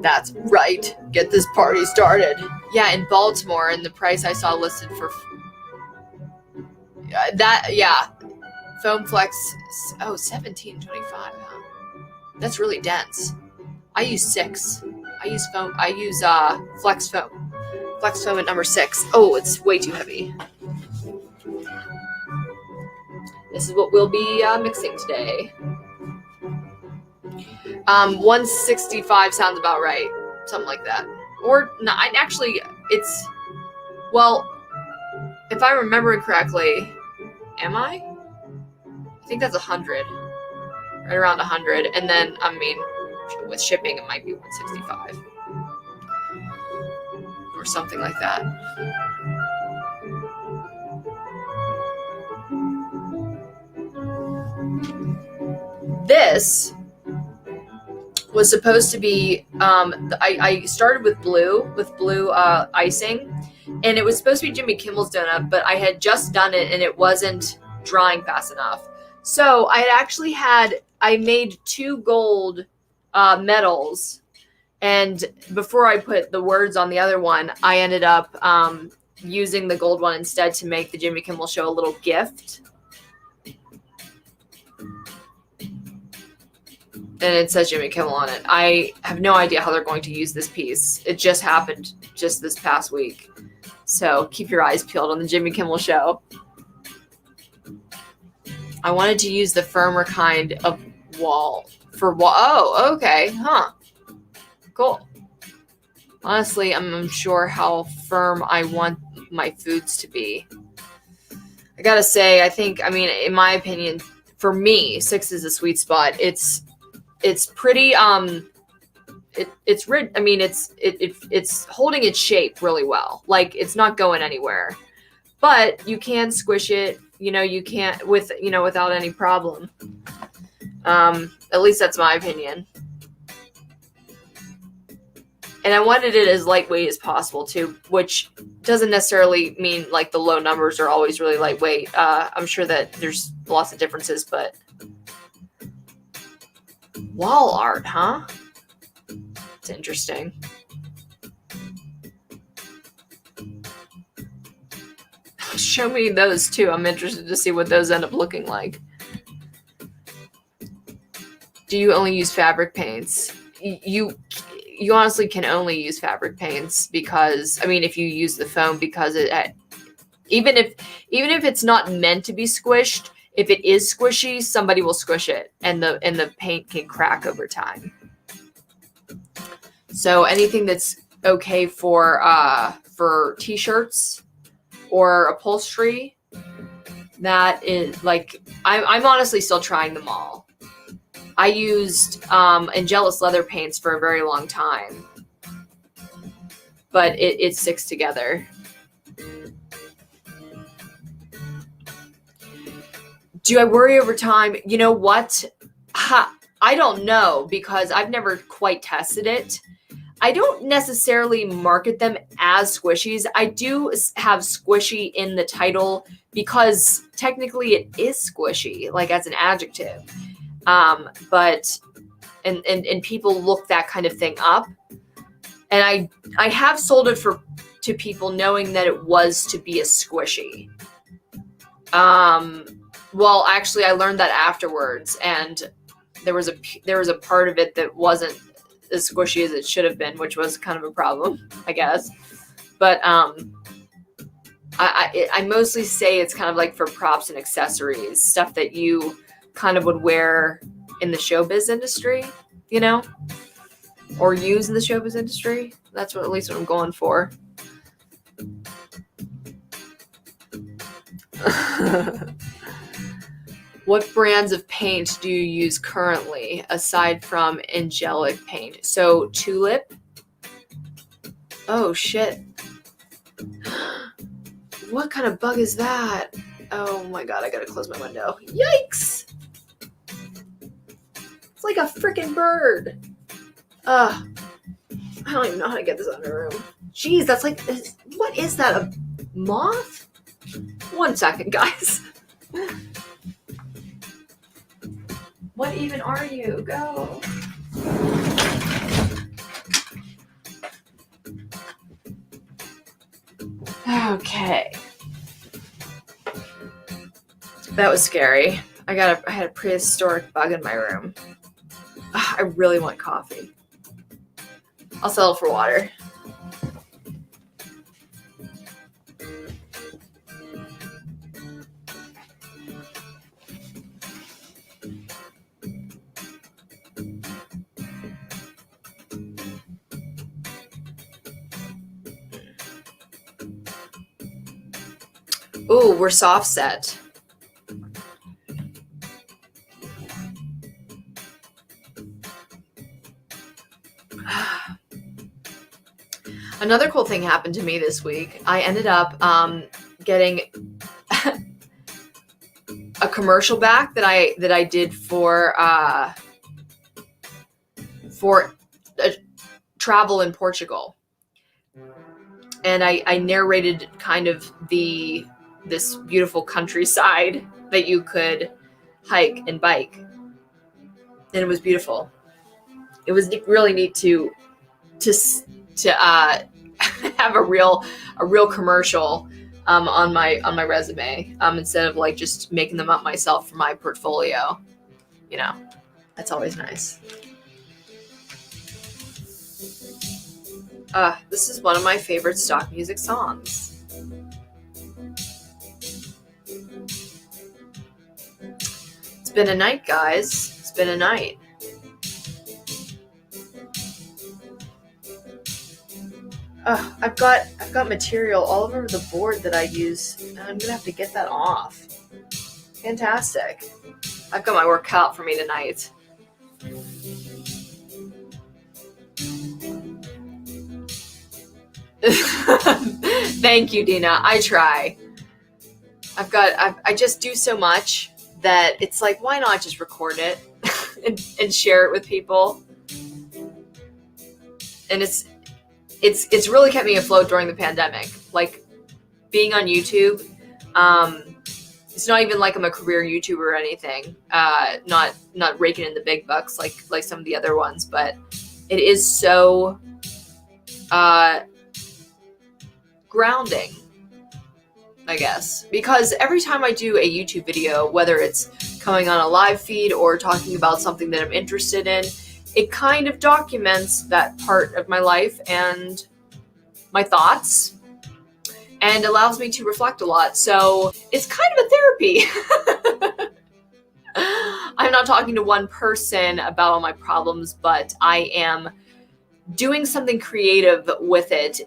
That's right. Get this party started. Yeah, in Baltimore, and the price I saw listed for Foam Flex. Oh, $17.25. Huh? That's really dense. I use 6. I use foam. I use Flex Foam. Flex Foam at number 6. Oh, it's way too heavy. This is what we'll be mixing today. 165 sounds about right. Something like that. Or, no, actually, it's, well, if I remember correctly, am I? I think that's 100. Right around 100. And then, I mean, with shipping, it might be 165. Or something like that. This was supposed to be, I started with blue icing, and it was supposed to be Jimmy Kimmel's donut, but I had just done it and it wasn't drying fast enough. So I made 2 gold medals, and before I put the words on the other one, I ended up using the gold one instead to make the Jimmy Kimmel Show a little gift. And it says Jimmy Kimmel on it. I have no idea how they're going to use this piece. It just happened just this past week. So keep your eyes peeled on the Jimmy Kimmel Show. I wanted to use the firmer kind of wall. Oh, okay. Huh. Cool. Honestly, I'm unsure how firm I want my foods to be. I gotta say, in my opinion, for me, 6 is a sweet spot. It's pretty it's holding its shape really well. Like, it's not going anywhere, but you can squish it, you can't without any problem. At least that's my opinion. And I wanted it as lightweight as possible too, which doesn't necessarily mean like the low numbers are always really lightweight. I'm sure that there's lots of differences, but wall art, huh? It's interesting. Show me those too. I'm interested to see what those end up looking like. Do you only use fabric paints? You honestly can only use fabric paints because, if you use the foam, because even if it's not meant to be squished, if it is squishy, somebody will squish it, and the paint can crack over time. So anything that's okay for t-shirts or upholstery, that is like, I'm honestly still trying them all. I used Angelus leather paints for a very long time, but it sticks together. Do I worry over time? You know what? I don't know, because I've never quite tested it. I don't necessarily market them as squishies. I do have squishy in the title because technically it is squishy, like as an adjective. But people look that kind of thing up. And I have sold it to people knowing that it was to be a squishy. Well, actually, I learned that afterwards, and there was a part of it that wasn't as squishy as it should have been, which was kind of a problem, I guess. But I mostly say it's kind of like for props and accessories, stuff that you kind of would wear in the showbiz industry, or use in the showbiz industry. That's at least what I'm going for. What brands of paint do you use currently aside from angelic paint? So Tulip. Oh shit. What kind of bug is that? Oh my god, I gotta close my window. Yikes! It's like a freaking bird. I don't even know how to get this out of the room. Jeez, that's like, what is that? A moth? 1 second, guys. What even are you? Go. Okay. That was scary. I had a prehistoric bug in my room. I really want coffee. I'll settle for water. Ooh, we're soft set. Another cool thing happened to me this week. I ended up getting a commercial back that I did for travel in Portugal, and I narrated kind of this beautiful countryside that you could hike and bike, and it was beautiful. It was really neat to have a real commercial on my resume instead of like just making them up myself for my portfolio. You know, that's always nice. This is one of my favorite stock music songs. It's been a night, guys. It's been a night. I've got material all over the board that I use, and I'm gonna have to get that off. Fantastic. I've got my work cut out for me tonight. Thank you, Dina. I try. I just do so much that it's like, why not just record it and share it with people? And it's really kept me afloat during the pandemic. Like being on YouTube, it's not even like I'm a career YouTuber or anything. Not raking in the big bucks like some of the other ones, but it is so grounding, I guess, because every time I do a YouTube video, whether it's coming on a live feed or talking about something that I'm interested in, it kind of documents that part of my life and my thoughts and allows me to reflect a lot. So it's kind of a therapy. I'm not talking to one person about all my problems, but I am doing something creative with it,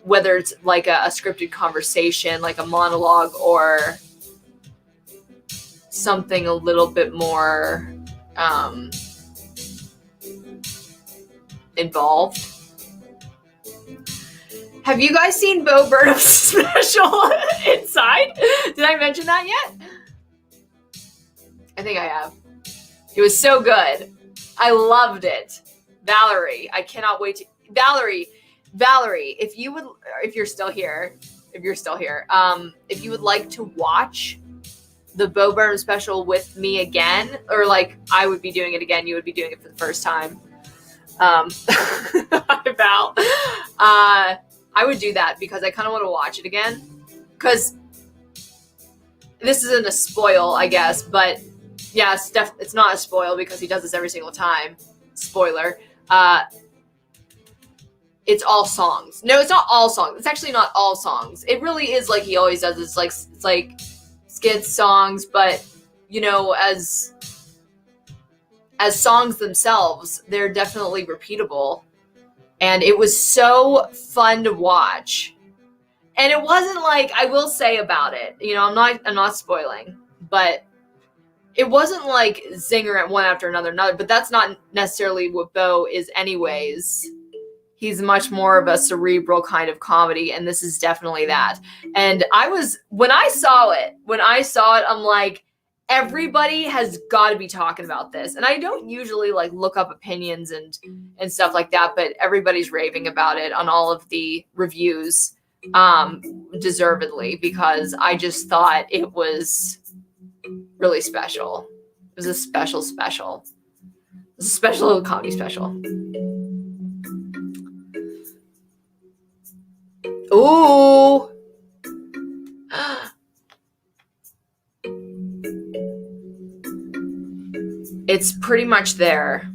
whether it's like a scripted conversation, like a monologue, or something a little bit more involved. Have you guys seen Bo Burnham's special Inside? Did I mention that yet? I think I have. It was so good. I loved it. Valerie, I cannot wait to Valerie, if you're still here, if you would like to watch the Bo Burnham special with me again, or like I would be doing it again, you would be doing it for the first time. Val, I would do that because I kind of want to watch it again. Because this isn't a spoil, I guess, but yeah, it's not a spoil because he does this every single time. Spoiler. It's all songs. No, it's not all songs. It's actually not all songs. It really is like he always does. It's like skits, songs, but you know, as songs themselves, they're definitely repeatable. And it was so fun to watch. And it wasn't like, I will say about it, you know, I'm not spoiling, but it wasn't like zinger at one after another, but that's not necessarily what Beau is anyways. He's much more of a cerebral kind of comedy, and this is definitely that. And when I saw it, I'm like, everybody has got to be talking about this. And I don't usually like look up opinions and stuff like that, but everybody's raving about it on all of the reviews, deservedly, because I just thought it was really special. It was a special. It was a special little comedy special. Ooh. It's pretty much there.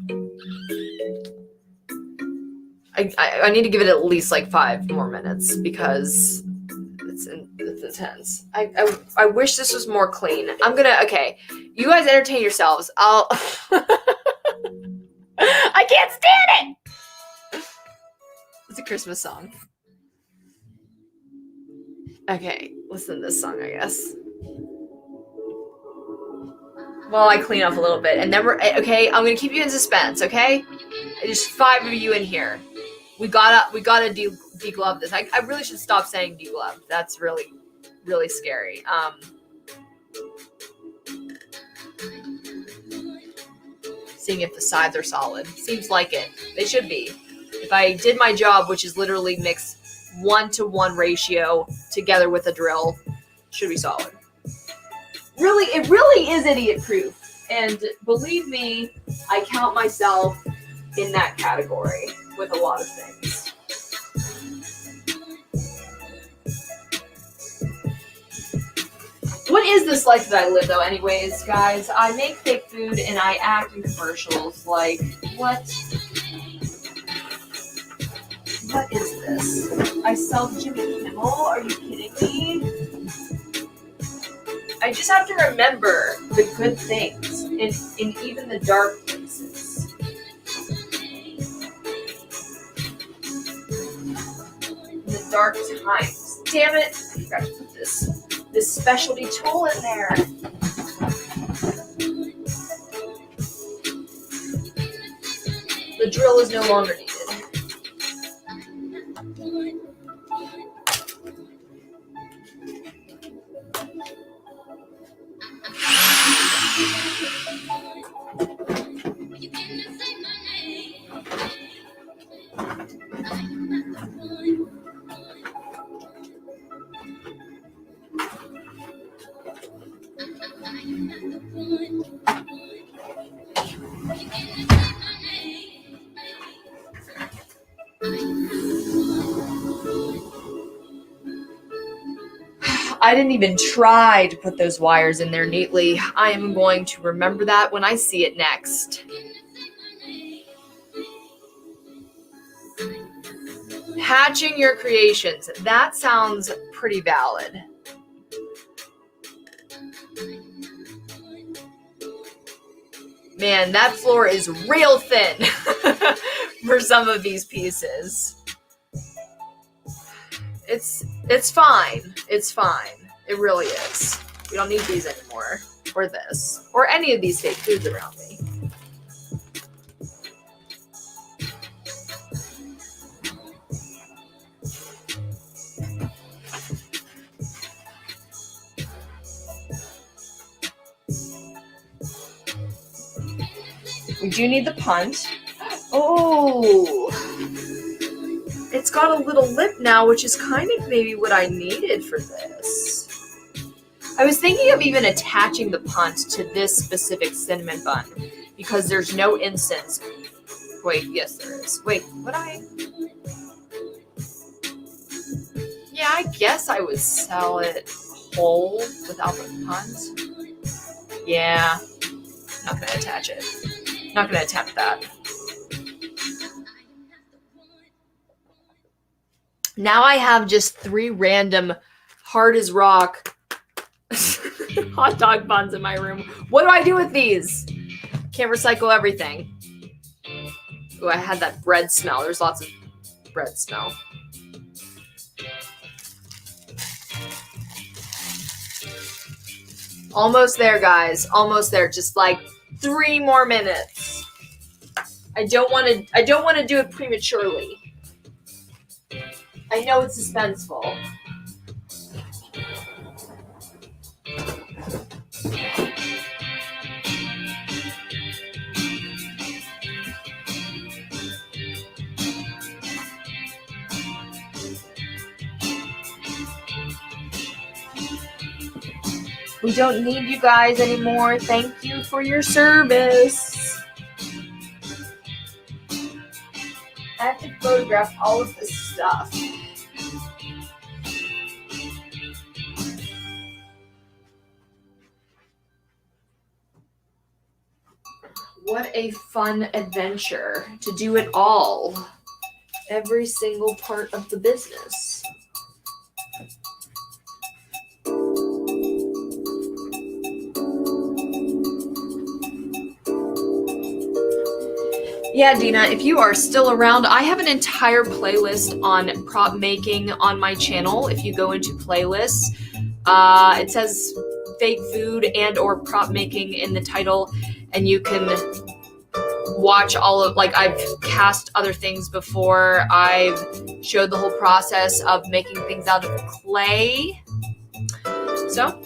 I need to give it at least like 5 more minutes because it's intense. I wish this was more clean. Okay. You guys entertain yourselves. I can't stand it. It's a Christmas song. Okay, listen to this song, I guess. Well, I clean up a little bit, and then okay. I'm gonna keep you in suspense, okay? There's 5 of you in here. We gotta deglove this. I really should stop saying deglove. That's really, really scary. Seeing if the sides are solid. Seems like it. They should be. If I did my job, which is literally mix 1-to-1 ratio together with a drill, should be solid. Really, it really is idiot proof. And believe me, I count myself in that category with a lot of things. What is this life that I live, though, anyways, guys? I make fake food and I act in commercials. Like, what? What is this? I sell Jimmy Kimmel? Are you kidding me? I just have to remember the good things in even the dark places. In the dark times. Damn it! I forgot to put this specialty tool in there. The drill is no longer needed. I didn't even try to put those wires in there neatly. I am going to remember that when I see it next. Hatching your creations. That sounds pretty valid. Man, that floor is real thin for some of these pieces. It's fine. It's fine. It really is. We don't need these anymore. Or this. Or any of these fake foods around me. We do need the punt. Oh! It's got a little lip now, which is kind of maybe what I needed for this. I was thinking of even attaching the punt to this specific cinnamon bun because there's no incense. Wait, yes there is. Wait, would I? Yeah, I guess I would sell it whole without the punt. Yeah, not gonna attach it. Not gonna attempt that. Now I have just 3 random hard as rock hot dog buns in my room. What do I do with these? Can't recycle everything. Oh, I had that bread smell. There's lots of bread smell. Almost there, guys. Almost there. Just like 3 more minutes. I don't want to do it prematurely. I know it's suspenseful. We don't need you guys anymore. Thank you for your service. I have to photograph all of this stuff. What a fun adventure to do it all. Every single part of the business. Yeah, Dina, if you are still around, I have an entire playlist on prop making on my channel. If you go into playlists, it says fake food and or prop making in the title, and you can watch all of, like, I've cast other things before. I've showed the whole process of making things out of clay. So,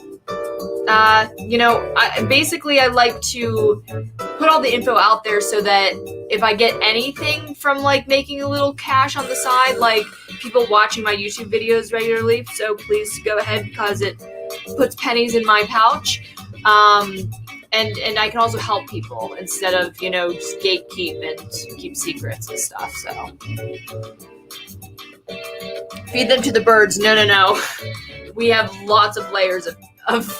I like to put all the info out there so that if I get anything from like making a little cash on the side, like people watching my YouTube videos regularly, so please go ahead because it puts pennies in my pouch. And I can also help people instead of, just gatekeep and keep secrets and stuff. So feed them to the birds. No. We have lots of layers of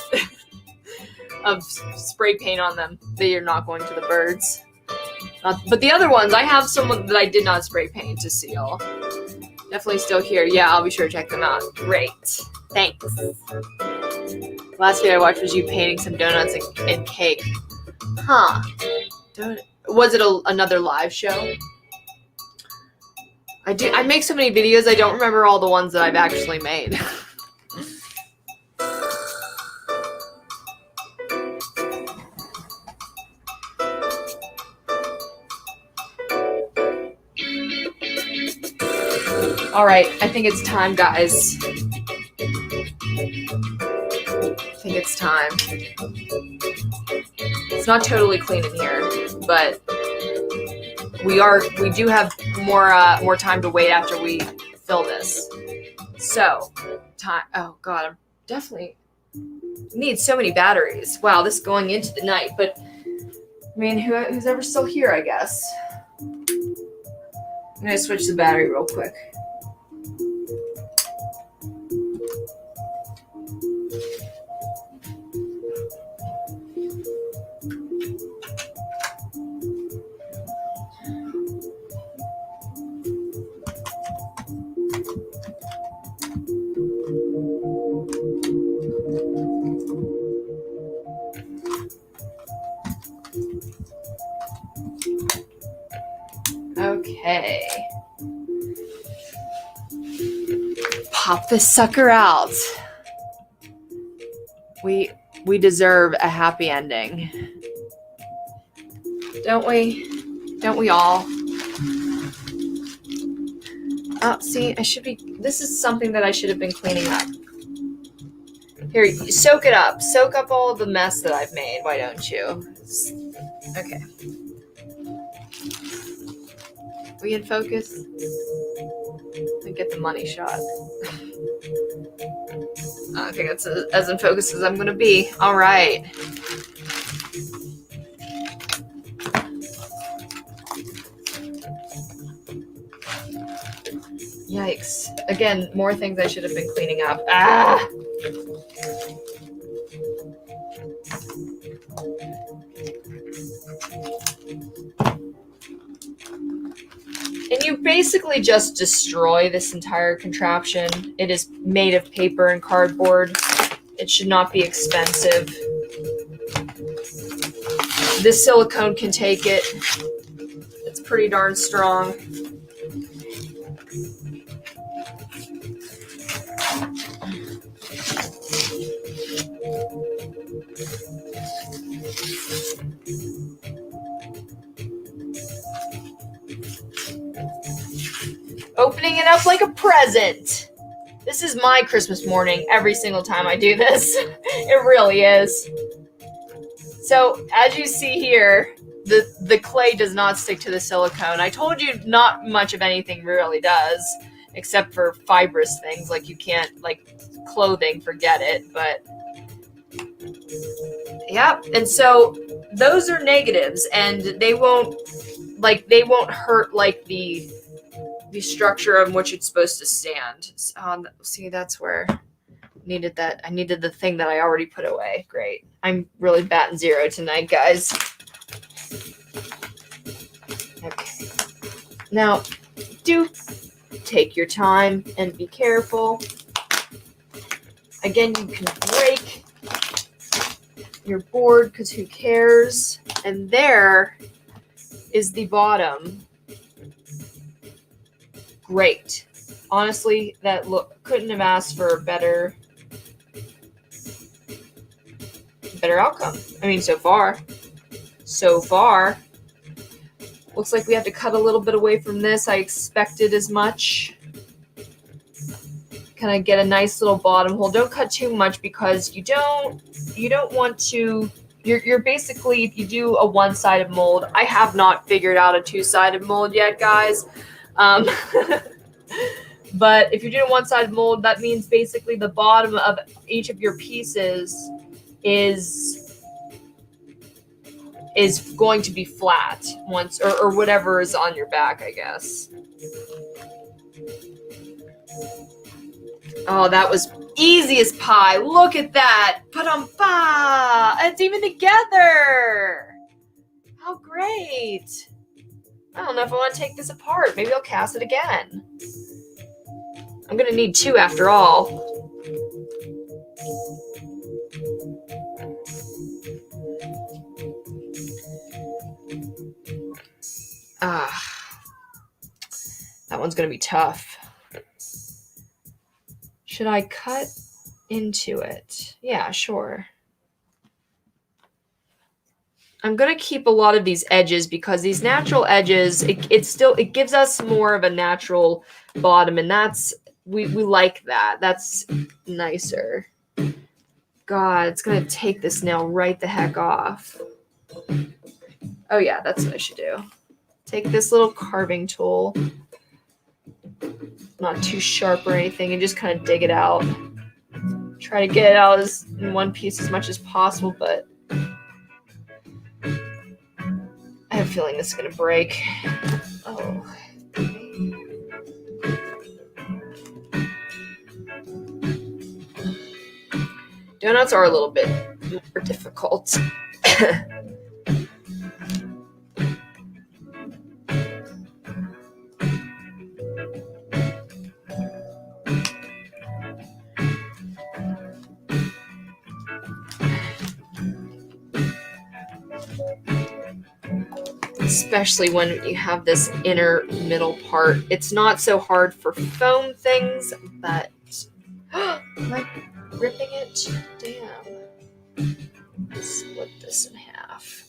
spray paint on them that you're not going to the birds. But the other ones, I have some that I did not spray paint to seal. Definitely still here. Yeah, I'll be sure to check them out. Great. Thanks. Last video I watched was you painting some donuts and cake. Huh. Was it another live show? I make so many videos, I don't remember all the ones that I've actually made. All right, I think it's time, guys. I think it's time. It's not totally clean in here, but we do have more time to wait after we fill this. So, time. Oh God, I'm definitely need so many batteries. Wow, this is going into the night, but I mean, who's ever still here, I guess. I'm gonna switch the battery real quick. Okay. Pop this sucker out. We deserve a happy ending. Don't we? Don't we all? Oh, see, this is something that I should have been cleaning up. Here, soak it up. Soak up all of the mess that I've made, why don't you? Okay. We in focus? And get the money shot. Okay, that's as in focus as I'm gonna be. All right. Yikes. Again, more things I should have been cleaning up. Ah! And you basically just destroy this entire contraption. It is made of paper and cardboard. It should not be expensive. This silicone can take it. It's pretty darn strong. Opening it up like a present. This is my Christmas morning every single time I do this. It really is. So, as you see here, the clay does not stick to the silicone. I told you not much of anything really does, except for fibrous things, like you can't, like clothing, forget it, but yeah. And so those are negatives, and they won't hurt like the structure on which it's supposed to stand. See, that's where I needed the thing that I already put away. Great. I'm really batting zero tonight, guys. Okay. Now, do take your time and be careful. Again, you can break your board because who cares? And there is the bottom. Great. Honestly, that couldn't have asked for a better outcome. I mean, so far. Looks like we have to cut a little bit away from this. I expected as much. Kind of get a nice little bottom hole. Don't cut too much because you don't want to. You're basically, if you do a one-sided mold, I have not figured out a two-sided mold yet, guys. But if you're doing a one-sided mold, that means basically the bottom of each of your pieces is going to be flat once, or whatever is on your back, I guess. Oh, that was easy as pie. Look at that. Pa-dum-pa! It's even together. How great. I don't know if I want to take this apart. Maybe I'll cast it again. I'm going to need two after all. That one's going to be tough. Should I cut into it? Yeah, sure. I'm going to keep a lot of these edges because these natural edges, it gives us more of a natural bottom, and we like that. That's nicer. God, it's going to take this nail right the heck off. Oh yeah, that's what I should do. Take this little carving tool, not too sharp or anything, and just kind of dig it out. Try to get it out in one piece as much as possible, but I have a feeling this is going to break. Oh. Donuts are a little bit more difficult. Especially when you have this inner middle part. It's not so hard for foam things, but am I ripping it? Damn. Split this in half.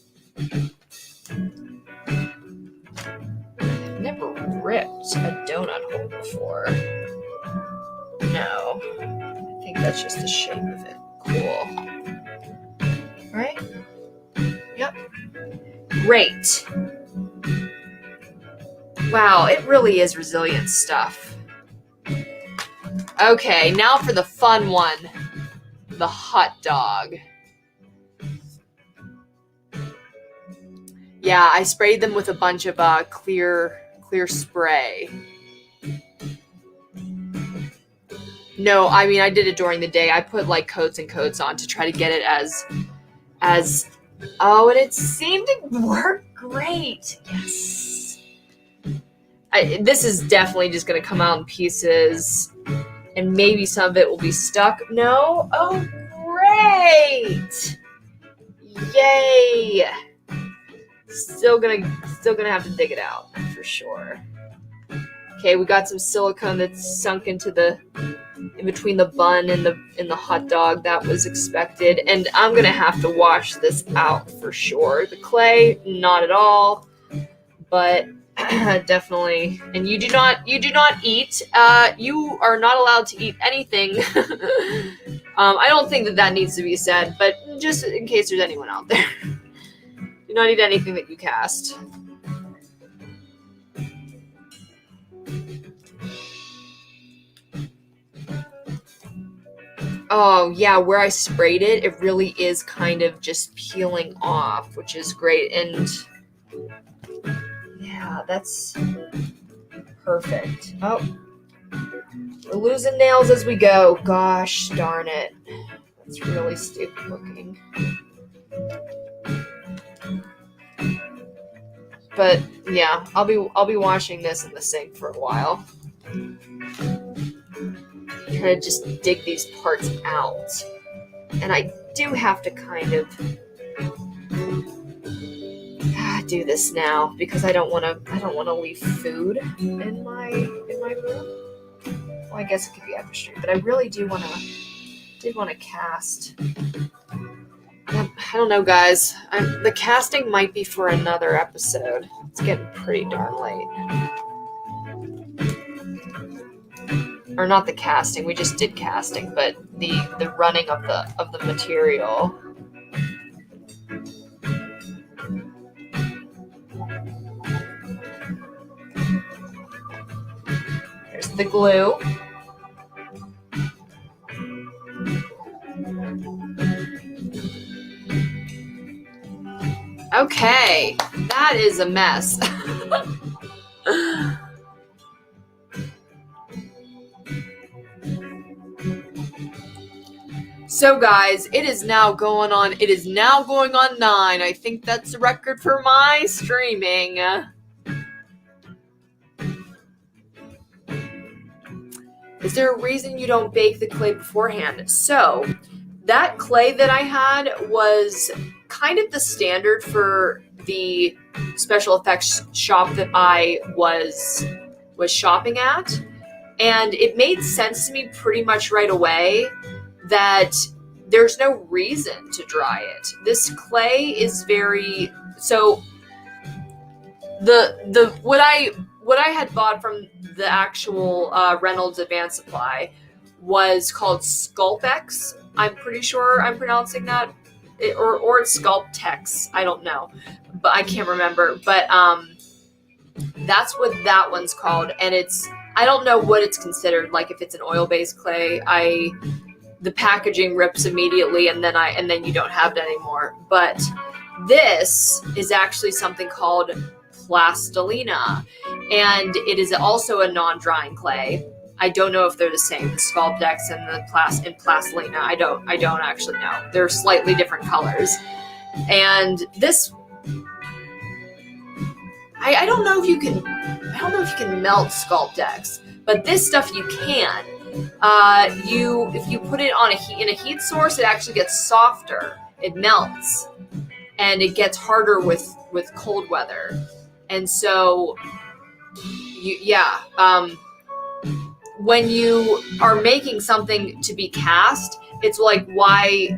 I've never ripped a donut hole before. No. I think that's just the shape of it. Cool. Right? Yep. Great. Wow, it really is resilient stuff. Okay, now for the fun one. The hot dog. Yeah, I sprayed them with a bunch of clear spray. No, I mean, I did it during the day. I put like coats and coats on to try to get it as oh, and it seemed to work great. Yes. This is definitely just going to come out in pieces, and maybe some of it will be stuck. No? Oh, great! Yay! Still gonna have to dig it out for sure. Okay, we got some silicone that's sunk into the in between the bun and the hot dog. That was expected. And I'm gonna have to wash this out for sure. The clay, not at all, but definitely. And you do not eat. You are not allowed to eat anything. I don't think that needs to be said, but just in case there's anyone out there, do not eat anything that you cast. Oh yeah, where I sprayed it, it really is kind of just peeling off, which is great. And yeah, that's perfect. Oh, we're losing nails as we go. Gosh darn it. That's really stupid looking. But yeah, I'll be washing this in the sink for a while. Kind of just dig these parts out. And I do have to kind of do this now because I don't want to leave food in my room. Well, I guess it could be after stream, but I really did want to cast. I don't know, guys. The casting might be for another episode. It's getting pretty darn late. Or not the casting, we just did casting, but the running of the material. There's the glue. Okay, that is a mess. So guys, it is now going on 9. I think that's the record for my streaming. Is there a reason you don't bake the clay beforehand? So, that clay that I had was kind of the standard for the special effects shop that I was shopping at. And it made sense to me pretty much right away that there's no reason to dry it. This clay is very so the what I had bought from the actual Reynolds Advanced Supply was called Sculptex. I'm pretty sure I'm pronouncing that, or it's Sculptex. I don't know, but I can't remember. But that's what that one's called, and I don't know what it's considered. Like if it's an oil-based clay, the packaging rips immediately, and then you don't have it anymore. But this is actually something called Plastilina, and it is also a non-drying clay. I don't know if they're the same, the Sculptex and the Plastilina. I don't actually know. They're slightly different colors. And this, I don't know if you can melt Sculptex, but this stuff you can. If you put it in a heat source, it actually gets softer. It melts, and it gets harder with cold weather. And so, when you are making something to be cast, it's like why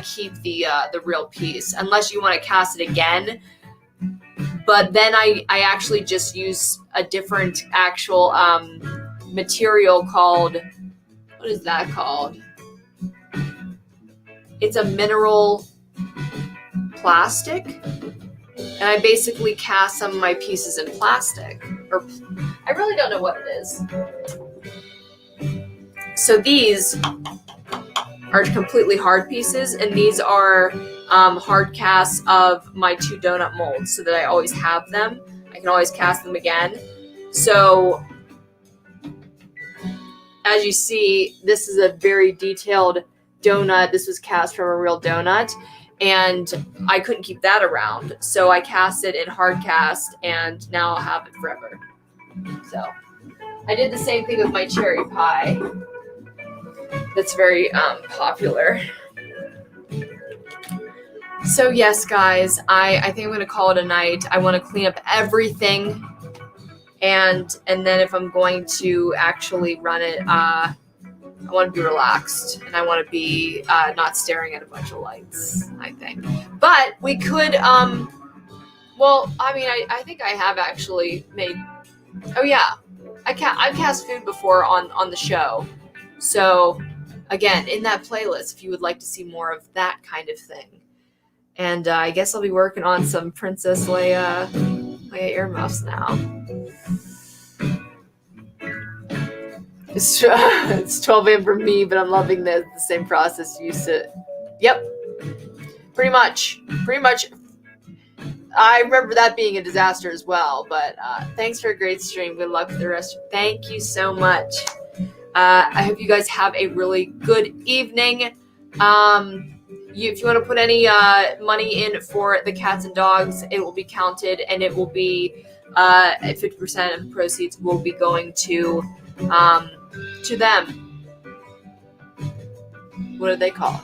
keep the real piece unless you want to cast it again. But then I actually just use a different actual material called, what is that called? It's a mineral plastic, and I basically cast some of my pieces in plastic, or I really don't know what it is. So these are completely hard pieces, and these are hard casts of my 2 donut molds, so that I always have them. I can always cast them again. So as you see, this is a very detailed donut. This was cast from a real donut, and I couldn't keep that around. So I cast it in hard cast, and now I'll have it forever. So I did the same thing with my cherry pie. That's very popular. So yes, guys, I think I'm going to call it a night. I want to clean up everything. And then if I'm going to actually run it, want to be relaxed, and I want to be not staring at a bunch of lights, I think. But we could, well, I mean, I think I have actually made, oh yeah, I've cast food before on the show. So, again, in that playlist, if you would like to see more of that kind of thing. And I guess I'll be working on some Princess Leia earmuffs now. It's 12 a.m. for me, but I'm loving the same process you used to. Yep. Pretty much. I remember that being a disaster as well, but thanks for a great stream. Good luck with the rest. Thank you so much. I hope you guys have a really good evening. If you want to put any money in for the cats and dogs, it will be counted, and it will be 50% of the proceeds will be going to them. What do they call it?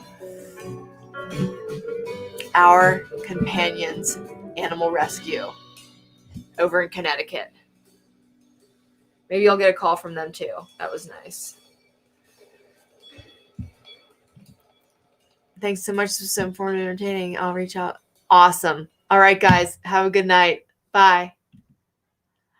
Our Companions Animal Rescue over in Connecticut. Maybe I'll get a call from them too. That was nice. Thanks so much. This was so informative and entertaining. I'll reach out. Awesome. All right, guys. Have a good night. Bye.